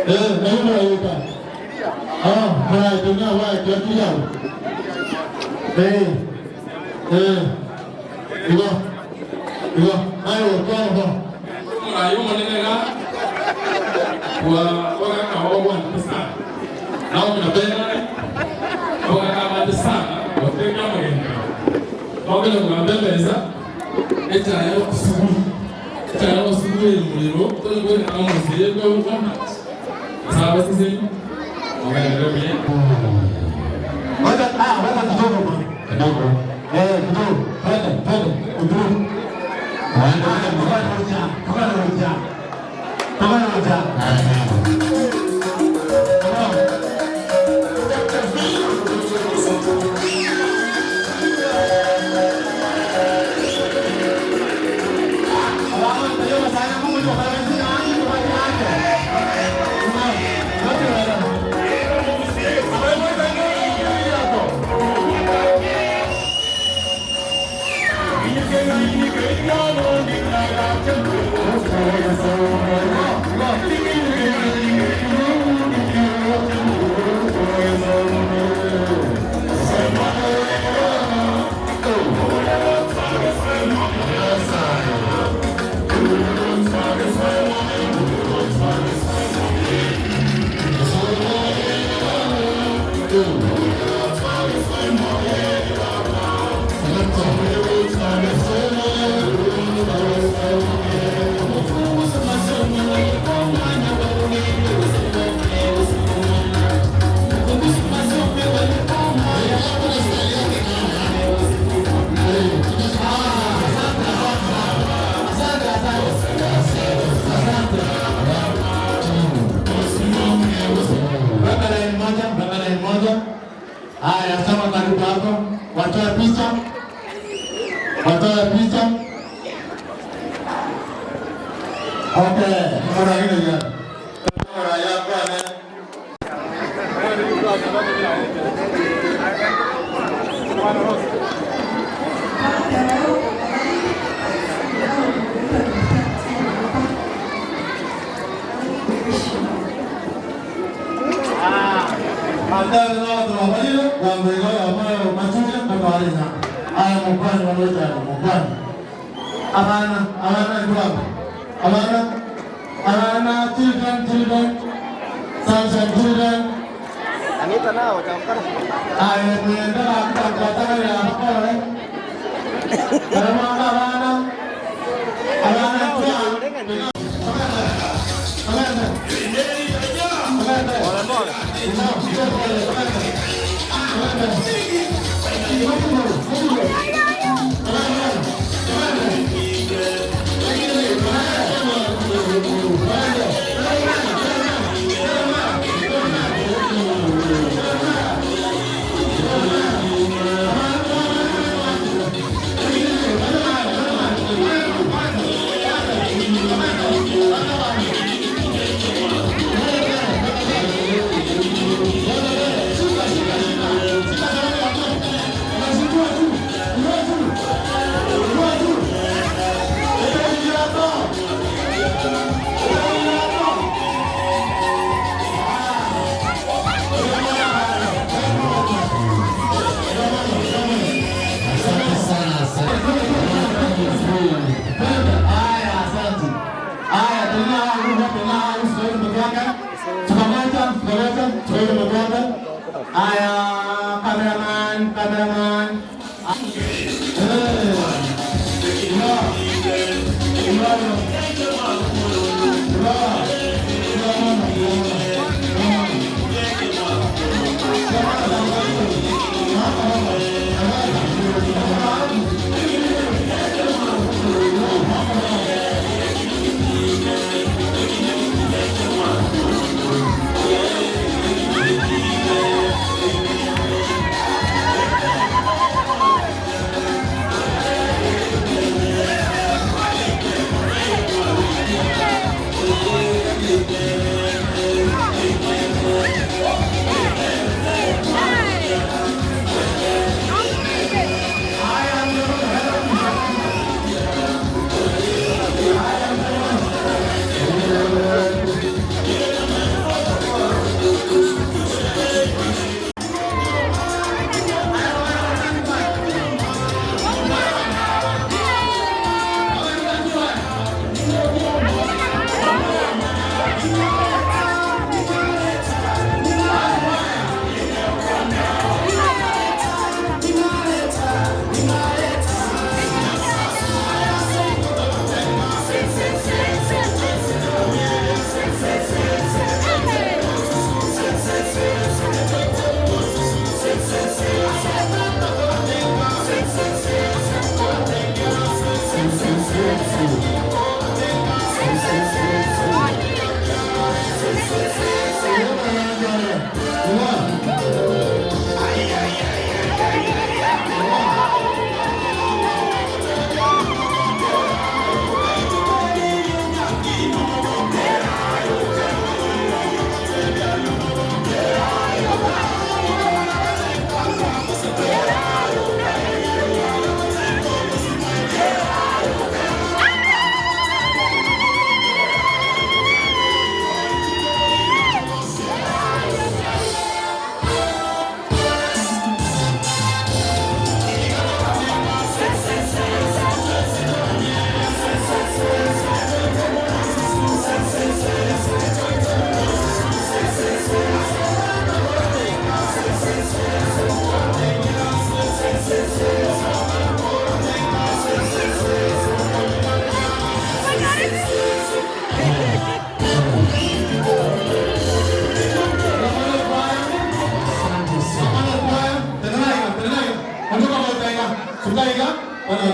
Naomba yuka. Mara dunia wa kia. Igo. Ayo kwa. Ayo mwanenga. Kwa kama wabwana pesa. Nao mnapenda. Kwa kama pesa. Watenga mwenga. Wabele kunabembeza. Eta yao kusubu. Eta yao kusubu muliro. Tole na amuzie kwa ukoma. Sawa sisi. Wakaendelea bien. Wacha kidogo bwana. Kidogo. Kidogo. Pale. Kidogo. Haya, sema karibu hapo. Watoa picha. Okay, mara hii ya. Mara ya bwana. Ada na tunafanya kwa mbele ambayo machuja na kawaida. Haya mkwani wanaoita mkwani. Abana children. Sunshine children. Anita nao kampara. Haya tunaenda kwa tayari hapa. Kama abana cameraman.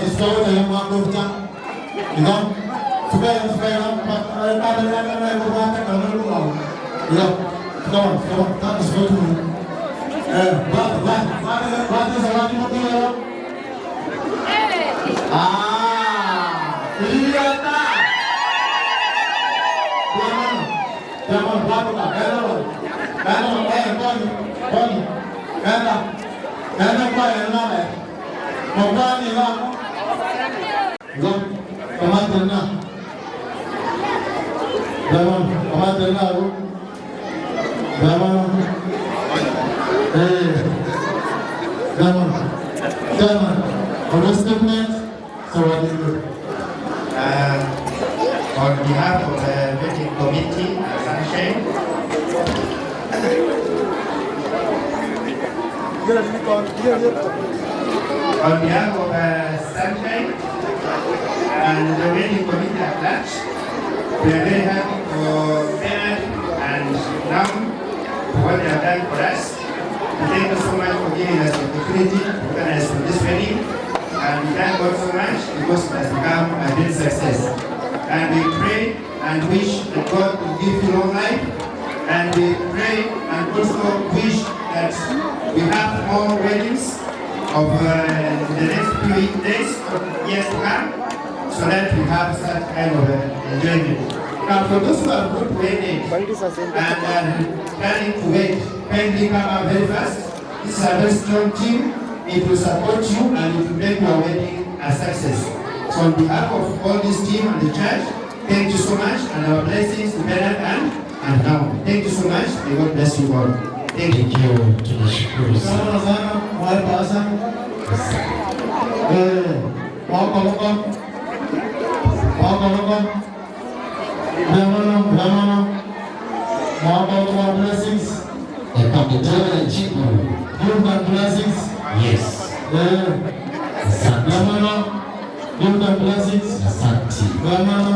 discover the one of them. You know, today is very long, but I don't want to know. You know, come on, that is good. What is the one you want to know? Iyata. Jangan buat apa? Kalau apa yang mana? Mau ni lah. Jangan kemana? Jangan kemana? Jangan. Understand? So what do you do? On behalf of the meeting committee, Sunshine, on behalf of Sunshine and the meeting committee at large, we are very happy for Bernard and Nam for what they have done for us. Thank you so much for giving us the opportunity to organize for this wedding. And we thank God so much because it has become a great success. And we pray and wish that God will give you long life. And we pray and also wish that we have more weddings of the next few days or years to come, so that we have such kind of enjoyment. Now for those who are good wedding and planning to wait, kindly come out very fast. This is a very strong team. It will support you and it will make your wedding a success. So on behalf of all this team and the church, thank you so much and our blessings to Bernard and now. Thank you so much. May God bless you all. Thank you. Blessings. Blessings. Yes. Ramana, give them blessings. Ramana.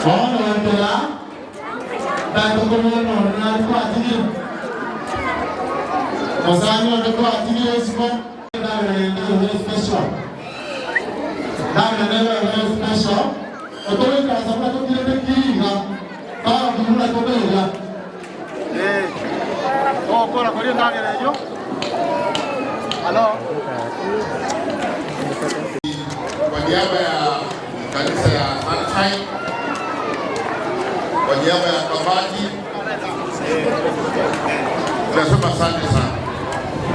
All the way to la. Back to the one on the party. Masani on the party is one. Very special. That is very special. Otoe kasama to kile kinga. Ah, kuna kobela. Oh, kora kori ndani ya hiyo. Hello. Kwa niaba ya kanisa ya Sunshine, kwa niaba ya kamati, tunasema asante sana.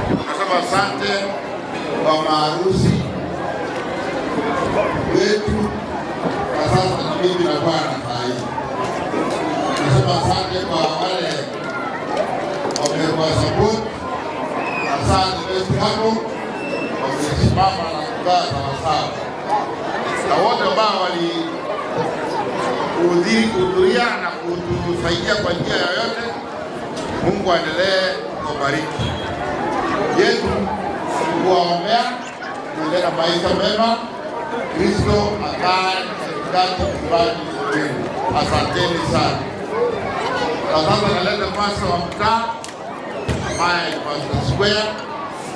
Tunasema asante kwa maharusi wetu. Sasa mimi na bwana hai. Nasema asante kwa wale wamekuwa support. Asante best hapo wamesimama na kukaa sawasawa. Na wote ambao walihudhuria na kutusaidia kwa njia yoyote, Mungu aendelee kubariki. Yetu kuwaombea kuendelea maisha mema. Kristo akae katikati kubali wenu. Asanteni sana. Na sasa naleta pasta wa mtaa ambaye ni Pastor Square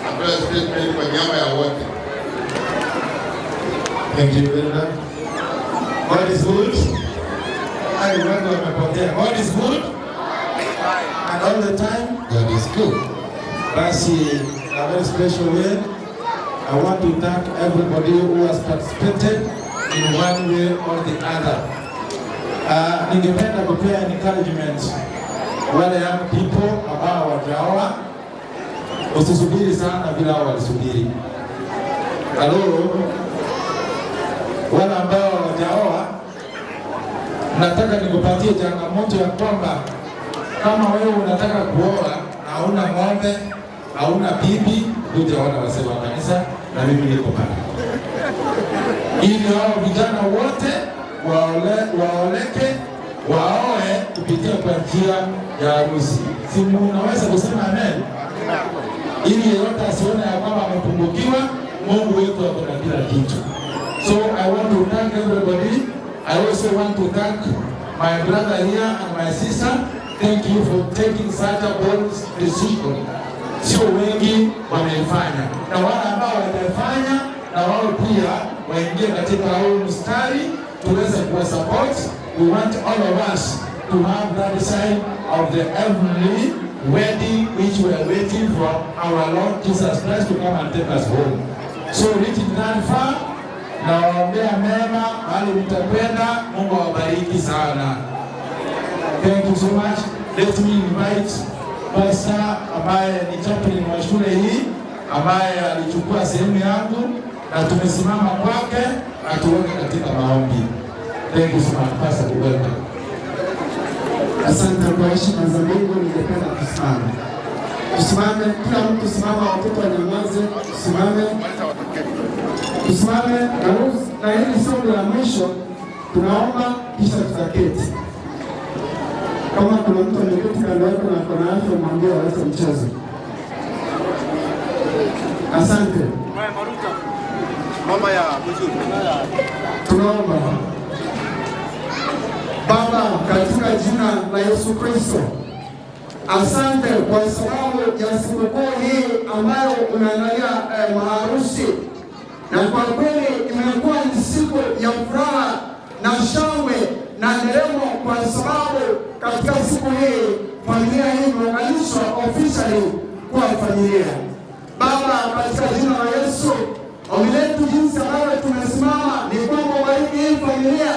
ambaye statement kwa niaba ya wote. Thank you very much. God is good. I remember my brother. God is good. And all the time, God is good. That's a very special way. I want to thank everybody who has participated in one way or the other. Ningependa kupea encouragement wale young people ambao wajaoa, usisubiri sana vile hao walisubiri. Halo, wale ambao wajaoa, nataka nikupatie changamoto ya kwamba kama wewe unataka kuoa na hauna ng'ombe, hauna bibi, hujaona wazee wa kanisa na mimi niko pale. Ili hao vijana wote waoleke, waoe kupitia kwa njia ya harusi. Si unaweza kusema amen? Ili yeyote asione ya kwamba amepungukiwa, Mungu wetu ako na kila kitu. So I want to thank everybody. I also want to thank my brother here and my sister Thank you for taking such a bold decision. Sio wengi wanaifanya, na wale ambao wanaifanya na wao pia waingie katika huu mstari tuweze kuwa support. We want all of us to have that sign of the heavenly wedding which we are waiting for our Lord Jesus Christ to come and take us home. So reaching that far, na waombea mema hali mtapenda. Mungu awabariki sana. Thank you so much. Let me invite Pastor ambaye ni chaplain wa shule hii ambaye alichukua sehemu yangu na tumesimama kwake na tuone katika maombi. Thank you so much, Pastor Kuweka. Asante kwa heshima za Mungu, ningependa tusimame. Tusimame, kila mtu simama, watoto wanyamaze, tusimame. Tusimame na hili somo la mwisho tunaomba kisha tutaketi. Kama kuna mtu ameketi kando yako na kuna afya, mwambie aweze mchezo. Asante. Mama ya mzuri. Tunaomba. Baba, katika jina la Yesu Kristo, asante kwa sababu ya sikukuu hii ambayo unaangalia maharusi, na kwa kweli imekuwa ni siku ya furaha na shangwe na nderemo, kwa sababu katika siku hii familia hii imeunganishwa officially kuwa familia. Baba, katika jina la Yesu, ombi letu jinsi ambavyo tumesimama ni kwamba wabariki hii familia,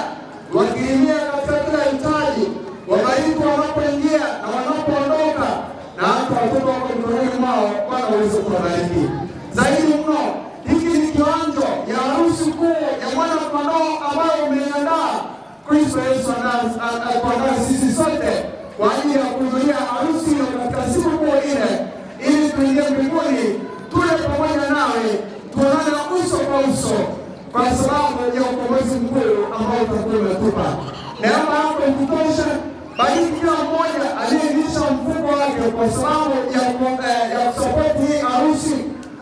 wakirimia katika kila hitaji, wabariki wanapoingia na wanapoondoka, na hata watoto wako mikononi mwao, Bwana uweze kuwabariki. Zaidi mno, hiki ni kiwanja ya harusi kuu ya mwana kondoo ambayo umeiandaa Kristo Yesu anakuandaa sisi sote kwa ajili ya kuhudhuria harusi hiyo katika siku kuu ile, ili tuingie mbinguni tule pamoja nawe, tuonane uso kwa uso, kwa sababu ya ukombozi mkuu ambao utakuwa umetupa. Neema yako ikutoshe, bariki kila mmoja aliyeingisha mfuko wake kwa sababu ya kusapoti hii harusi,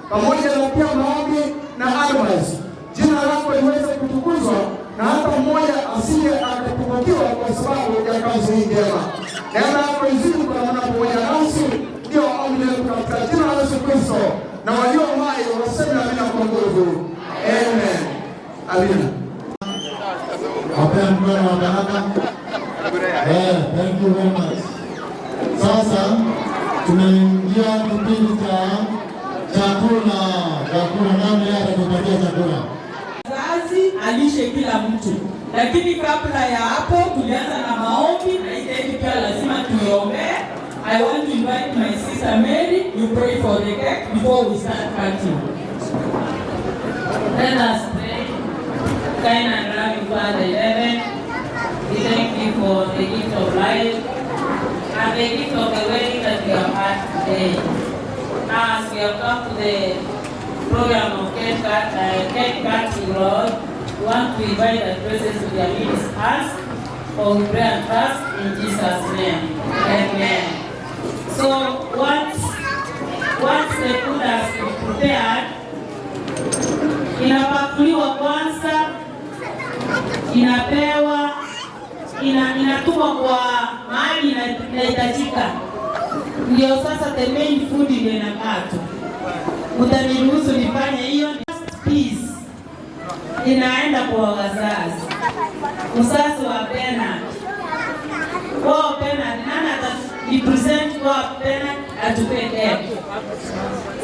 pamoja na pia maombi na advice. Jina lako liweze kutukuzwa na hata mmoja asije akapungukiwa kwa sababu ya kazi hii njema. Neema yako izidi kwa maana pamoja nasi, ndio ombi letu katika jina la Yesu Kristo, na walio hai waseme amina kwa nguvu. Amen. Amina. Wapea mkono wa baraka. Thank you very much. Sasa tunaingia kipindi cha chakula. Nani hata kupatia chakula? Mzazi alishe kila mtu, lakini kabla ya hapo tulianza na maombi, na hii pia lazima tuiombe. I want to invite my sister Mary, you pray for the cake before we start cutting. Let us pray. Kind and loving Father in heaven, we thank you for the gift of life and the gift of the wedding that we have had today. As we have come to the program of cake cutting, Lord, we want to invite the presence of your midst us, for we pray and trust in Jesus' name. Amen. So once the food has been prepared, inapakuliwa kwanza, inapewa, inatumwa kwa mahali inahitajika, ndio sasa the main food ndio inakatwa. Mtaniruhusu nifanye hiyo. First piece inaenda kwa wazazi, mzazi wa Bernard. Kwa Bernard, nani atarepresent kwa Bernard atupeleke?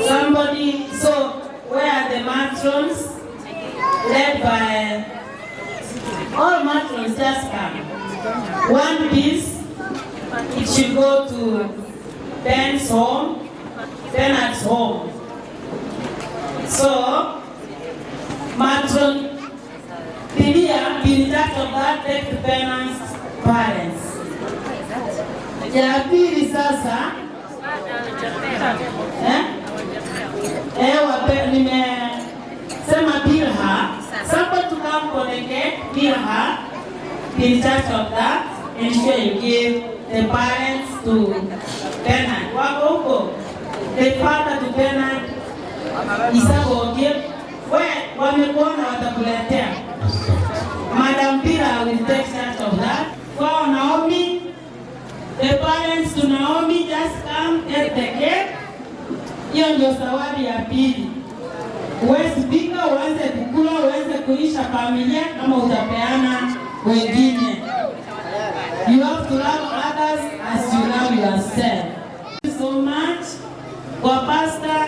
Somebody, so where are the matrons? Led by all matrons, just come. One piece, it should go to Ben's home, Bernard's home. So, matron, be that of that, take to Bernard's parents. Ya pili sasa, nimesema Bilha, somebody to come connect Bilha, be that of that, ensure you give the parents to Bernard. Wako huko, the father to Bernard, Isago give, wamekuona watakuletea. Madam Bilha will take charge of that. Kwa Naomi, The parents to Naomi, just come get the cake. Hiyo ndio zawadi ya pili. Uweze pika, uweze kukula, uweze kulisha familia kama utapeana wengine. You have to love others as you love yourself. Thank you so much. Kwa pastor,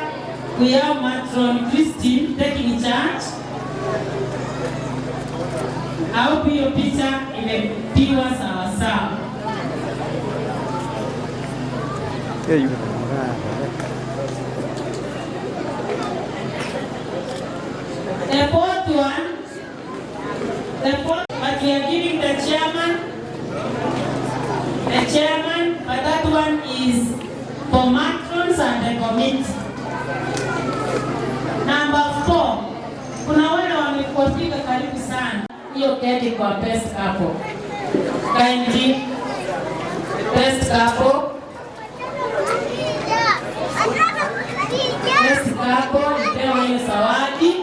we have Matron Christine taking charge. I hope hiyo picha imepigwa sawa sawa. The fourth one, but we are giving the chairman, but that one is for matrons and the committee. Number 4, kuna wale wamefika karibu sana. Hiyo keki kwa best couple. Kindly, best couple. Best couple, mpewa hiyo zawadi.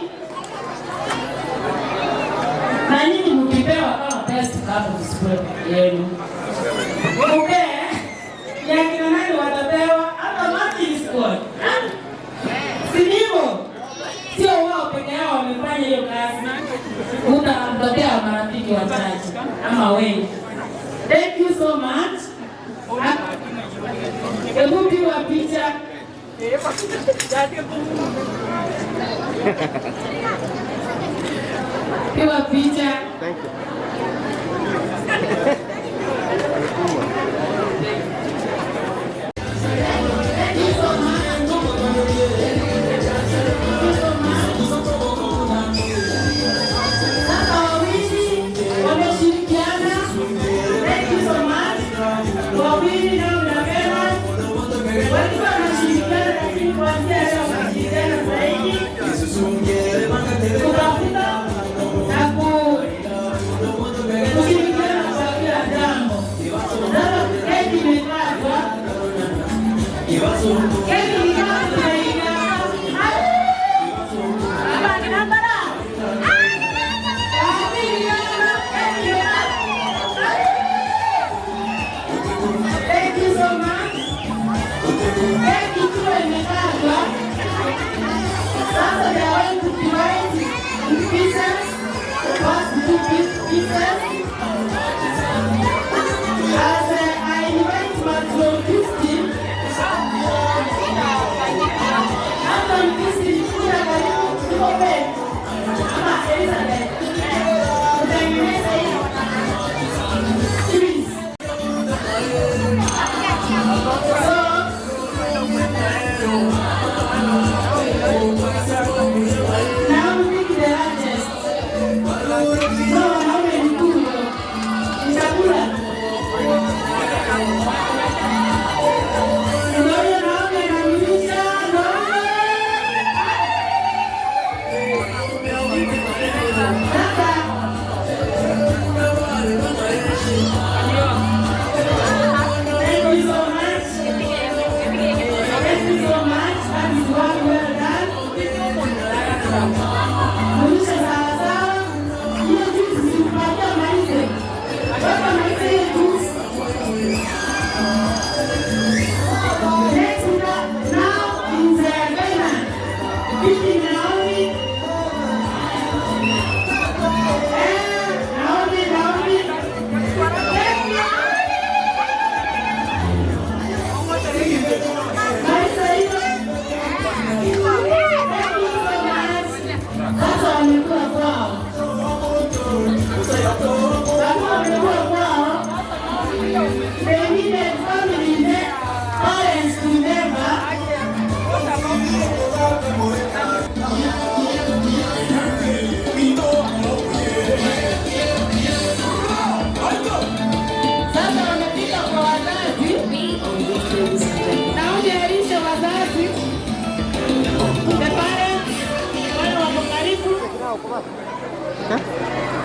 Na nyinyi mkipewa kama best couple msipwe yenu. Okay. Ya kina nani watapewa? Hata Martin Scott. Sivyo? Sio wao peke yao wamefanya hiyo kazi. Utampatia marafiki wachache ama wengi. Thank you so much. Hebu piga picha. Piga picha. Thank you.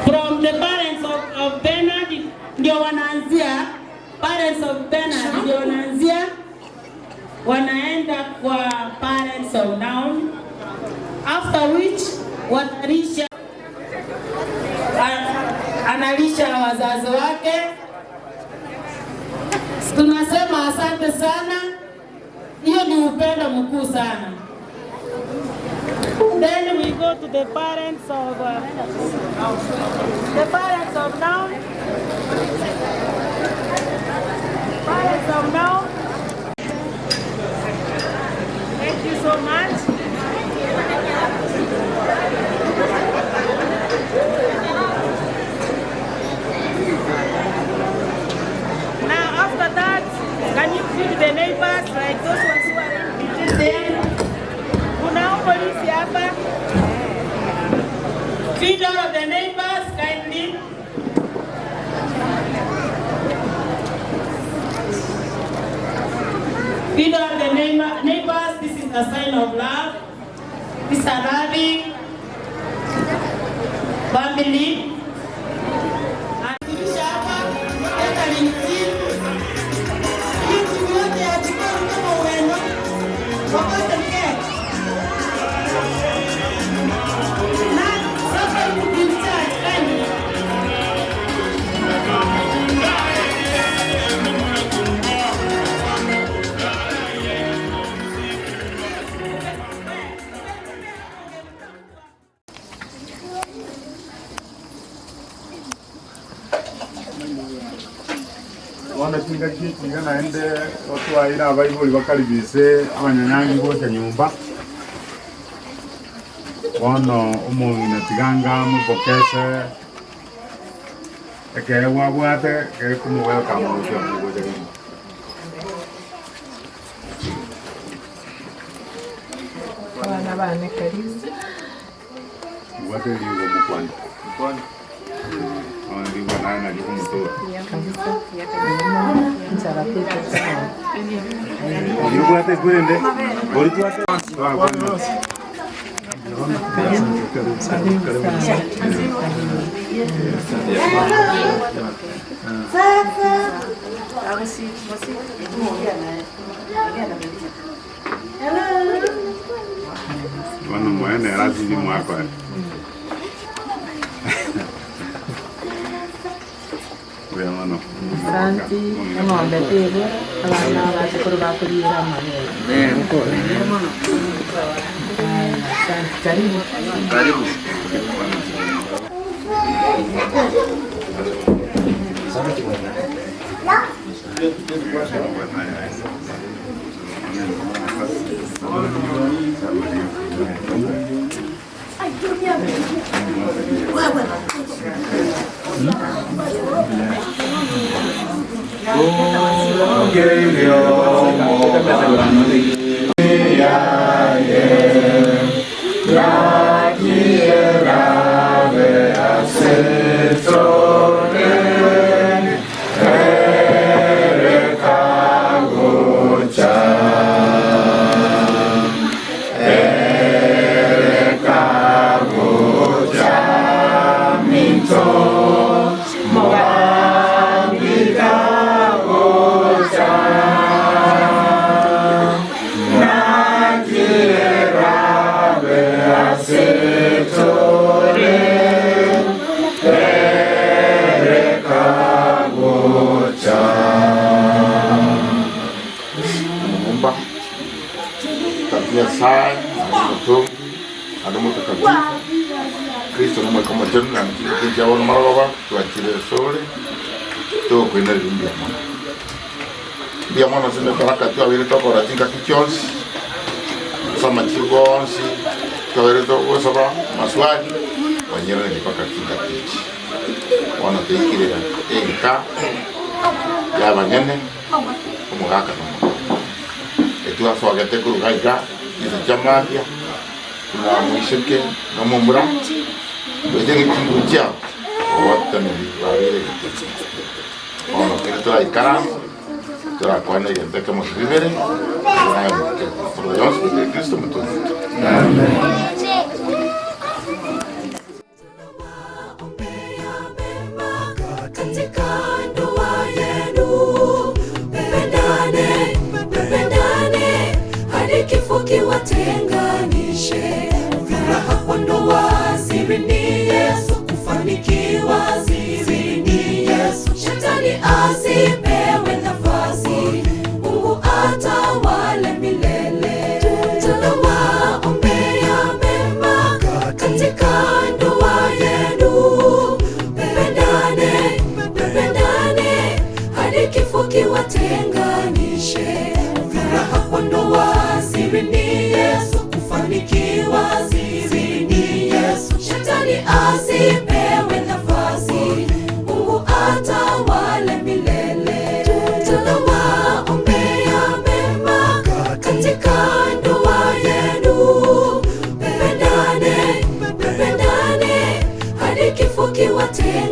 From the parents of Bernard ndio wanaanzia, parents of Bernard ndio wanaanzia, wanaenda kwa parents of Naomi, after which watalisha, analisha wazazi wake. Tunasema asante sana. Hiyo ni upendo mkuu sana. Then we go to the parents of now. Parents of now. Thank you so much. Now after that, can you feed the neighbors like those ones who are in between them? Kunao polisi hapa. Feed all of the neighbors kindly. Feed all of the neighbors. This is a sign of love. This is a loving family. Wana tinga kitinga naende watu waira abaibuli bakaribise abanyanyangi bose nyumba wano umugine tiganga mupokese ekewa bwate ke kumuweka mwisho mgoje nyumba Wana bane karibu bwate ligo mukwani ndi wana ndi kumutoa kabisa yakanyuma nzara pete sana ndio bwate kwende boli tuate Bueno, bueno, era así mismo acá. Bueno, Santi, no ande tele, abana baje kurba kulira mane. Santi, karibu. Karibu. Santi bwana. Kristo no mweka matendo na mkija wana maraba tuachile sole to kwenda limbia mwana bia mwana sema baraka tu awele toko ratinga kichonsi sama chigonsi kawele toko osaba maswali wanyera ni paka kinga kichi wana teikile enka ya bangene umugaka no etu aso agate kurugaika iza jamapia na mwishike na mumbra Bejeng itu jam, buat ni lari itu. Orang kita lagi karam, kita akuan lagi kita kamu sendiri. Orang kita perlu seperti Kristo betul. Katika ndoa yenu, mpendane hadi kifo kiwatenganishe. Furaha kwa ndoa siri ni Yesu, kufanikiwa siri ni Yesu. Shetani asipewe nafasi. tena.